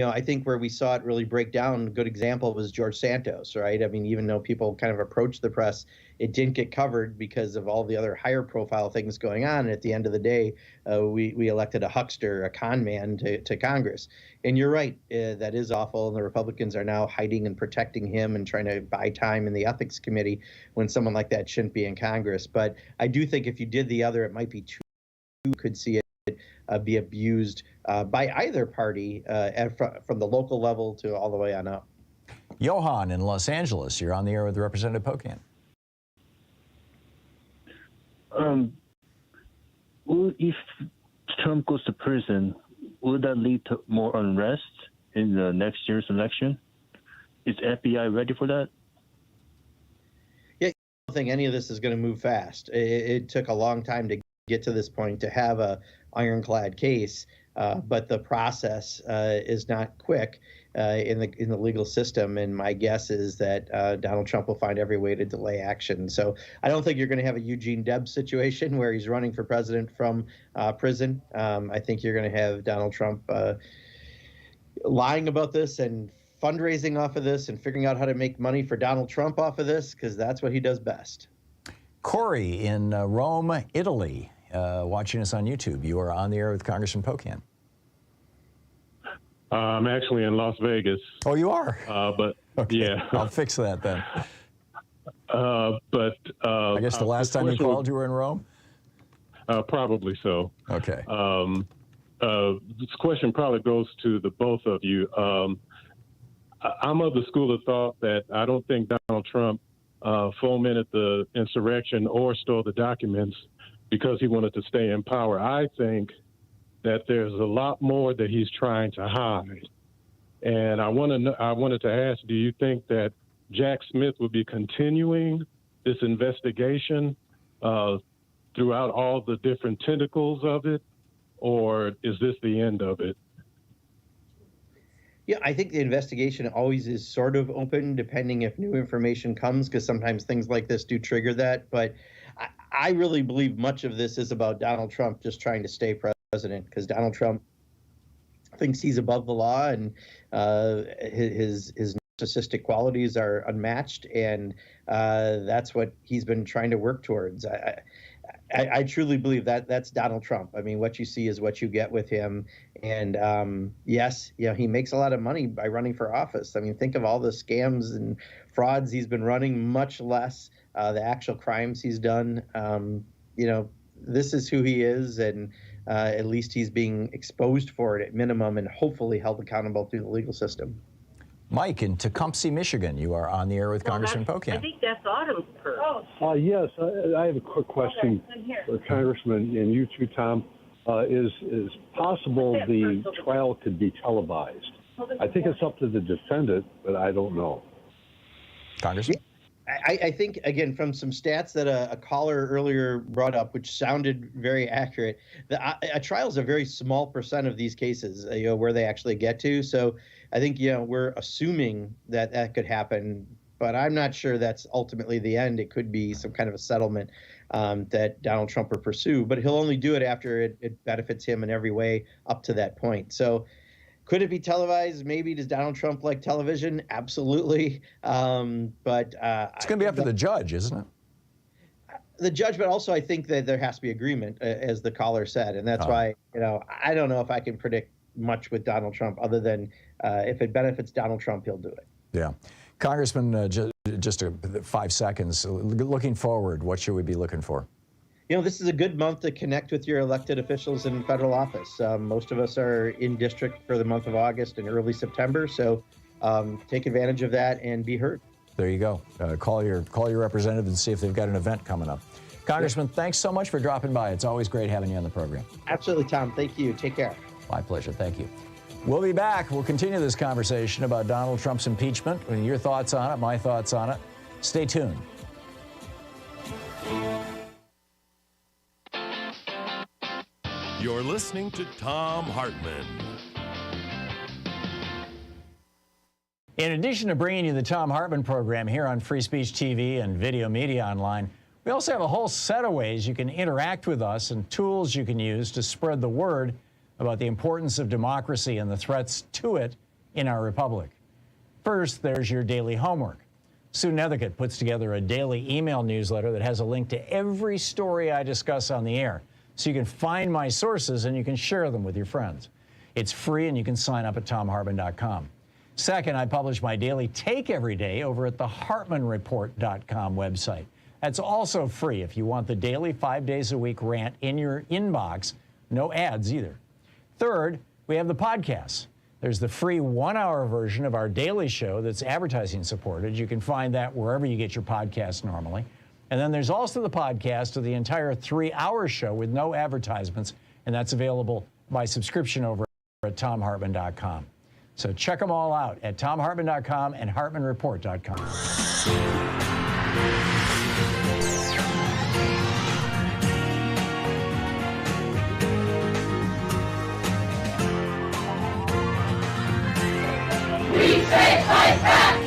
I think where we saw it really break down, a good example was George Santos, right? I mean, even though people kind of approached the press, it didn't get covered because of all the other higher profile things going on. And at the end of the day, we elected a huckster, a con man to Congress. And you're right, that is awful. And the Republicans are now hiding and protecting him and trying to buy time in the ethics committee when someone like that shouldn't be in Congress. But I do think if you did the other, it might be too, could see it be abused by either party from the local level to all the way on up. Johan in Los Angeles, you're on the air with Representative Pocan. If Trump goes to prison, will that lead to more unrest in the next year's election? Is FBI ready for that? Yeah, I don't think any of this is going to move fast. It took a long time to get to this point to have a ironclad case, but the process is not quick in the legal system. And my guess is that Donald Trump will find every way to delay action. So I don't think you're going to have a Eugene Debs situation where he's running for president from prison. I think you're going to have Donald Trump lying about this and fundraising off of this and figuring out how to make money for Donald Trump off of this, because that's what he does best. Corey in Rome, Italy. watching us on YouTube. You are on the air with Congressman Pocan. I'm actually in Las Vegas. Oh, you are? But okay. Yeah. I'll fix that then. I guess the last time you called, you were in Rome? Probably so. Okay. This question probably goes to the both of you. I'm of the school of thought that I don't think Donald Trump fomented the insurrection or stole the documents because he wanted to stay in power. I think that there's a lot more that he's trying to hide. And I wanted to ask, do you think that Jack Smith will be continuing this investigation throughout all the different tentacles of it, or is this the end of it? Yeah, I think the investigation always is sort of open, depending if new information comes, because sometimes things like this do trigger that. But I really believe much of this is about Donald Trump just trying to stay president, because Donald Trump thinks he's above the law, and his narcissistic qualities are unmatched, and that's what he's been trying to work towards. I truly believe that that's Donald Trump. I mean, what you see is what you get with him. And yes, he makes a lot of money by running for office. I mean, think of all the scams and frauds he's been running, much less the actual crimes he's done. This is who he is, and at least he's being exposed for it at minimum and hopefully held accountable through the legal system. Mike in Tecumseh, Michigan, you are on the air with Congressman Pocan. I think that's Autumn's purse. Yes, I have a quick question for Congressman and you too, Tom. Is possible the trial could be televised? I think it's up to the defendant, but I don't know. Congressman? I think, again, from some stats that a caller earlier brought up, which sounded very accurate, a trial is a very small percent of these cases, where they actually get to. So I think, we're assuming that that could happen, but I'm not sure that's ultimately the end. It could be some kind of a settlement that Donald Trump will pursue, but he'll only do it after it benefits him in every way up to that point. So could it be televised? Maybe. Does Donald Trump like television? Absolutely. But it's going to be up to the judge, isn't it? The judge, but also I think that there has to be agreement, as the caller said, and that's why I don't know if I can predict much with Donald Trump, other than if it benefits Donald Trump, he'll do it. Yeah, Congressman, just 5 seconds. Looking forward, what should we be looking for? This is a good month to connect with your elected officials in federal office. Most of us are in district for the month of August and early September, so take advantage of that and be heard. There you go. Call your representative and see if they've got an event coming up. Congressman, thanks so much for dropping by. It's always great having you on the program. Absolutely, Tom. Thank you. Take care. My pleasure. Thank you. We'll be back. We'll continue this conversation about Donald Trump's impeachment, and your thoughts on it, my thoughts on it. Stay tuned. You're listening to Thom Hartmann. In addition to bringing you the Thom Hartmann Program here on Free Speech TV and Video Media Online, we also have a whole set of ways you can interact with us and tools you can use to spread the word about the importance of democracy and the threats to it in our republic. First, there's your daily homework. Sue Nethercutt puts together a daily email newsletter that has a link to every story I discuss on the air, so you can find my sources and you can share them with your friends. It's free and you can sign up at thomhartmann.com. Second, I publish my daily take every day over at the hartmannreport.com website. That's also free if you want the daily 5 days a week rant in your inbox. No ads either. Third, we have the podcasts. There's the free 1-hour version of our daily show that's advertising supported. You can find that wherever you get your podcasts normally. And then there's also the podcast of the entire 3-hour show with no advertisements, and that's available by subscription over at thomhartmann.com. So check them all out at thomhartmann.com and hartmannreport.com. We say fight back!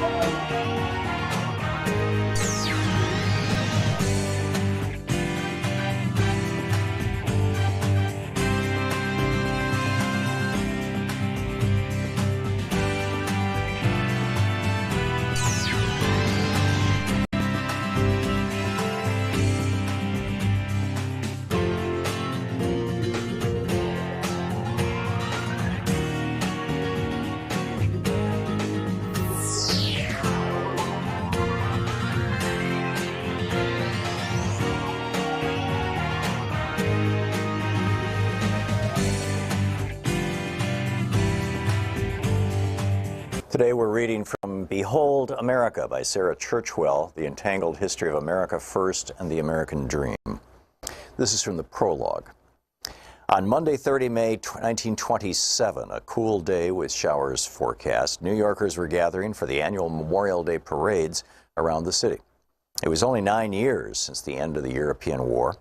Today we're reading from Behold America by Sarah Churchwell, The Entangled History of America First and the American Dream. This is from the prologue. On Monday, 30 May 1927, a cool day with showers forecast, New Yorkers were gathering for the annual Memorial Day parades around the city. It was only 9 years since the end of the European War,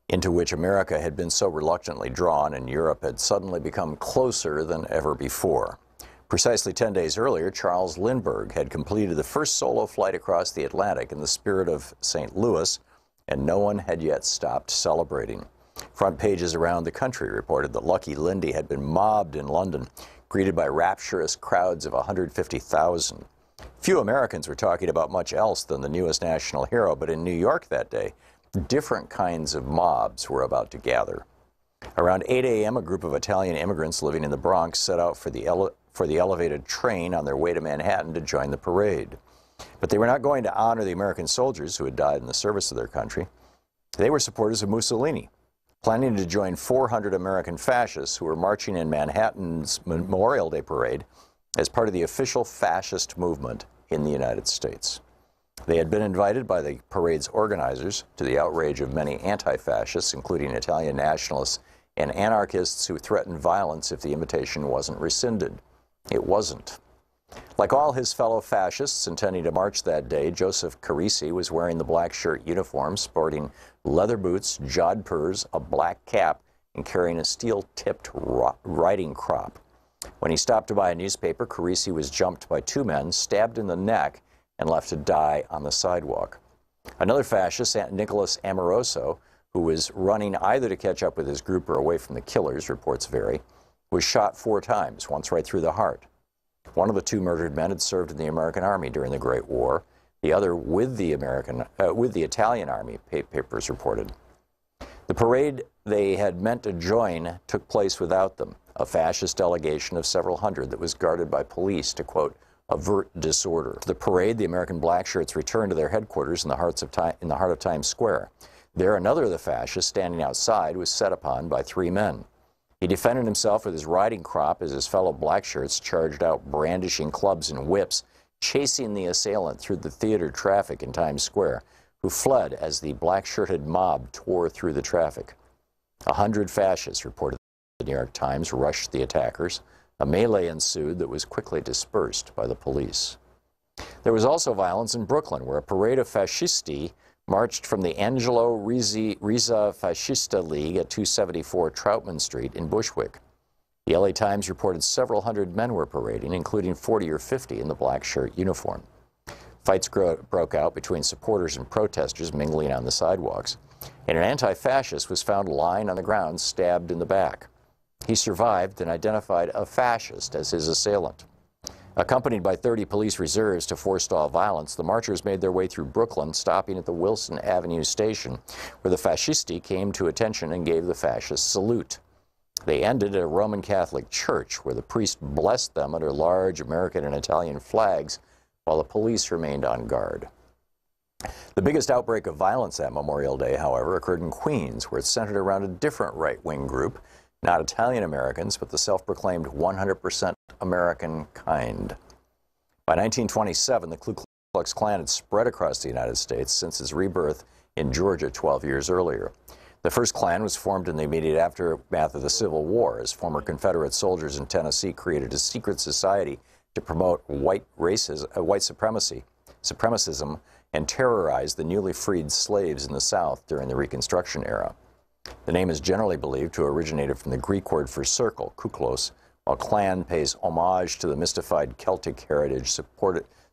into which America had been so reluctantly drawn and Europe had suddenly become closer than ever before. Precisely 10 days earlier, Charles Lindbergh had completed the first solo flight across the Atlantic in the spirit of St. Louis, and no one had yet stopped celebrating. Front pages around the country reported that Lucky Lindy had been mobbed in London, greeted by rapturous crowds of 150,000. Few Americans were talking about much else than the newest national hero, but in New York that day, different kinds of mobs were about to gather. Around 8 a.m., a group of Italian immigrants living in the Bronx set out for the elevated train on their way to Manhattan to join the parade. But they were not going to honor the American soldiers who had died in the service of their country. They were supporters of Mussolini, planning to join 400 American fascists who were marching in Manhattan's Memorial Day parade as part of the official fascist movement in the United States. They had been invited by the parade's organizers, to the outrage of many anti-fascists, including Italian nationalists and anarchists who threatened violence if the invitation wasn't rescinded. It wasn't. Like all his fellow fascists intending to march that day, Joseph Carisi was wearing the black shirt uniform, sporting leather boots, jodhpurs, a black cap, and carrying a steel-tipped riding crop. When he stopped to buy a newspaper, Carisi was jumped by two men, stabbed in the neck, and left to die on the sidewalk. Another fascist, Nicholas Amoroso, who was running either to catch up with his group or away from the killers, reports vary, was shot 4 times, once right through the heart. One of the 2 murdered men had served in the American Army during the Great War. The other with the Italian Army, papers reported. The parade they had meant to join took place without them, a fascist delegation of several hundred that was guarded by police to, quote, avert disorder. The parade, the American blackshirts returned to their headquarters in the heart of Times Square. There, another of the fascists standing outside was set upon by 3 men. He defended himself with his riding crop as his fellow blackshirts charged out brandishing clubs and whips, chasing the assailant through the theater traffic in Times Square, who fled as the black-shirted mob tore through the traffic. 100 fascists, reported the New York Times, rushed the attackers. A melee ensued that was quickly dispersed by the police. There was also violence in Brooklyn, where a parade of fascisti marched from the Angelo Rizza Fascista League at 274 Troutman Street in Bushwick. The LA Times reported several hundred men were parading, including 40 or 50 in the black shirt uniform. Fights broke out between supporters and protesters mingling on the sidewalks, and an anti-fascist was found lying on the ground, stabbed in the back. He survived and identified a fascist as his assailant. Accompanied by 30 police reserves to forestall violence, the marchers made their way through Brooklyn, stopping at the Wilson Avenue station, where the fascisti came to attention and gave the fascist salute. They ended at a Roman Catholic church, where the priest blessed them under large American and Italian flags, while the police remained on guard. The biggest outbreak of violence that Memorial Day, however, occurred in Queens, where it centered around a different right-wing group, not Italian Americans, but the self-proclaimed 100% American kind. By 1927, the Ku Klux Klan had spread across the United States since its rebirth in Georgia 12 years earlier. The first Klan was formed in the immediate aftermath of the Civil War, as former Confederate soldiers in Tennessee created a secret society to promote white supremacism, and terrorize the newly freed slaves in the South during the Reconstruction era. The name is generally believed to have originated from the Greek word for circle, kuklos, while Klan pays homage to the mystified Celtic heritage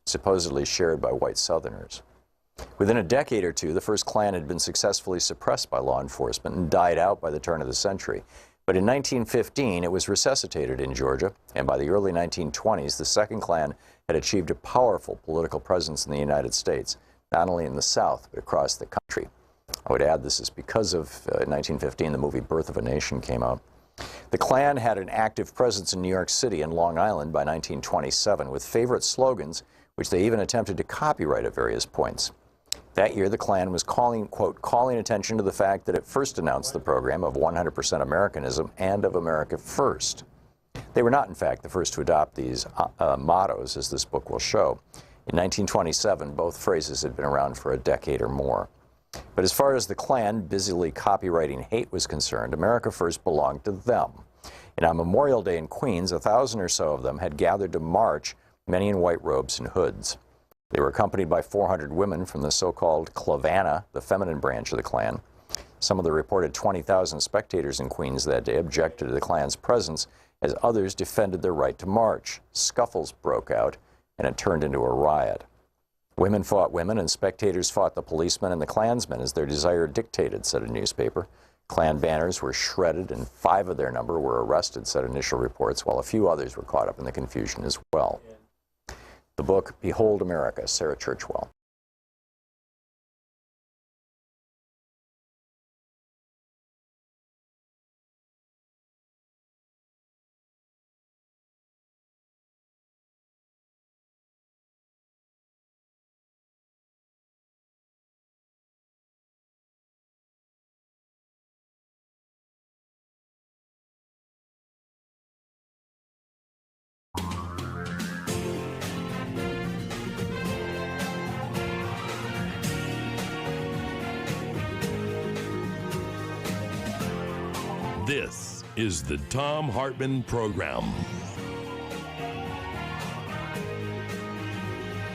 supposedly shared by white Southerners. Within a decade or two, the first Klan had been successfully suppressed by law enforcement and died out by the turn of the century. But in 1915, it was resuscitated in Georgia, and by the early 1920s, the second Klan had achieved a powerful political presence in the United States, not only in the South, but across the country. I would add this is because of 1915, the movie Birth of a Nation came out. The Klan had an active presence in New York City and Long Island by 1927, with favorite slogans, which they even attempted to copyright at various points. That year, the Klan was calling attention to the fact that it first announced the program of 100% Americanism and of America First. They were not, in fact, the first to adopt these mottos, as this book will show. In 1927, both phrases had been around for a decade or more. But as far as the Klan busily copywriting hate was concerned, America First belonged to them. And on Memorial Day in Queens, 1,000 or so of them had gathered to march, many in white robes and hoods. They were accompanied by 400 women from the so-called Clavana, the feminine branch of the Klan. Some of the reported 20,000 spectators in Queens that day objected to the Klan's presence, as others defended their right to march. Scuffles broke out, and it turned into a riot. Women fought women, and spectators fought the policemen and the Klansmen as their desire dictated, said a newspaper. Klan banners were shredded, and 5 of their number were arrested, said initial reports, while a few others were caught up in the confusion as well. The book, Behold America, Sarah Churchwell. This is the Thom Hartmann Program.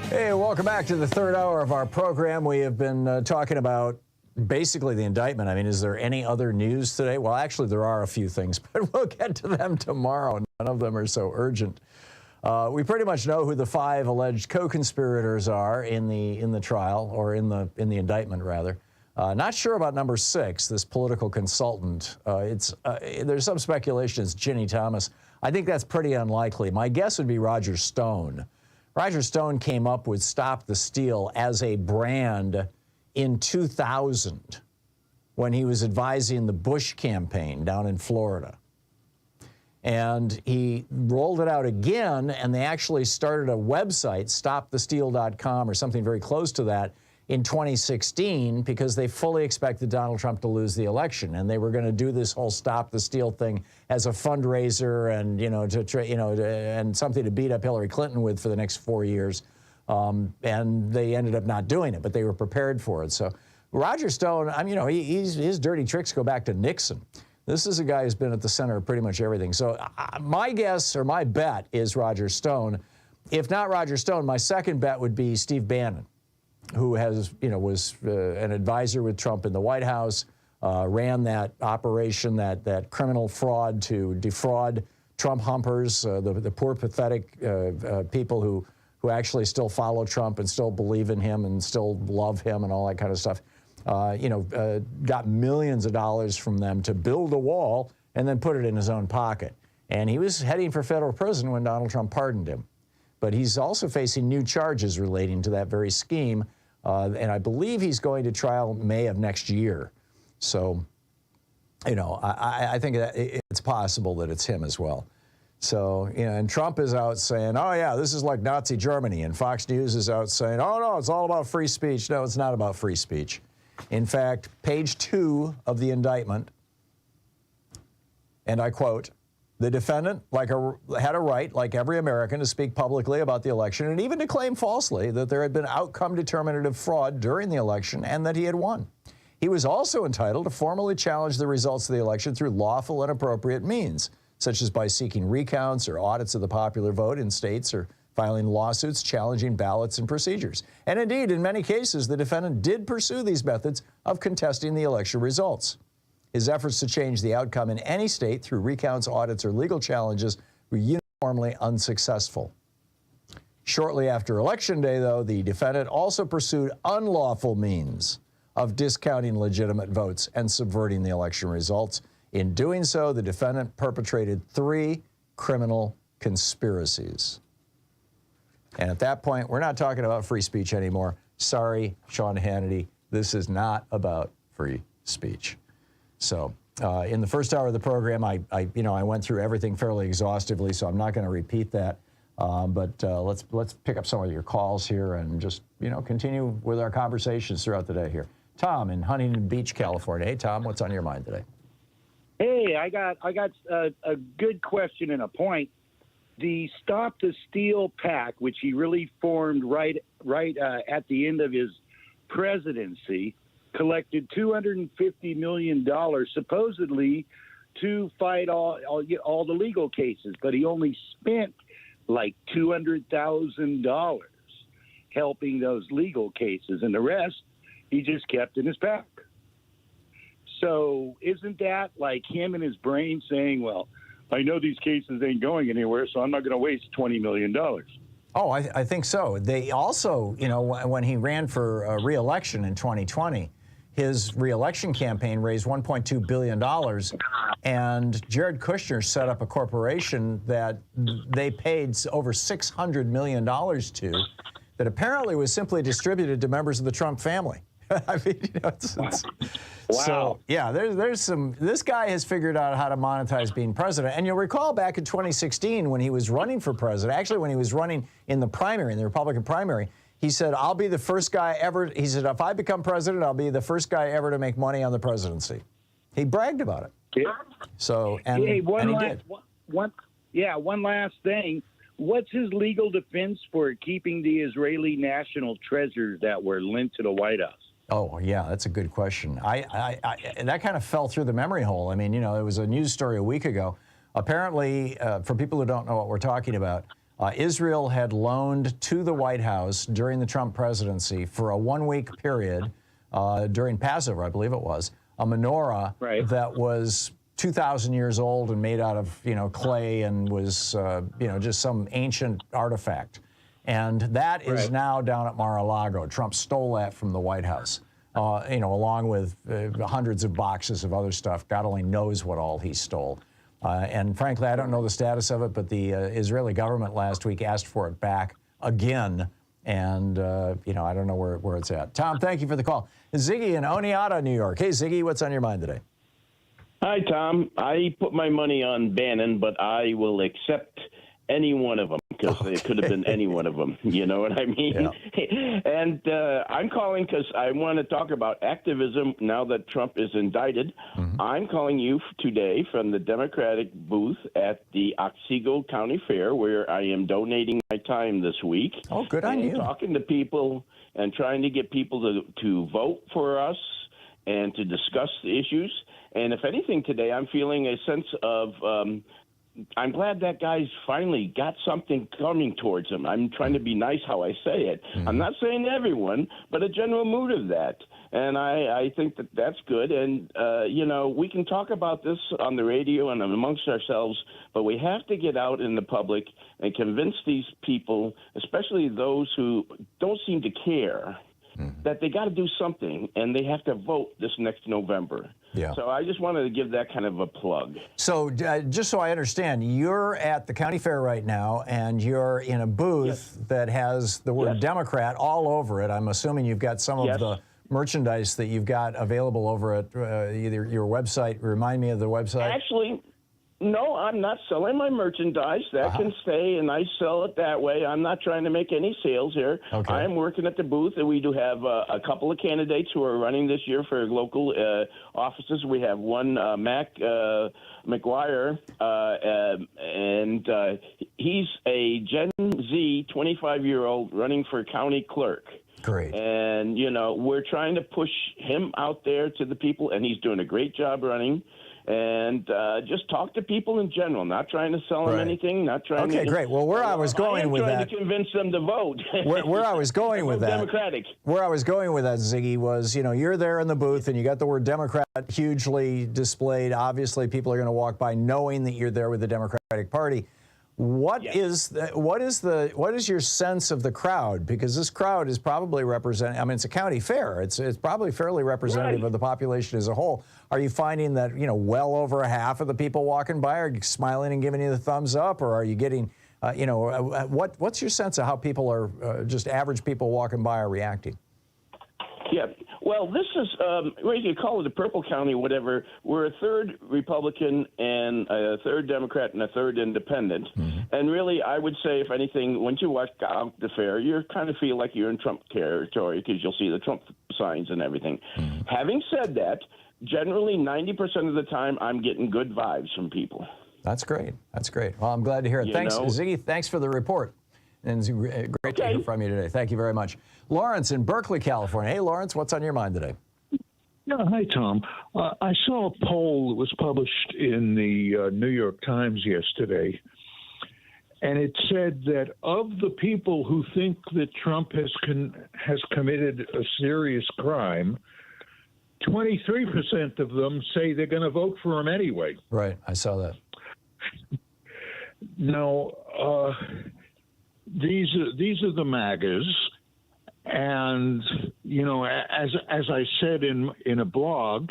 Hey, welcome back to the third hour of our program. We have been talking about basically the indictment. I mean, is there any other news today? Well, actually, there are a few things, but we'll get to them tomorrow. None of them are so urgent. We pretty much know who the 5 alleged co-conspirators are in the trial, or in the indictment, rather. Not sure about number 6, this political consultant. There's some speculation it's Ginny Thomas. I think that's pretty unlikely. My guess would be Roger Stone. Roger Stone came up with Stop the Steal as a brand in 2000 when he was advising the Bush campaign down in Florida. And he rolled it out again, and they actually started a website, stopthesteal.com or something very close to that, in 2016, because they fully expected Donald Trump to lose the election, and they were going to do this whole Stop the Steal thing as a fundraiser, and and something to beat up Hillary Clinton with for the next 4 years. And they ended up not doing it, but they were prepared for it. So Roger Stone, his dirty tricks go back to Nixon. This is a guy who's been at the center of pretty much everything. So my guess, or my bet, is Roger Stone. If not Roger Stone, my second bet would be Steve Bannon, who was an advisor with Trump in the White House, ran that operation, that criminal fraud to defraud Trump humpers, the poor, pathetic people who actually still follow Trump and still believe in him and still love him and all that kind of stuff. Got millions of dollars from them to build a wall and then put it in his own pocket. And he was heading for federal prison when Donald Trump pardoned him. But he's also facing new charges relating to that very scheme. And I believe he's going to trial May of next year. So, I think that it's possible that it's him as well. So, and Trump is out saying, oh, yeah, this is like Nazi Germany. And Fox News is out saying, oh, no, it's all about free speech. No, it's not about free speech. In fact, page 2 of the indictment, and I quote, the defendant had a right, like every American, to speak publicly about the election and even to claim falsely that there had been outcome-determinative fraud during the election and that he had won. He was also entitled to formally challenge the results of the election through lawful and appropriate means, such as by seeking recounts or audits of the popular vote in states or filing lawsuits challenging ballots and procedures. And indeed, in many cases, the defendant did pursue these methods of contesting the election results. His efforts to change the outcome in any state through recounts, audits, or legal challenges were uniformly unsuccessful. Shortly after Election Day, though, the defendant also pursued unlawful means of discounting legitimate votes and subverting the election results. In doing so, the defendant perpetrated 3 criminal conspiracies. And at that point, we're not talking about free speech anymore. Sorry, Sean Hannity, this is not about free speech. So in the first hour of the program, I went through everything fairly exhaustively, so I'm not going to repeat that. But let's pick up some of your calls here and just continue with our conversations throughout the day here. Tom in Huntington Beach, California. Hey, Tom, what's on your mind today? Hey, I got a good question and a point. The Stop the Steal PAC, which he really formed right at the end of his presidency, collected $250 million supposedly to fight all the legal cases, but he only spent like $200,000 helping those legal cases, and the rest he just kept in his PAC. So isn't that like him in his brain saying, well, I know these cases ain't going anywhere, so I'm not going to waste $20 million. Oh, I think so. They also, you know, when he ran for re-election in 2020, his re-election campaign raised $1.2 billion, and Jared Kushner set up a corporation that they paid over $600 million to, that apparently was simply distributed to members of the Trump family. I mean, you know, Wow. So, yeah, there's some, this guy has figured out how to monetize being president. And you'll recall back in 2016 when he was running for president, actually when he was running in the primary, in the Republican primary, he said, I'll be the first guy ever, he said, if I become president, I'll be the first guy ever to make money on the presidency. He bragged about it. Yeah. So, and, hey, and he did. One last thing. What's his legal defense for keeping the Israeli national treasures that were lent to the White House? Oh, yeah, that's a good question. That kind of fell through the memory hole. I mean, you know, it was a news story a week ago. Apparently, for people who don't know what we're talking about, Israel had loaned to the White House during the Trump presidency for a one-week period, during Passover, I believe it was, a menorah that was 2,000 years old and made out of, you know, clay and was, you know, just some ancient artifact. And that is now down at Mar-a-Lago. Trump stole that from the White House, you know, along with hundreds of boxes of other stuff. God only knows what all he stole. And frankly, I don't know the status of it, but the Israeli government last week asked for it back again. And, you know, I don't know where it's at. Tom, thank you for the call. Ziggy in Oneonta, New York. Hey, Ziggy, what's on your mind today? Hi, Tom. I put my money on Bannon, but I will accept any one of them because it could have been any one of them. You know what I mean? Yeah. And I'm calling because I want to talk about activism now that Trump is indicted. I'm calling you today from the Democratic booth at the Otsego County Fair, where I am donating my time this week. Oh, good on you. Talking to people and trying to get people to vote for us and to discuss the issues. And if anything today, I'm feeling a sense of I'm glad that guy's finally got something coming towards him. I'm trying to be nice how I say it. I'm not saying everyone, but a general mood of that. And I think that that's good. And, you know, we can talk about this on the radio and amongst ourselves, but we have to get out in the public and convince these people, especially those who don't seem to care, that they got to do something, and they have to vote this next November. Yeah. So I just wanted to give that kind of a plug. So just so I understand, you're at the county fair right now, and you're in a booth that has the word Democrat all over it. I'm assuming you've got some of the merchandise that you've got available over at either your website. Remind me of the website. Actually, no, I'm not selling my merchandise. That can stay, and I sell it that way. I'm not trying to make any sales here. Okay. I am working at the booth, and we do have a couple of candidates who are running this year for local offices. We have one, Mac McGuire, and he's a Gen Z 25-year-old running for county clerk. Great. And, you know, we're trying to push him out there to the people, and he's doing a great job running. And just talk to people in general, not trying to sell them anything, not trying to... Okay, great. Well, where I was going with that... trying to convince them to vote. Where I was going with that... Democratic. Where I was going with that, Ziggy, was, you know, you're there in the booth and you got the word Democrat hugely displayed. Obviously, people are going to walk by knowing that you're there with the Democratic Party. What is your sense of the crowd? Because this crowd is probably representing, I mean, it's a county fair. It's probably fairly representative of the population as a whole. Are you finding that, you know, well over a half of the people walking by are smiling and giving you the thumbs up, or are you getting, you know, what's your sense of how people are, just average people walking by are reacting? Yeah. Well, this is, what you call it, the Purple County, whatever. We're a third Republican and a third Democrat and a third Independent. And really, I would say, if anything, once you walk out the fair, you kind of feel like you're in Trump territory because you'll see the Trump signs and everything. Having said that, generally 90% of the time, I'm getting good vibes from people. That's great. That's great. Well, I'm glad to hear it. Thanks, Ziggy. Thanks for the report. And it's great to hear from you today. Thank you very much. Lawrence in Berkeley, California. Hey, Lawrence, what's on your mind today? Yeah, hi, Tom. I saw a poll that was published in the New York Times yesterday, and it said that of the people who think that Trump has committed a serious crime, 23% of them say they're going to vote for him anyway. Right, I saw that. Now, these are the MAGAs, and you know, as I said in a blog,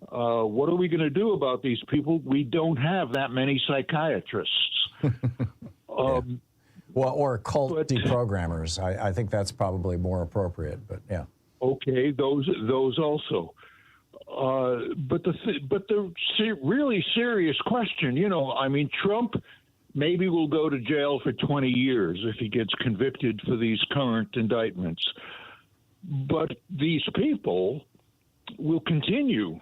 what are we going to do about these people? We don't have that many psychiatrists. Well, or cult deprogrammers. I think that's probably more appropriate. But yeah. Okay, those also. But the really serious question, you know, I mean, Trump maybe will go to jail for 20 years if he gets convicted for these current indictments. But these people will continue.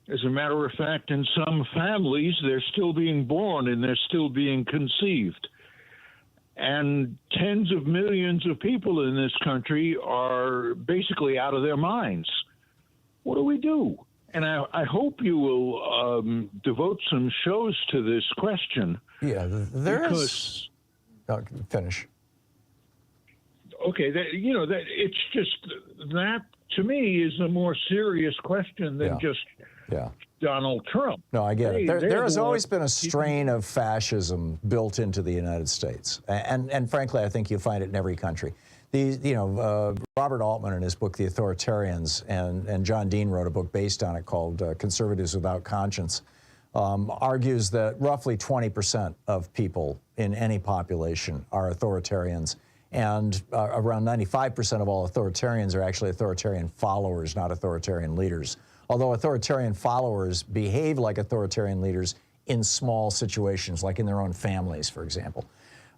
As a matter of fact, in some families, they're still being born and they're still being conceived. And tens of millions of people in this country are basically out of their minds. What do we do? And I hope you will devote some shows to this question. Yeah, there's... Finish. Okay, it's just that, to me, is a more serious question than just Donald Trump. No, I get it. There has always been a strain of fascism built into the United States. And frankly, I think you find it in every country. Robert Altman in his book, The Authoritarians, and John Dean wrote a book based on it called Conservatives Without Conscience, argues that roughly 20% of people in any population are authoritarians, and around 95% of all authoritarians are actually authoritarian followers, not authoritarian leaders. Although authoritarian followers behave like authoritarian leaders in small situations, like in their own families, for example.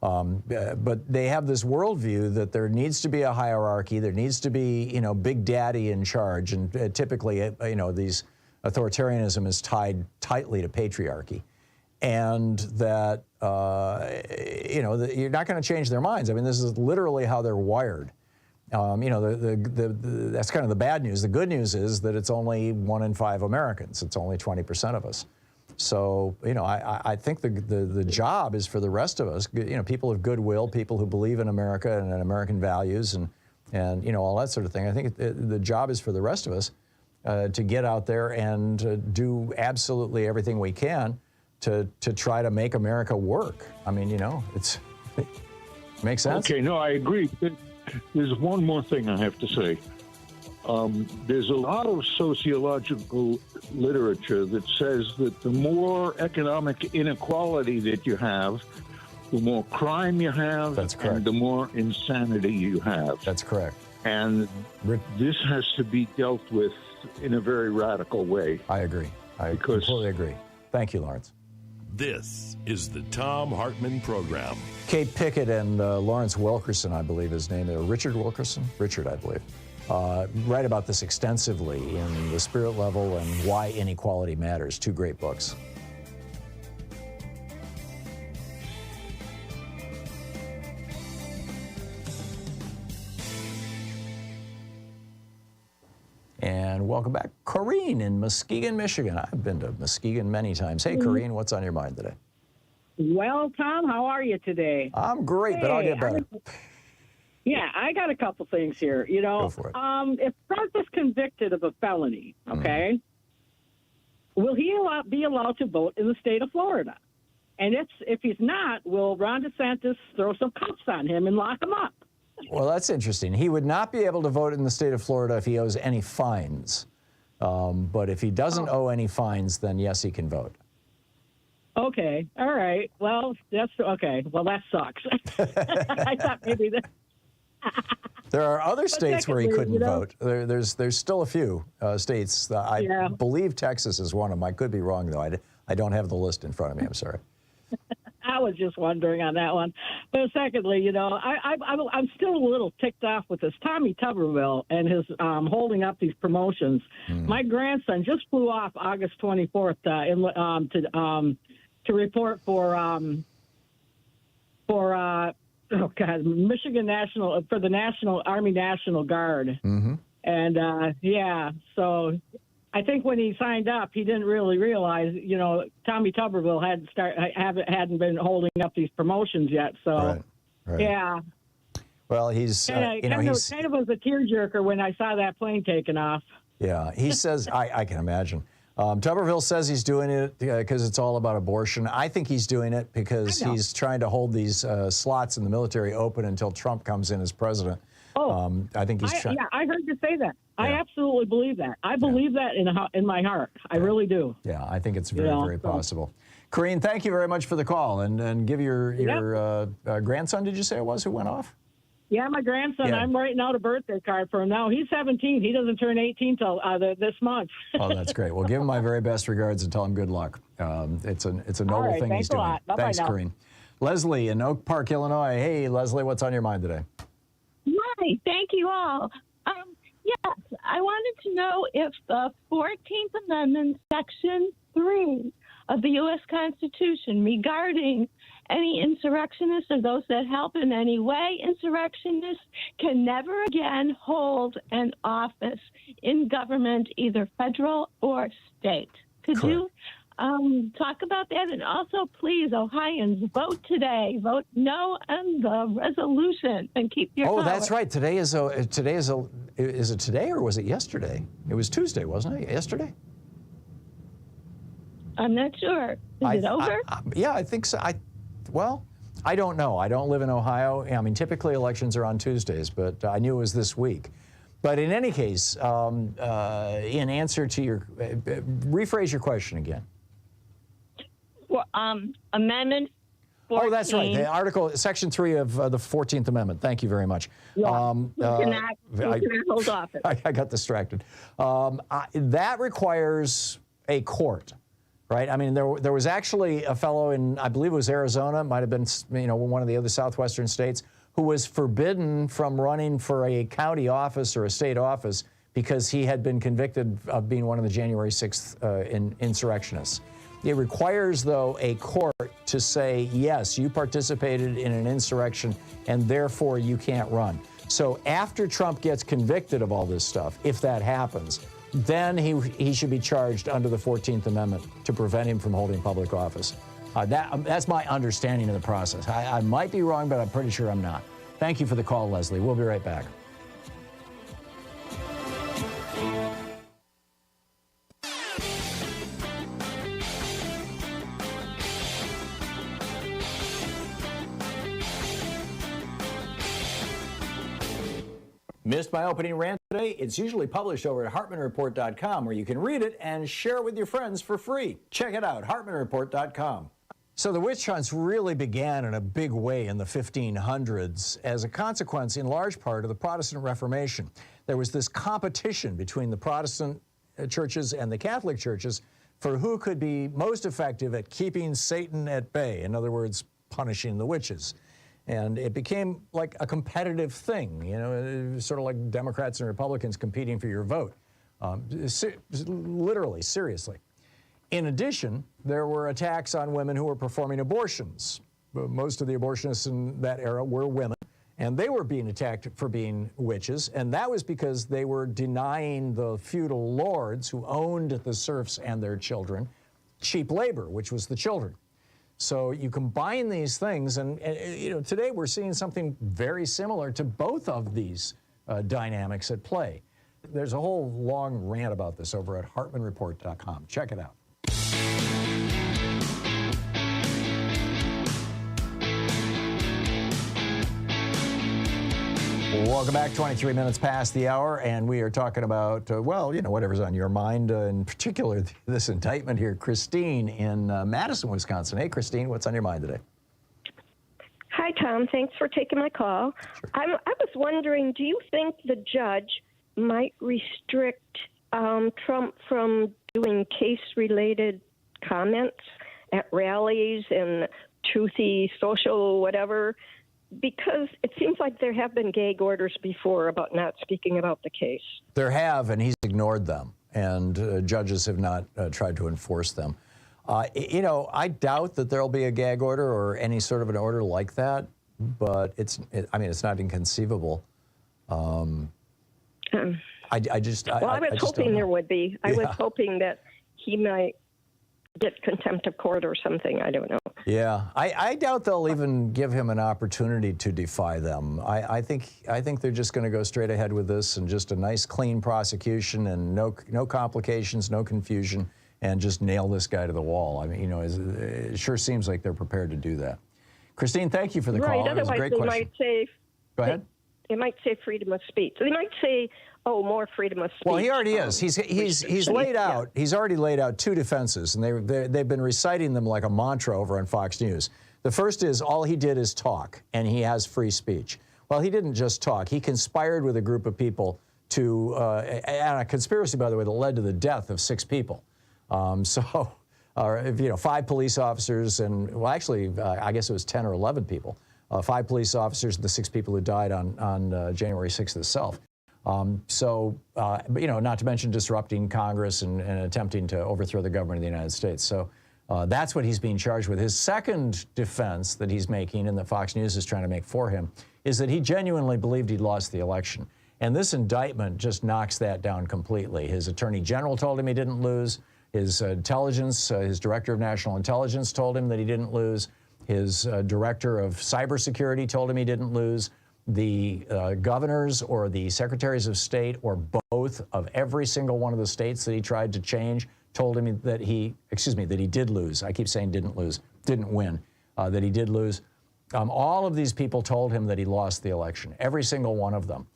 But they have this worldview that there needs to be a hierarchy, there needs to be, you know, Big Daddy in charge, and typically, you know, these authoritarianism is tied tightly to patriarchy, and that, you know, you're not going to change their minds. I mean, this is literally how they're wired. You know, that's kind of the bad news. The good news is that it's only 1 in 5 Americans. It's only 20% of us. So, you know, I think the job is for the rest of us, you know, people of goodwill, people who believe in America and in American values and you know, all that sort of thing. I think the job is for the rest of us to get out there and do absolutely everything we can to try to make America work. I mean, you know, it makes sense. Okay, no, I agree. There's one more thing I have to say. There's a lot of sociological literature that says that the more economic inequality that you have, the more crime you have, and the more insanity you have. That's correct. And this has to be dealt with in a very radical way. I agree. I completely agree. Thank you, Lawrence. This is the Thom Hartmann Program. Kate Pickett and Lawrence Wilkerson, I believe his name is. Richard Wilkerson? Richard, I believe. Write about this extensively in The Spirit Level and Why Inequality Matters, 2 great books. And welcome back, Corrine in Muskegon, Michigan. I've been to Muskegon many times. Hey, Corrine, what's on your mind today? Well, Tom, how are you today? I'm great, but I'll get better. Yeah, I got a couple things here. You know, if Trump is convicted of a felony, okay, will he be allowed to vote in the state of Florida? And if he's not, will Ron DeSantis throw some cuffs on him and lock him up? Well, that's interesting. He would not be able to vote in the state of Florida if he owes any fines. But if he doesn't owe any fines, then yes, he can vote. Okay. All right. Well, that's okay. Well, that sucks. I thought maybe that. There are other states where he couldn't vote. There's still a few states. I believe Texas is one of them. I could be wrong, though. I don't have the list in front of me. I'm sorry. I was just wondering on that one. But secondly, you know, I'm still a little ticked off with this Tommy Tuberville and his holding up these promotions. My grandson just flew off August 24th to report for Michigan National for the National Army National Guard. And so I think when he signed up, he didn't really realize, you know, Tommy Tuberville hadn't been holding up these promotions yet. So, Right. yeah. Well, he's, kind of was a tearjerker when I saw that plane taking off. Yeah, he says, I can imagine. Tuberville says he's doing it because it's all about abortion. I think he's doing it because he's trying to hold these slots in the military open until Trump comes in as president. I think he's trying. Yeah, I heard you say that. I absolutely believe that. I believe that in my heart. I really do. Yeah, I think it's very, very possible. Corrine, thank you very much for the call. And give your grandson, did you say it was, who went off? Yeah, my grandson. I'm writing out a birthday card for him now. He's 17. He doesn't turn 18 till this month. Oh, that's great. Well, give him my very best regards and tell him good luck. It's a noble thing he's doing. A lot. Bye-bye Thanks, now. Corrine. Leslie in Oak Park, Illinois. Hey, Leslie, what's on your mind today? Hi, thank you all. Yes, I wanted to know if the 14th Amendment, Section 3 of the U.S. Constitution regarding any insurrectionists or those that help in any way insurrectionists can never again hold an office in government, either federal or state. Could you talk about that? And also, please, Ohioans, vote today. Vote no on the resolution and keep your power. That's right. Is it today or was it yesterday? It was Tuesday, wasn't it? Yesterday? I'm not sure. Is it over? Yeah, I think so. Well, I don't know. I don't live in Ohio. I mean, typically elections are on Tuesdays, but I knew it was this week. But in any case, in answer to your, rephrase your question again. Well, Amendment 14. Oh, that's right. The article, Section 3 of the 14th Amendment. Thank you very much. Yeah. You cannot hold office. I got distracted. That requires a court. Right. I mean, there was actually a fellow in, I believe it was Arizona, might have been, one of the other southwestern states, who was forbidden from running for a county office or a state office because he had been convicted of being one of the January 6th insurrectionists. It requires, though, a court to say, yes, you participated in an insurrection and therefore you can't run. So after Trump gets convicted of all this stuff, if that happens, then he should be charged under the 14th Amendment to prevent him from holding public office. That's my understanding of the process. I might be wrong, but I'm pretty sure I'm not. Thank you for the call, Leslie. We'll be right back. Missed my opening rant today? It's usually published over at HartmannReport.com, where you can read it and share it with your friends for free. Check it out, HartmannReport.com. So the witch hunts really began in a big way in the 1500s as a consequence, in large part, of the Protestant Reformation. There was this competition between the Protestant churches and the Catholic churches for who could be most effective at keeping Satan at bay, in other words, punishing the witches. And it became like a competitive thing, it was sort of like Democrats and Republicans competing for your vote, literally, seriously. In addition, there were attacks on women who were performing abortions. Most of the abortionists in that era were women, and they were being attacked for being witches, and that was because they were denying the feudal lords who owned the serfs and their children cheap labor, which was the children. So you combine these things, and today we're seeing something very similar to both of these dynamics at play. There's a whole long rant about this over at HartmannReport.com. Check it out. Welcome back. 23 minutes past the hour, and we are talking about, whatever's on your mind, in particular, this indictment here. Christine in Madison, Wisconsin. Hey, Christine, what's on your mind today? Hi, Tom. Thanks for taking my call. Sure. I was wondering, do you think the judge might restrict Trump from doing case-related comments at rallies and truthy, social, whatever, because it seems like there have been gag orders before about not speaking about the case. There have, and he's ignored them, and judges have not tried to enforce them. You know, I doubt that there'll be a gag order or any sort of an order like that, but I mean, it's not inconceivable. I was hoping there would be. I was hoping that he might get contempt of court or something. I don't know. Yeah, I doubt they'll even give him an opportunity to defy them. I think they're just going to go straight ahead with this and just a nice, clean prosecution and no complications, no confusion, and just nail this guy to the wall. I mean, you know, it sure seems like they're prepared to do that. Christine, thank you for the call. It was a great question. Might say, go ahead. They might say freedom of speech. They might say, oh, more freedom of speech. Well, he already is. He's laid out. He's already laid out two defenses, and they've been reciting them like a mantra over on Fox News. The first is all he did is talk, and he has free speech. Well, he didn't just talk. He conspired with a group of people to, and a conspiracy, by the way, that led to the death of 6 people. You know, 5 police officers and, well, actually, I guess it was 10 or 11 people. 5 police officers and the 6 people who died on January 6th itself. But, you know, not to mention disrupting Congress and attempting to overthrow the government of the United States. So that's what he's being charged with. His second defense that he's making and that Fox News is trying to make for him is that he genuinely believed he'd lost the election. And this indictment just knocks that down completely. His attorney general told him he didn't lose. His intelligence, his director of national intelligence told him that he didn't lose. His director of cybersecurity told him he didn't lose. The governors or the secretaries of state or both of every single one of the states that he tried to change told him that that he did lose. I keep saying didn't lose, didn't win, that he did lose. All of these people told him that he lost the election, every single one of them.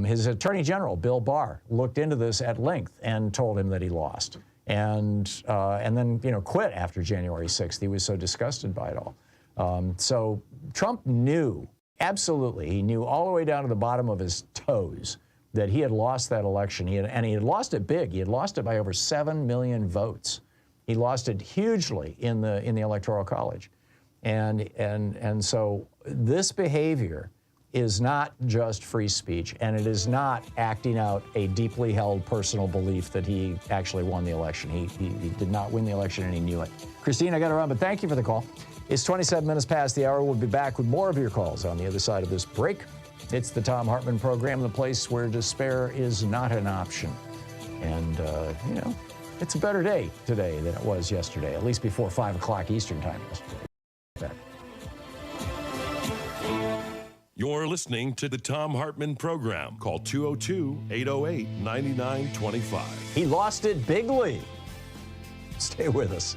His attorney general, Bill Barr, looked into this at length and told him that he lost. And then, you know, quit after January 6th. He was so disgusted by it all. So Trump knew, absolutely, he knew all the way down to the bottom of his toes that he had lost that election. And he had lost it big. He had lost it by over 7 million votes. He lost it hugely in the Electoral College. And so this behavior is not just free speech, and it is not acting out a deeply held personal belief that he actually won the election. He did not win the election, and he knew it. Christine, I got to run, but thank you for the call. It's 27 minutes past the hour. We'll be back with more of your calls on the other side of this break. It's the Thom Hartmann Program, the place where despair is not an option. And, you know, it's a better day today than it was yesterday, at least before 5 o'clock Eastern time yesterday. Back. You're listening to the Thom Hartmann Program. Call 202-808-9925. He lost it bigly. Stay with us.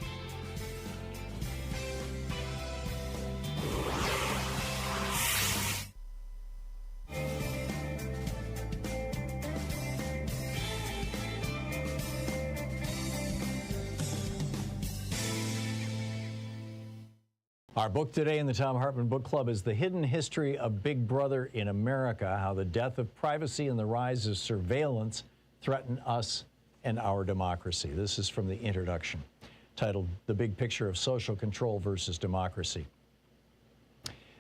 Our book today in the Thom Hartmann Book Club is The Hidden History of Big Brother in America, How the Death of Privacy and the Rise of Surveillance Threaten Us and Our Democracy. This is from the introduction, titled The Big Picture of Social Control versus Democracy.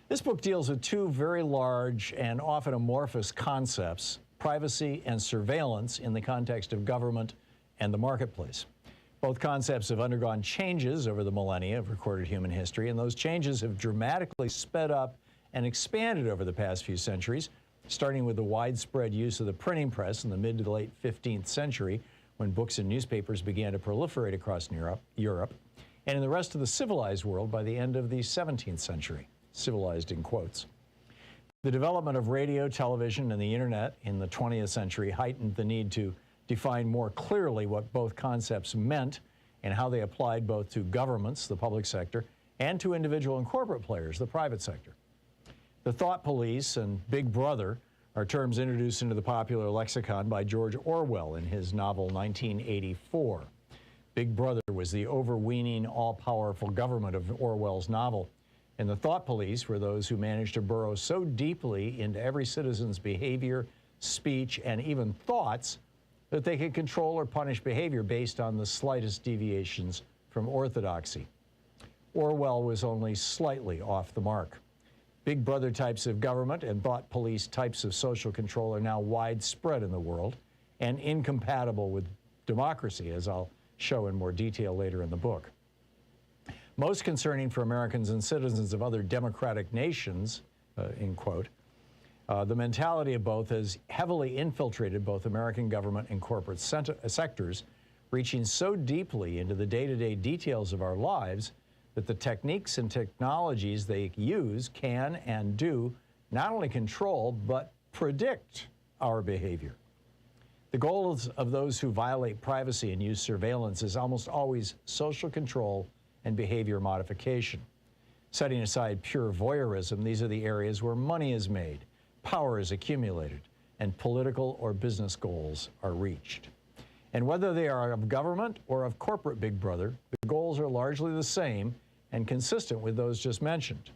This book deals with 2 very large and often amorphous concepts, privacy and surveillance in the context of government and the marketplace. Both concepts have undergone changes over the millennia of recorded human history, and those changes have dramatically sped up and expanded over the past few centuries, starting with the widespread use of the printing press in the mid to the late 15th century, when books and newspapers began to proliferate across Europe, and in the rest of the civilized world by the end of the 17th century, civilized in quotes. The development of radio, television, and the internet in the 20th century heightened the need to define more clearly what both concepts meant and how they applied both to governments, the public sector, and to individual and corporate players, the private sector. The thought police and Big Brother are terms introduced into the popular lexicon by George Orwell in his novel 1984. Big Brother was the overweening, all-powerful government of Orwell's novel, and the thought police were those who managed to burrow so deeply into every citizen's behavior, speech, and even thoughts that they could control or punish behavior based on the slightest deviations from orthodoxy. Orwell was only slightly off the mark. Big brother types of government and bought police types of social control are now widespread in the world and incompatible with democracy, as I'll show in more detail later in the book. Most concerning for Americans and citizens of other democratic nations, in quote, the mentality of both has heavily infiltrated both American government and corporate sectors, reaching so deeply into the day-to-day details of our lives that the techniques and technologies they use can and do not only control, but predict our behavior. The goals of those who violate privacy and use surveillance is almost always social control and behavior modification. Setting aside pure voyeurism, these are the areas where money is made, power is accumulated, and political or business goals are reached. And whether they are of government or of corporate big brother, the goals are largely the same and consistent with those just mentioned.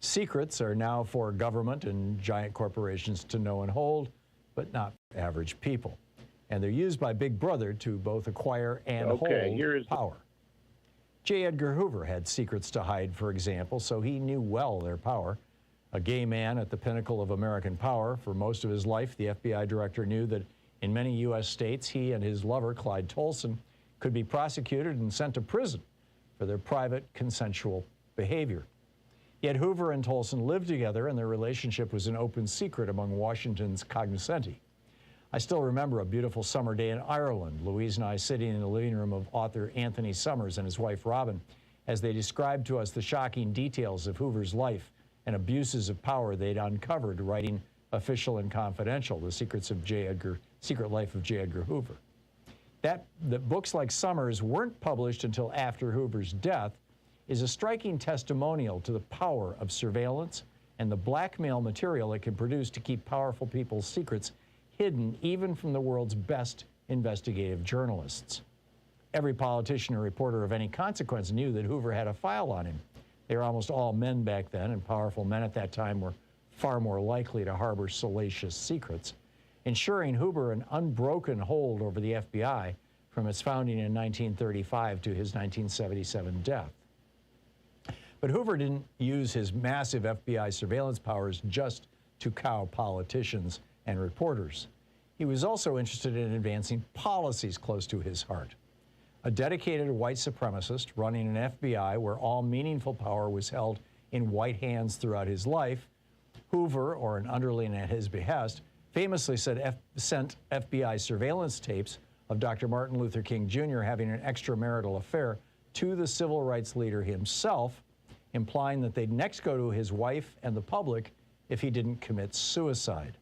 Secrets are now for government and giant corporations to know and hold, but not for average people. And they're used by Big Brother to both acquire and hold power. J. Edgar Hoover had secrets to hide, for example, so he knew well their power. A gay man at the pinnacle of American power for most of his life, the FBI director knew that in many U.S. states, he and his lover, Clyde Tolson, could be prosecuted and sent to prison for their private, consensual behavior. Yet Hoover and Tolson lived together, and their relationship was an open secret among Washington's cognoscenti. I still remember a beautiful summer day in Ireland, Louise and I sitting in the living room of author Anthony Summers and his wife Robin, as they described to us the shocking details of Hoover's life and abuses of power they'd uncovered writing Official and Confidential, The Secret Life of J. Edgar Hoover. That books like Summers weren't published until after Hoover's death is a striking testimonial to the power of surveillance and the blackmail material it can produce to keep powerful people's secrets hidden even from the world's best investigative journalists. Every politician or reporter of any consequence knew that Hoover had a file on him. They were almost all men back then, and powerful men at that time were far more likely to harbor salacious secrets, ensuring Hoover an unbroken hold over the FBI from its founding in 1935 to his 1977 death. But Hoover didn't use his massive FBI surveillance powers just to cow politicians and reporters. He was also interested in advancing policies close to his heart. A dedicated white supremacist running an FBI where all meaningful power was held in white hands throughout his life, Hoover, or an underling at his behest, famously sent FBI surveillance tapes of Dr. Martin Luther King Jr. having an extramarital affair to the civil rights leader himself, implying that they'd next go to his wife and the public if he didn't commit suicide.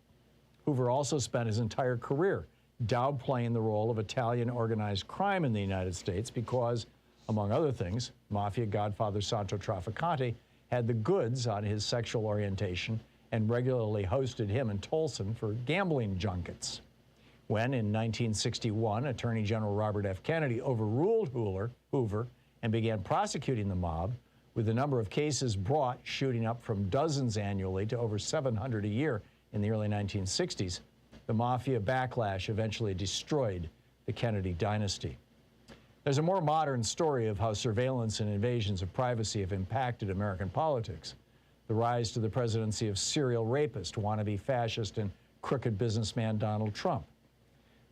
Hoover also spent his entire career downplaying the role of Italian organized crime in the United States because, among other things, mafia godfather Santo Trafficante had the goods on his sexual orientation and regularly hosted him and Tolson for gambling junkets. When, in 1961, Attorney General Robert F. Kennedy overruled Hoover and began prosecuting the mob, with the number of cases brought shooting up from dozens annually to over 700 a year in the early 1960s, the mafia backlash eventually destroyed the Kennedy dynasty. There's a more modern story of how surveillance and invasions of privacy have impacted American politics. The rise to the presidency of serial rapist, wannabe fascist, and crooked businessman Donald Trump.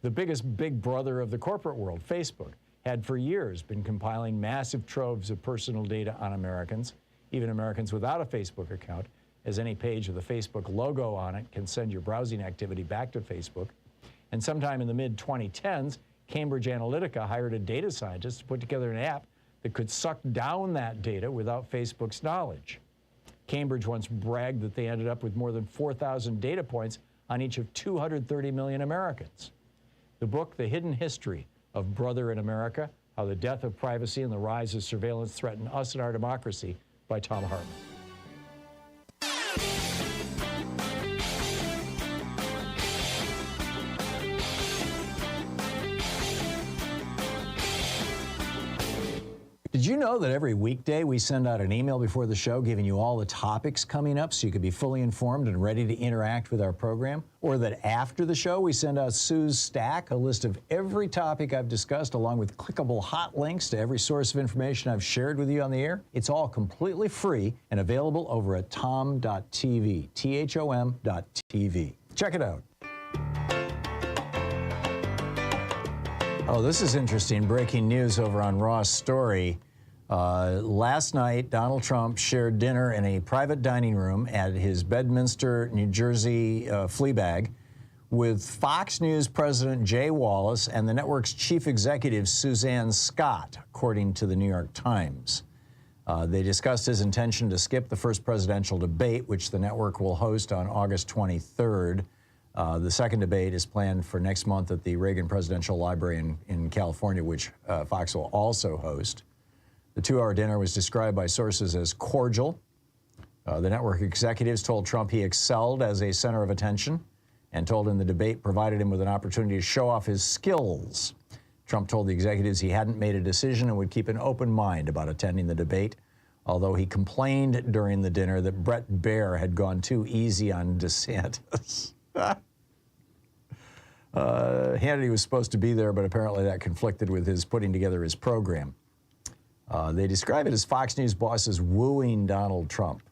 The biggest big brother of the corporate world, Facebook, had for years been compiling massive troves of personal data on Americans, even Americans without a Facebook account, as any page with a Facebook logo on it can send your browsing activity back to Facebook. And sometime in the mid-2010s, Cambridge Analytica hired a data scientist to put together an app that could suck down that data without Facebook's knowledge. Cambridge once bragged that they ended up with more than 4,000 data points on each of 230 million Americans. The book, The Hidden History of Brother in America, How the Death of Privacy and the Rise of Surveillance Threaten Us and Our Democracy, by Thom Hartmann. Did you know that every weekday we send out an email before the show giving you all the topics coming up so you can be fully informed and ready to interact with our program? Or that after the show we send out Sue's Stack, a list of every topic I've discussed along with clickable hot links to every source of information I've shared with you on the air? It's all completely free and available over at thom.tv, THOM.tv. Check it out. Oh, this is interesting. Breaking news over on Raw's Story. Last night, Donald Trump shared dinner in a private dining room at his Bedminster, New Jersey flea bag with Fox News President Jay Wallace and the network's chief executive Suzanne Scott, according to the New York Times. They discussed his intention to skip the first presidential debate, which the network will host on August 23rd. The second debate is planned for next month at the Reagan Presidential Library in California, which Fox will also host. The 2-hour dinner was described by sources as cordial. The network executives told Trump he excelled as a center of attention and told him the debate provided him with an opportunity to show off his skills. Trump told the executives he hadn't made a decision and would keep an open mind about attending the debate, although he complained during the dinner that Brett Baer had gone too easy on DeSantis. Hannity was supposed to be there, but apparently that conflicted with his putting together his program. They describe it as Fox News bosses wooing Donald Trump.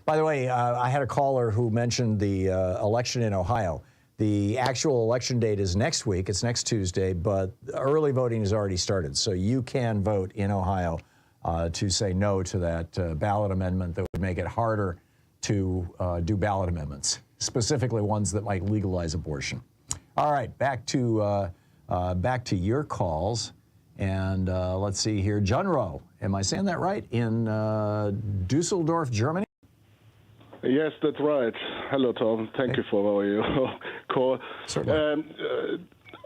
By the way, I had a caller who mentioned the election in Ohio. The actual election date is next week. It's next Tuesday, but early voting has already started. So you can vote in Ohio to say no to that ballot amendment that would make it harder to do ballot amendments, specifically ones that might legalize abortion. All right, back to your calls. And let's see here. Junro, am I saying that right? In Dusseldorf, Germany? Yes, that's right. Hello, Tom. Thank you for your call.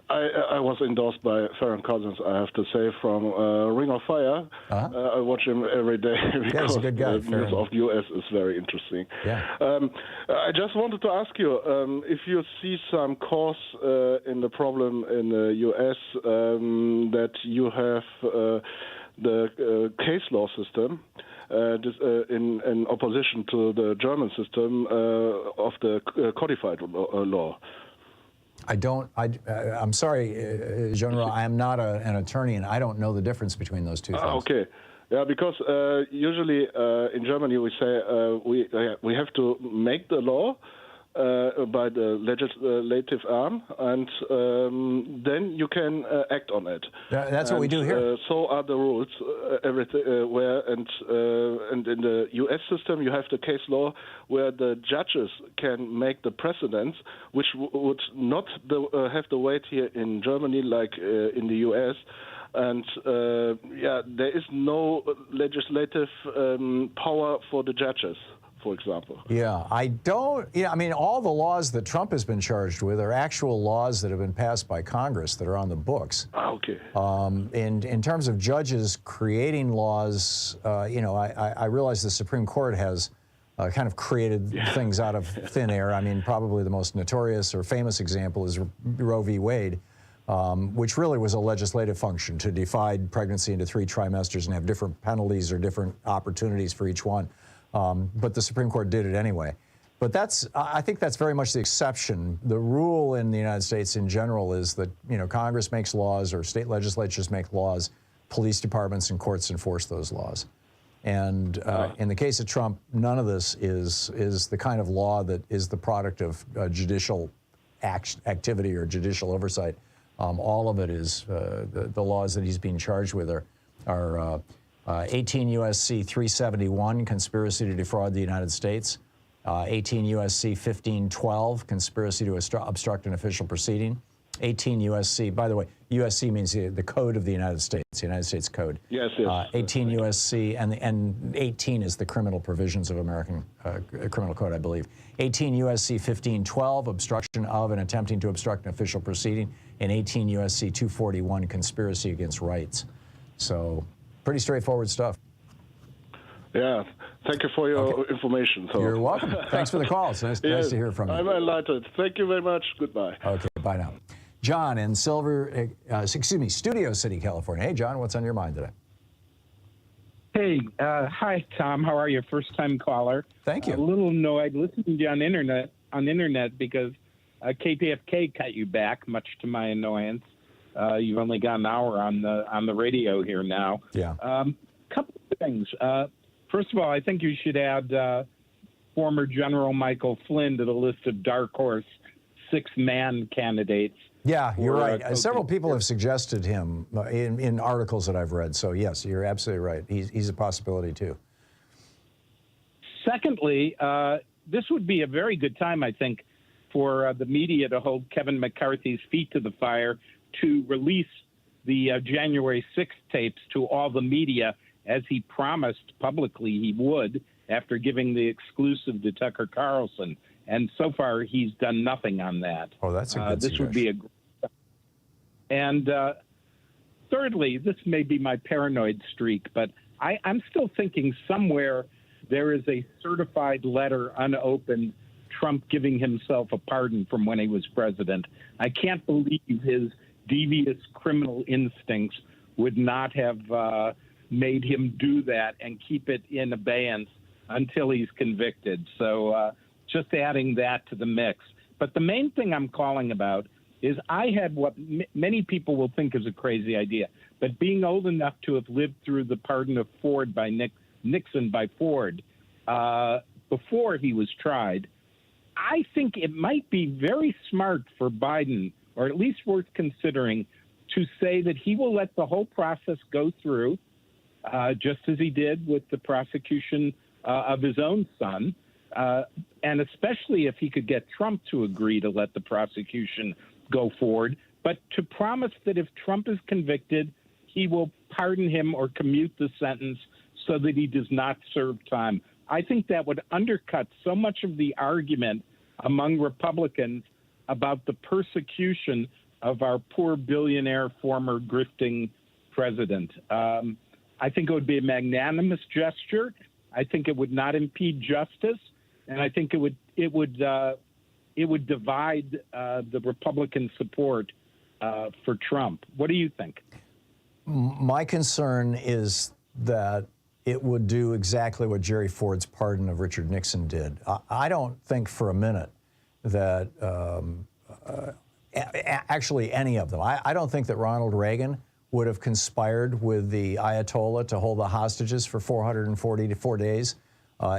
I was endorsed by Farron Cousins, I have to say, from Ring of Fire. I watch him every day because he's a good guy, the news of the U.S. is very interesting. Yeah. I just wanted to ask you if you see some cause in the problem in the U.S. That you have the case law system in opposition to the German system of the codified law. I'm sorry, General, I am not an attorney, and I don't know the difference between those two things. Okay. Yeah, because usually in Germany we say we have to make the law by the legislative arm, and then you can act on it. That's what we do here. So are the rules everywhere, and in the U.S. system you have the case law where the judges can make the precedents, which would not have the weight here in Germany like in the U.S. And there is no legislative power for the judges, for example. Yeah, I mean, all the laws that Trump has been charged with are actual laws that have been passed by Congress that are on the books. Okay. In terms of judges creating laws, I realize the Supreme Court has kind of created things out of thin air. I mean, probably the most notorious or famous example is Roe v. Wade, which really was a legislative function to divide pregnancy into 3 trimesters and have different penalties or different opportunities for each one. But the Supreme Court did it anyway. But I think that's very much the exception. The rule in the United States in general is that, Congress makes laws or state legislatures make laws, police departments and courts enforce those laws. And in the case of Trump, none of this is the kind of law that is the product of judicial activity or judicial oversight. All of it is the laws that he's being charged with are 18 U.S.C. 371, conspiracy to defraud the United States. 18 U.S.C. 1512, conspiracy to obstruct an official proceeding. 18 U.S.C., by the way, U.S.C. means the code of the United States, the United States Code. Yes. 18 U.S.C., and 18 is the criminal provisions of American Criminal Code, I believe. 18 U.S.C. 1512, obstruction of and attempting to obstruct an official proceeding. And 18 U.S.C. 241, conspiracy against rights. So, pretty straightforward stuff. Yeah, thank you for your information. So. You're welcome. Thanks for the call. It's nice to hear from you. I'm enlightened. Thank you very much. Goodbye. Okay, bye now. John in Studio City, California. Hey, John, what's on your mind today? Hi, Tom. How are you? First-time caller. Thank you. A little annoyed listening to you on internet because KPFK cut you back, much to my annoyance. You've only got an hour on the radio here now. Yeah. Couple of things. First of all, I think you should add former General Michael Flynn to the list of dark horse six-man candidates. Yeah, you're right. Several people have suggested him in articles that I've read. So, yes, you're absolutely right. He's a possibility, too. Secondly, this would be a very good time, I think, for the media to hold Kevin McCarthy's feet to the fire to release the January 6th tapes to all the media, as he promised publicly he would after giving the exclusive to Tucker Carlson. And so far, he's done nothing on that. Oh, that's a good This would be a great. And thirdly, this may be my paranoid streak, but I'm still thinking somewhere there is a certified letter unopened, Trump giving himself a pardon from when he was president. I can't believe his devious criminal instincts would not have made him do that and keep it in abeyance until he's convicted. So just adding that to the mix. But the main thing I'm calling about is I had what many people will think is a crazy idea, but being old enough to have lived through the pardon of Ford by Nixon by Ford before he was tried, I think it might be very smart for Biden, or at least worth considering, to say that he will let the whole process go through, just as he did with the prosecution of his own son, and especially if he could get Trump to agree to let the prosecution go forward, but to promise that if Trump is convicted, he will pardon him or commute the sentence so that he does not serve time. I think that would undercut so much of the argument among Republicans about the persecution of our poor billionaire former grifting president. I think it would be a magnanimous gesture. I think it would not impede justice, and I think it would divide the Republican support for Trump. What do you think? My concern is that it would do exactly what Jerry Ford's pardon of Richard Nixon did. I don't think for a minute that actually any of them. I don't think that Ronald Reagan would have conspired with the Ayatollah to hold the hostages for 444 days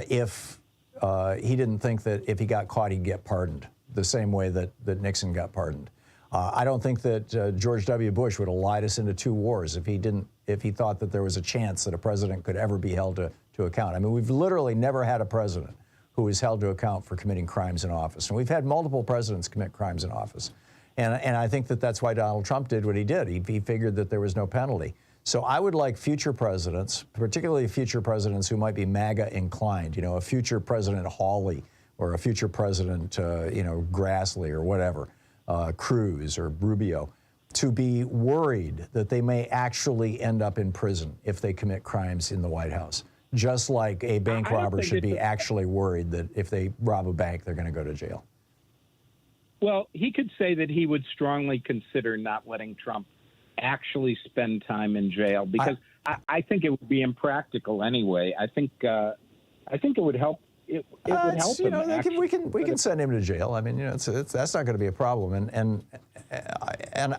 if he didn't think that if he got caught, he'd get pardoned the same way that Nixon got pardoned. I don't think that George W. Bush would have lied us into 2 wars if he thought that there was a chance that a president could ever be held to account. I mean, we've literally never had a president who is held to account for committing crimes in office. And we've had multiple presidents commit crimes in office. And I think that that's why Donald Trump did what he did. He figured that there was no penalty. So I would like future presidents, particularly future presidents who might be MAGA inclined, a future President Hawley or a future President, Grassley or whatever, Cruz or Rubio, to be worried that they may actually end up in prison if they commit crimes in the White House. Just like a bank robber should be actually worried that if they rob a bank, they're going to go to jail. Well, he could say that he would strongly consider not letting Trump actually spend time in jail because I think it would be impractical anyway. I think it would help. It would help him. We can send him to jail. I mean, that's not going to be a problem. And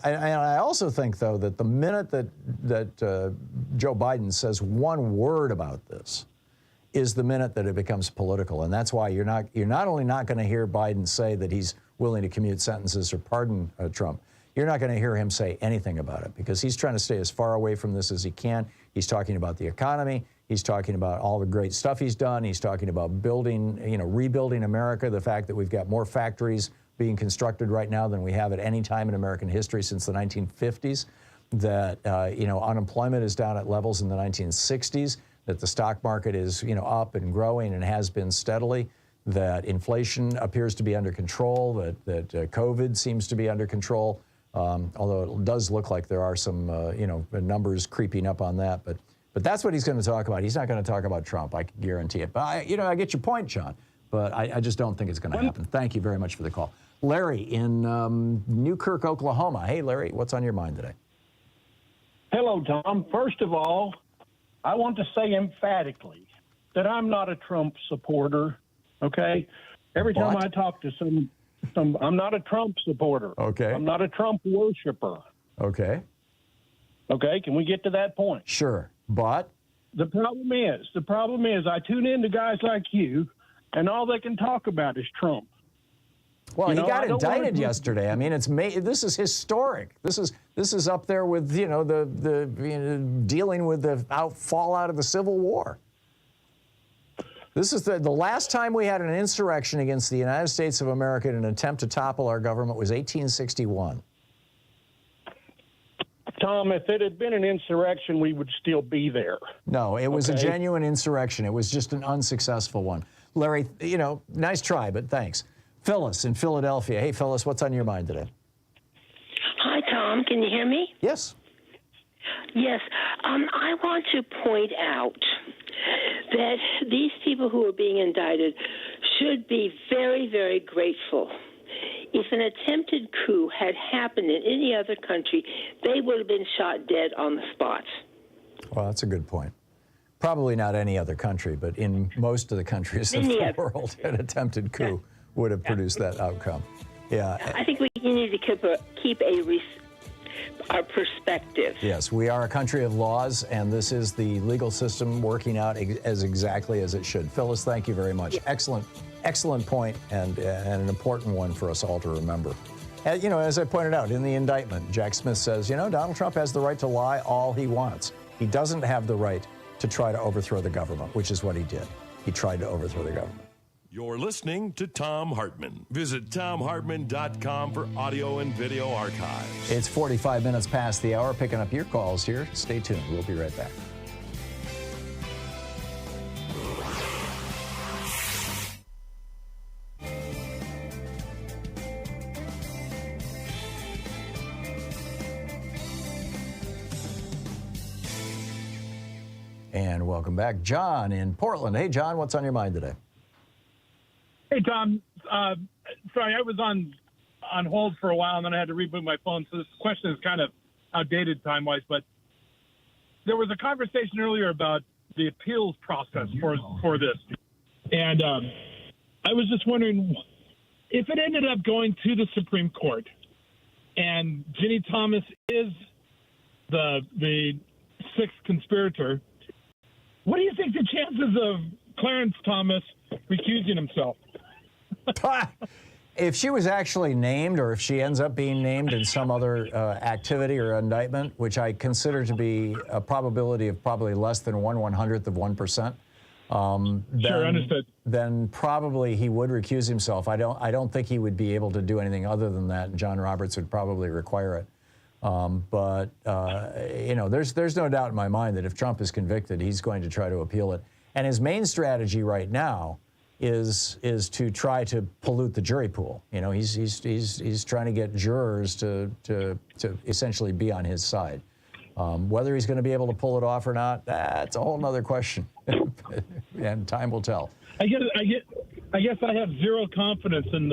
I also think though that the minute that Joe Biden says one word about this is the minute that it becomes political, and that's why you're not only not going to hear Biden say that he's willing to commute sentences or pardon Trump. You're not going to hear him say anything about it because he's trying to stay as far away from this as he can. He's talking about the economy. He's talking about all the great stuff he's done. He's talking about building, rebuilding America, the fact that we've got more factories being constructed right now than we have at any time in American history since the 1950s, that, unemployment is down at levels in the 1960s, that the stock market is, up and growing and has been steadily, that inflation appears to be under control, that COVID seems to be under control, although it does look like there are some, numbers creeping up on that. But that's what he's going to talk about. He's not going to talk about Trump, I can guarantee it. But, I get your point, John, but I just don't think it's going to happen. Thank you very much for the call. Larry in Newkirk, Oklahoma. Hey, Larry, what's on your mind today? Hello, Tom. First of all, I want to say emphatically that I'm not a Trump supporter, okay? Every time I talk to some, I'm not a Trump supporter. Okay. I'm not a Trump worshiper. Okay. Okay, can we get to that point? Sure, but? The problem is I tune in to guys like you, and all they can talk about is Trump. Well, You he know, got I don't wanna indicted do- yesterday. I mean, this is historic. This is up there with the dealing with the fallout of the Civil War. This is the last time we had an insurrection against the United States of America in an attempt to topple our government was 1861. Tom, if it had been an insurrection, we would still be there. No, it was a Okay. genuine insurrection. It was just an unsuccessful one. Larry, nice try, but thanks. Phyllis in Philadelphia. Hey, Phyllis, what's on your mind today? Hi, Tom. Can you hear me? Yes. Yes. I want to point out that these people who are being indicted should be very, very grateful. If an attempted coup had happened in any other country, they would have been shot dead on the spot. Well, that's a good point. Probably not any other country, but in most of the countries of the world, an attempted coup would have produced that outcome. Yeah. I think we need to keep our perspective. Yes, we are a country of laws, and this is the legal system working out as exactly as it should. Phyllis, thank you very much. Excellent point, and an important one for us all to remember. As I pointed out in the indictment, Jack Smith says, Donald Trump has the right to lie all he wants. He doesn't have the right to try to overthrow the government, which is what he did. He tried to overthrow the government. You're listening to Thom Hartmann. Visit thomhartmann.com for audio and video archives. It's 45 minutes past the hour, picking up your calls here. Stay tuned. We'll be right back. And welcome back. John in Portland. Hey, John, what's on your mind today? Hey, Tom. Sorry, I was on hold for a while, and then I had to reboot my phone. So this question is kind of outdated time-wise, but there was a conversation earlier about the appeals process for this. And I was just wondering, if it ended up going to the Supreme Court and Ginny Thomas is the sixth conspirator, what do you think the chances of Clarence Thomas recusing himself? If she was actually named, or if she ends up being named in some other activity or indictment, which I consider to be a probability of probably less than 1/100th of 1%, Sure, understood. Then probably he would recuse himself. I don't think he would be able to do anything other than that, and John Roberts would probably require it. There's no doubt in my mind that if Trump is convicted, he's going to try to appeal it. And his main strategy right now is to try to pollute the jury pool. He's trying to get jurors to essentially be on his side. Whether he's going to be able to pull it off or not, that's a whole other question, and time will tell. I guess I have zero confidence in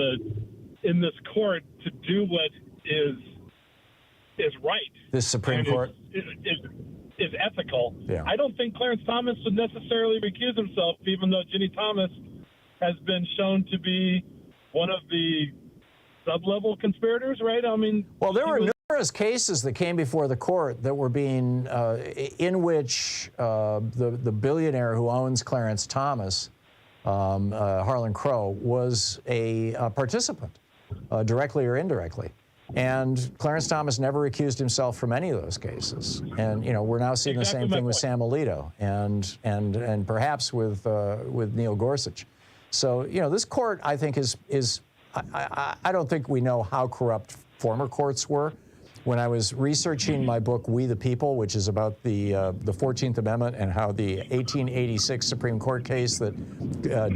this court to do what is right. This Supreme Court is ethical. Yeah. I don't think Clarence Thomas would necessarily recuse himself, even though Ginny Thomas has been shown to be one of the sub-level conspirators, right? I mean, well, there were numerous cases that came before the court that were being, in which the billionaire who owns Clarence Thomas, Harlan Crow, was a participant, directly or indirectly. And Clarence Thomas never recused himself from any of those cases. And we're now seeing the same thing with Sam Alito and perhaps with Neil Gorsuch. So this court, I think, is I don't think we know how corrupt former courts were. When I was researching my book, We the People, which is about the 14th Amendment and how the 1886 Supreme Court case that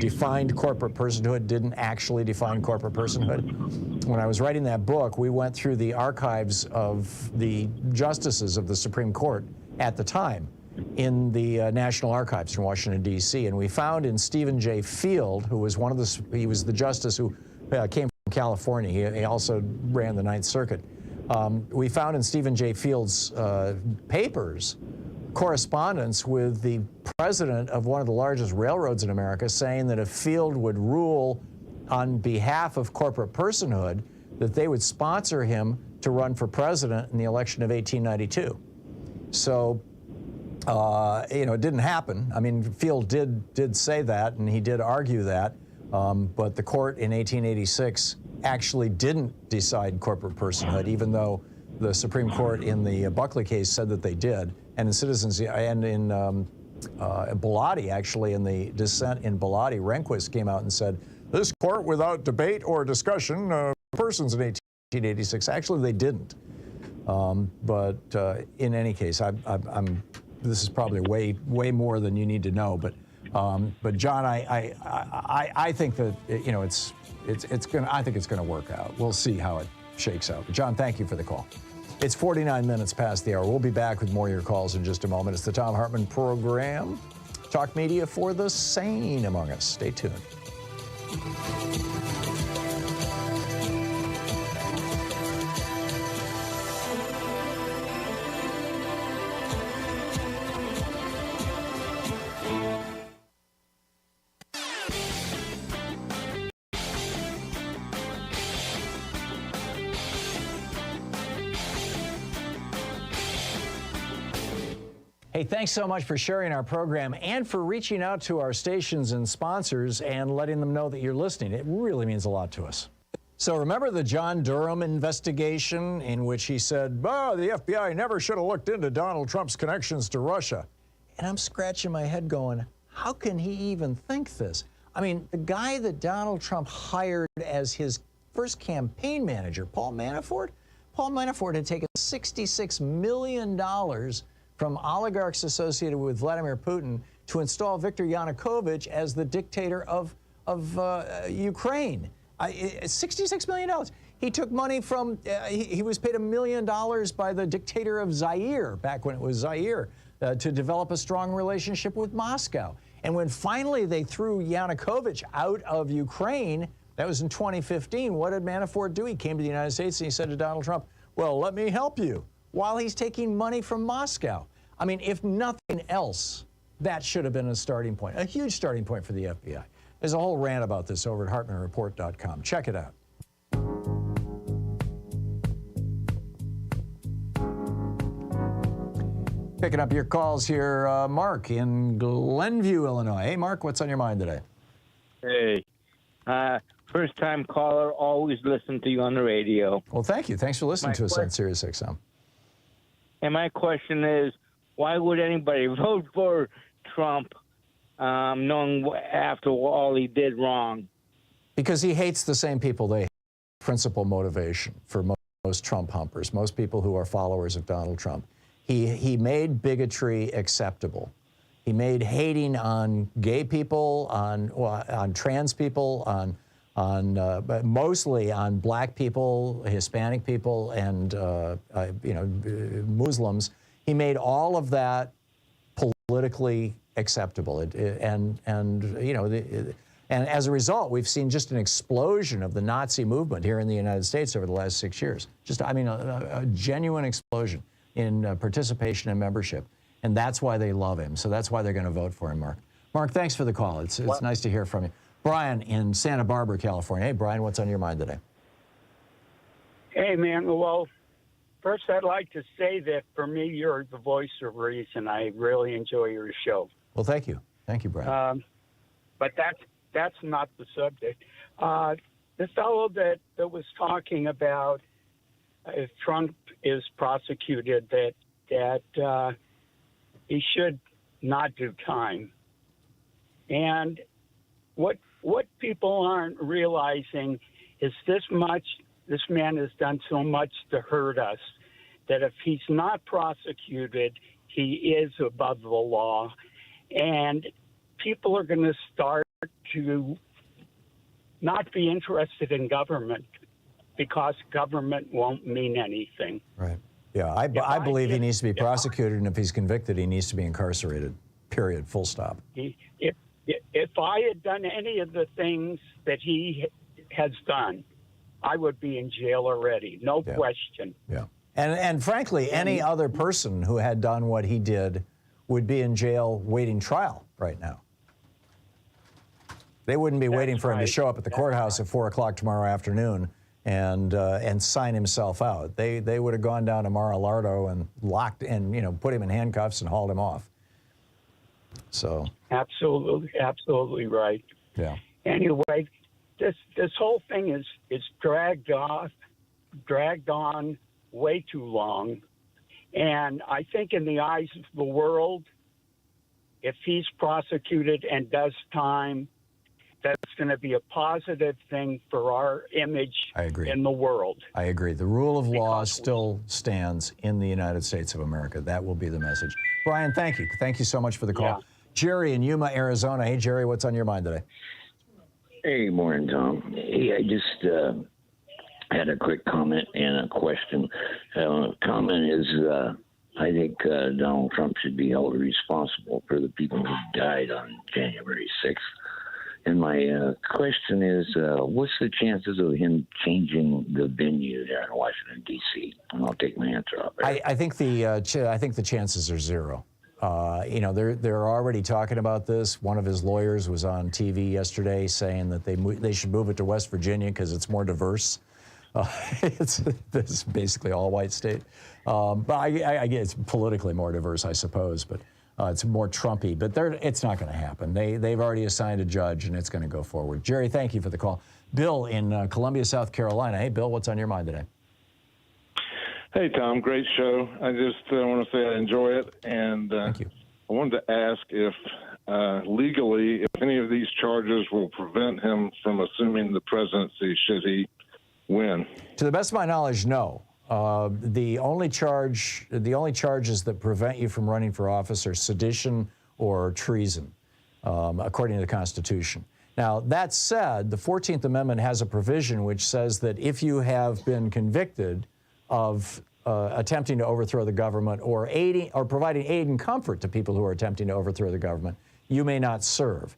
defined corporate personhood didn't actually define corporate personhood. When I was writing that book, we went through the archives of the justices of the Supreme Court at the time in the National Archives in Washington, D.C. And we found in Stephen J. Field, who was he was the justice who came from California. He also ran the Ninth Circuit. We found in Stephen J. Field's papers correspondence with the president of one of the largest railroads in America saying that if Field would rule on behalf of corporate personhood, that they would sponsor him to run for president in the election of 1892. So, it didn't happen. I mean, Field did say that, and he did argue that, but the court in 1886 actually didn't decide corporate personhood, even though the Supreme Court in the Buckley case said that they did, and in Citizens, and in Bellotti, actually, in the dissent in Bellotti, Rehnquist came out and said, this court without debate or discussion persons in 1886. Actually, they didn't. But in any case, this is probably way more than you need to know. But John, I think that I think it's gonna work out. We'll see how it shakes out. But John, thank you for the call. It's 49 minutes past the hour. We'll be back with more of your calls in just a moment. It's the Thom Hartmann Program. Talk media for the sane among us. Stay tuned. Hey, thanks so much for sharing our program and for reaching out to our stations and sponsors and letting them know that you're listening. It really means a lot to us. So remember the John Durham investigation in which he said, the FBI never should have looked into Donald Trump's connections to Russia. And I'm scratching my head going, how can he even think this? I mean, the guy that Donald Trump hired as his first campaign manager, Paul Manafort had taken $66 million from oligarchs associated with Vladimir Putin to install Viktor Yanukovych as the dictator of Ukraine. $66 million. He took money from, he was paid $1 million by the dictator of Zaire, back when it was Zaire, to develop a strong relationship with Moscow. And when finally they threw Yanukovych out of Ukraine, that was in 2015, what did Manafort do? He came to the United States and he said to Donald Trump, well, let me help you, while he's taking money from Moscow. I mean, if nothing else, that should have been a starting point, a huge starting point for the FBI. There's a whole rant about this over at HartmannReport.com. Check it out. Picking up your calls here, Mark in Glenview, Illinois. Hey, Mark, what's on your mind today? Hey, first-time caller, always listen to you on the radio. Well, thank you. Thanks for listening to us on Sirius XM. And my question is, why would anybody vote for Trump knowing after all he did wrong? Because he hates the same people they hate. Principal motivation for most Trump humpers, most people who are followers of Donald Trump. He made bigotry acceptable. He made hating on gay people, on trans people, but mostly on black people, Hispanic people, and Muslims. He made all of that politically acceptable, and as a result, we've seen just an explosion of the Nazi movement here in the United States over the last 6 years. Just, I mean, a genuine explosion in participation and membership, and that's why they love him. So that's why they're going to vote for him, Mark. Mark, thanks for the call. It's nice to hear from you. Brian in Santa Barbara, California. Hey, Brian, what's on your mind today? Hey, man. Well, first, I'd like to say that for me, you're the voice of reason. I really enjoy your show. Well, thank you. Thank you, Brian. But that's not the subject. The fellow that was talking about if Trump is prosecuted, that he should not do time. And what people aren't realizing is this man has done so much to hurt us that if he's not prosecuted, he is above the law. And people are going to start to not be interested in government because government won't mean anything. Right. Yeah, I believe he needs to be prosecuted, and if he's convicted, he needs to be incarcerated, period, full stop. If I had done any of the things that he has done, I would be in jail already, no question. Yeah. And frankly, any other person who had done what he did would be in jail waiting trial right now. They wouldn't be waiting for him to show up at the courthouse at 4 o'clock tomorrow afternoon and sign himself out. They would have gone down to Mar-a-Lago and locked and, you know, put him in handcuffs and hauled him off. So absolutely right. Yeah. Anyway, this whole thing is dragged on way too long, and I think in the eyes of the world, if he's prosecuted and does time, that's going to be a positive thing for our image in the world. I agree. The rule of law still stands in the United States of America. That will be the message. Brian, thank you. Thank you so much for the call. Yeah. Jerry in Yuma, Arizona. Hey, Jerry, what's on your mind today? Hey, morning, Tom. Hey, I just had a quick comment and a question. Comment is, I think Donald Trump should be held responsible for the people who died on January 6th. And my question is, what's the chances of him changing the venue there in Washington, D.C.? And I'll take my answer off there. I think the chances are zero. You know, they're already talking about this. One of his lawyers was on TV yesterday saying that they should move it to West Virginia because it's more diverse. It's basically all white state. But I guess it's politically more diverse, I suppose. But it's more Trumpy. But it's not going to happen. They've already assigned a judge, and it's going to go forward. Jerry, thank you for the call. Bill in Columbia, South Carolina. Hey, Bill, what's on your mind today? Hey, Tom, great show. I just want to say I enjoy it. And thank you. I wanted to ask if legally, if any of these charges will prevent him from assuming the presidency should he win. To the best of my knowledge, no. The only charges that prevent you from running for office are sedition or treason, according to the Constitution. Now, that said, the 14th Amendment has a provision which says that if you have been convicted of attempting to overthrow the government or providing aid and comfort to people who are attempting to overthrow the government, you may not serve.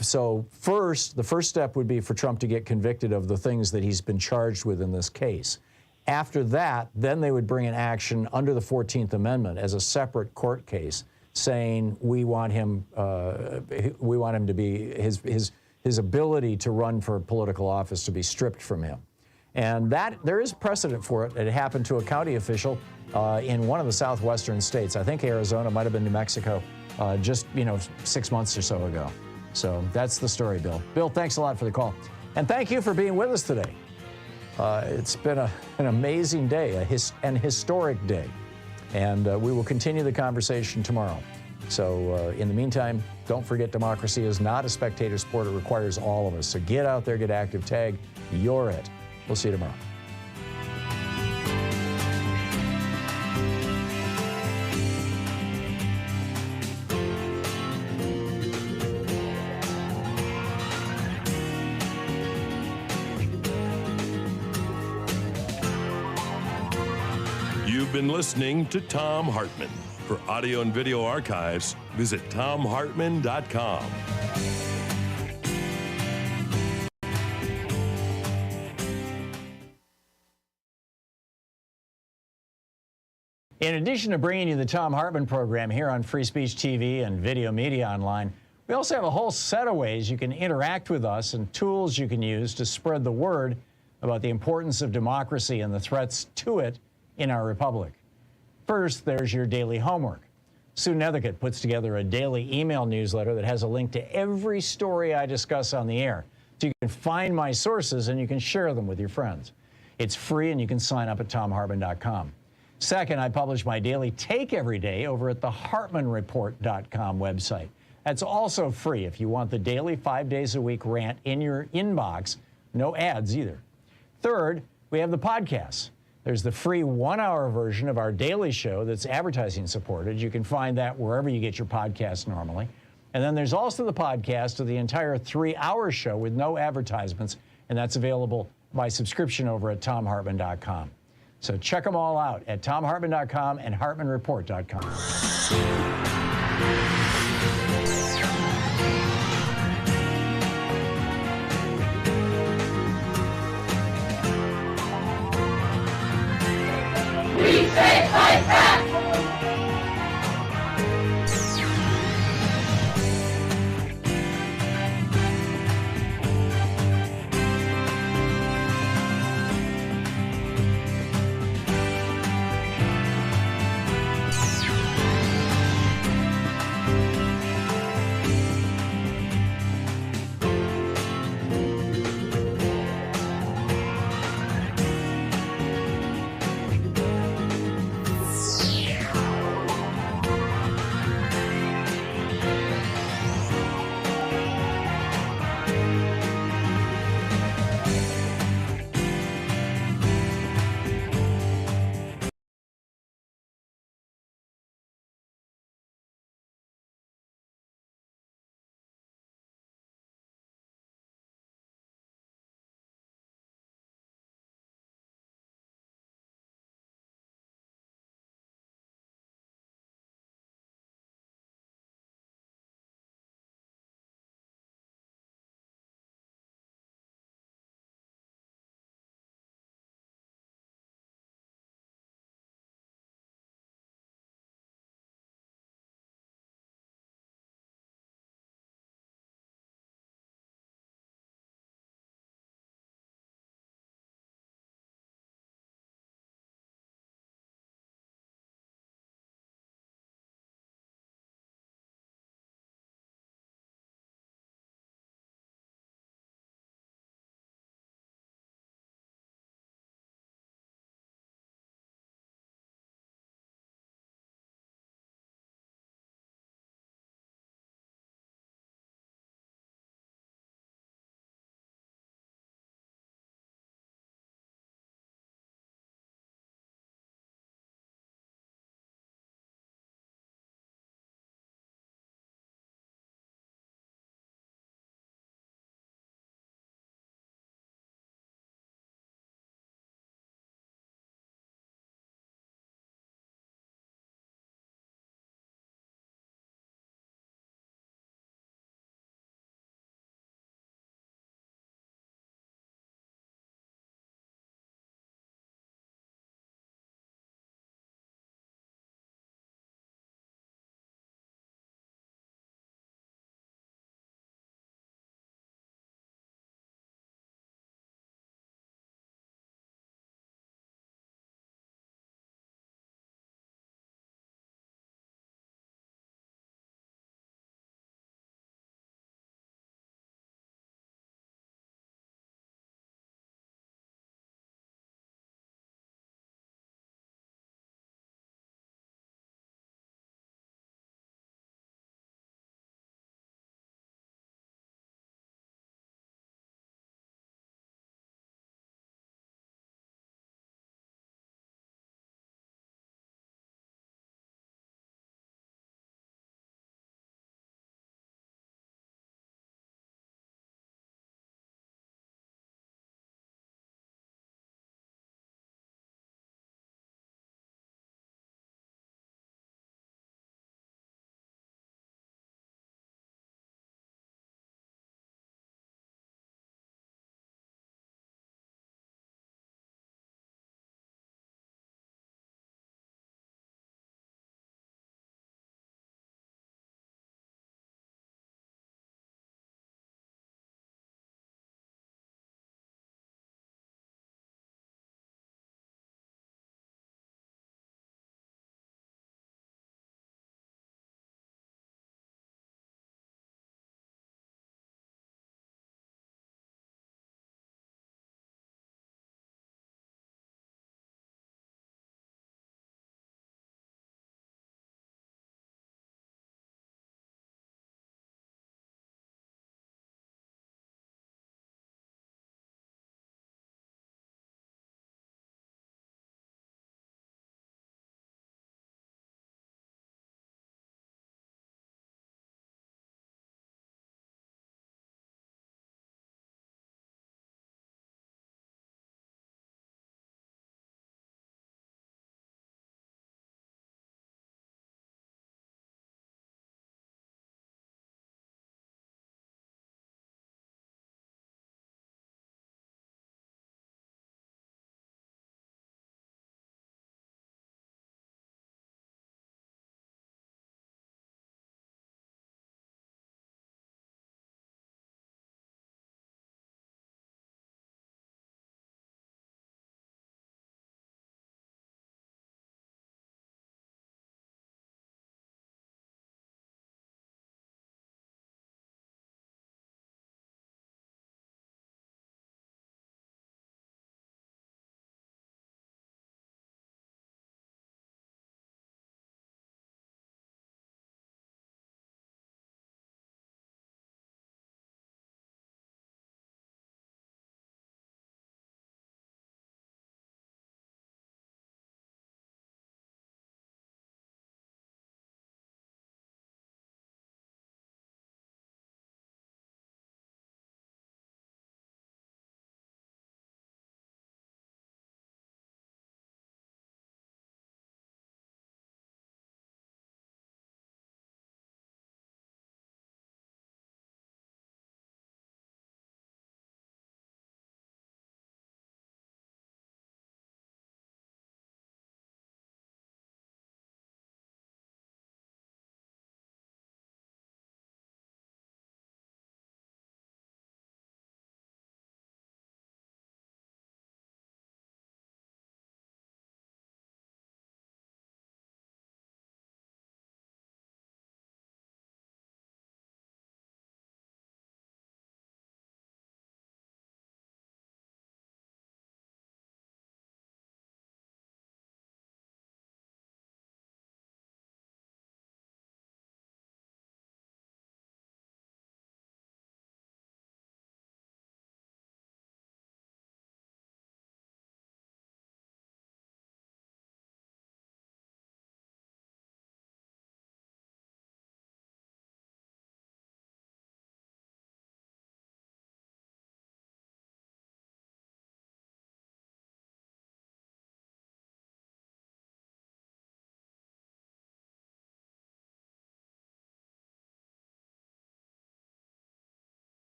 So the first step would be for Trump to get convicted of the things that he's been charged with in this case. After that, then they would bring an action under the 14th Amendment as a separate court case, saying we want him to be his ability to run for political office to be stripped from him. And that there is precedent for it. It happened to a county official in one of the southwestern states. I think Arizona, might have been New Mexico, just 6 months or so ago. So that's the story, Bill. Bill, thanks a lot for the call. And thank you for being with us today. It's been an amazing day, an historic day. And we will continue the conversation tomorrow. So in the meantime, don't forget democracy is not a spectator sport. It requires all of us. So get out there, get active, tag, you're it. We'll see you tomorrow. You've been listening to Thom Hartmann. For audio and video archives, visit thomhartmann.com. In addition to bringing you the Thom Hartmann Program here on Free Speech TV and Video Media Online, we also have a whole set of ways you can interact with us and tools you can use to spread the word about the importance of democracy and the threats to it in our republic. First, there's your daily homework. Sue Nethercutt puts together a daily email newsletter that has a link to every story I discuss on the air. So you can find my sources and you can share them with your friends. It's free and you can sign up at thomhartmann.com. Second, I publish my daily take every day over at the hartmannreport.com website. That's also free if you want the daily 5 days a week rant in your inbox. No ads either. Third, we have the podcasts. There's the free 1-hour version of our daily show that's advertising supported. You can find that wherever you get your podcasts normally. And then there's also the podcast of the entire 3-hour show with no advertisements, and that's available by subscription over at thomhartmann.com. So check them all out at thomhartmann.com and hartmannreport.com. We say fight back!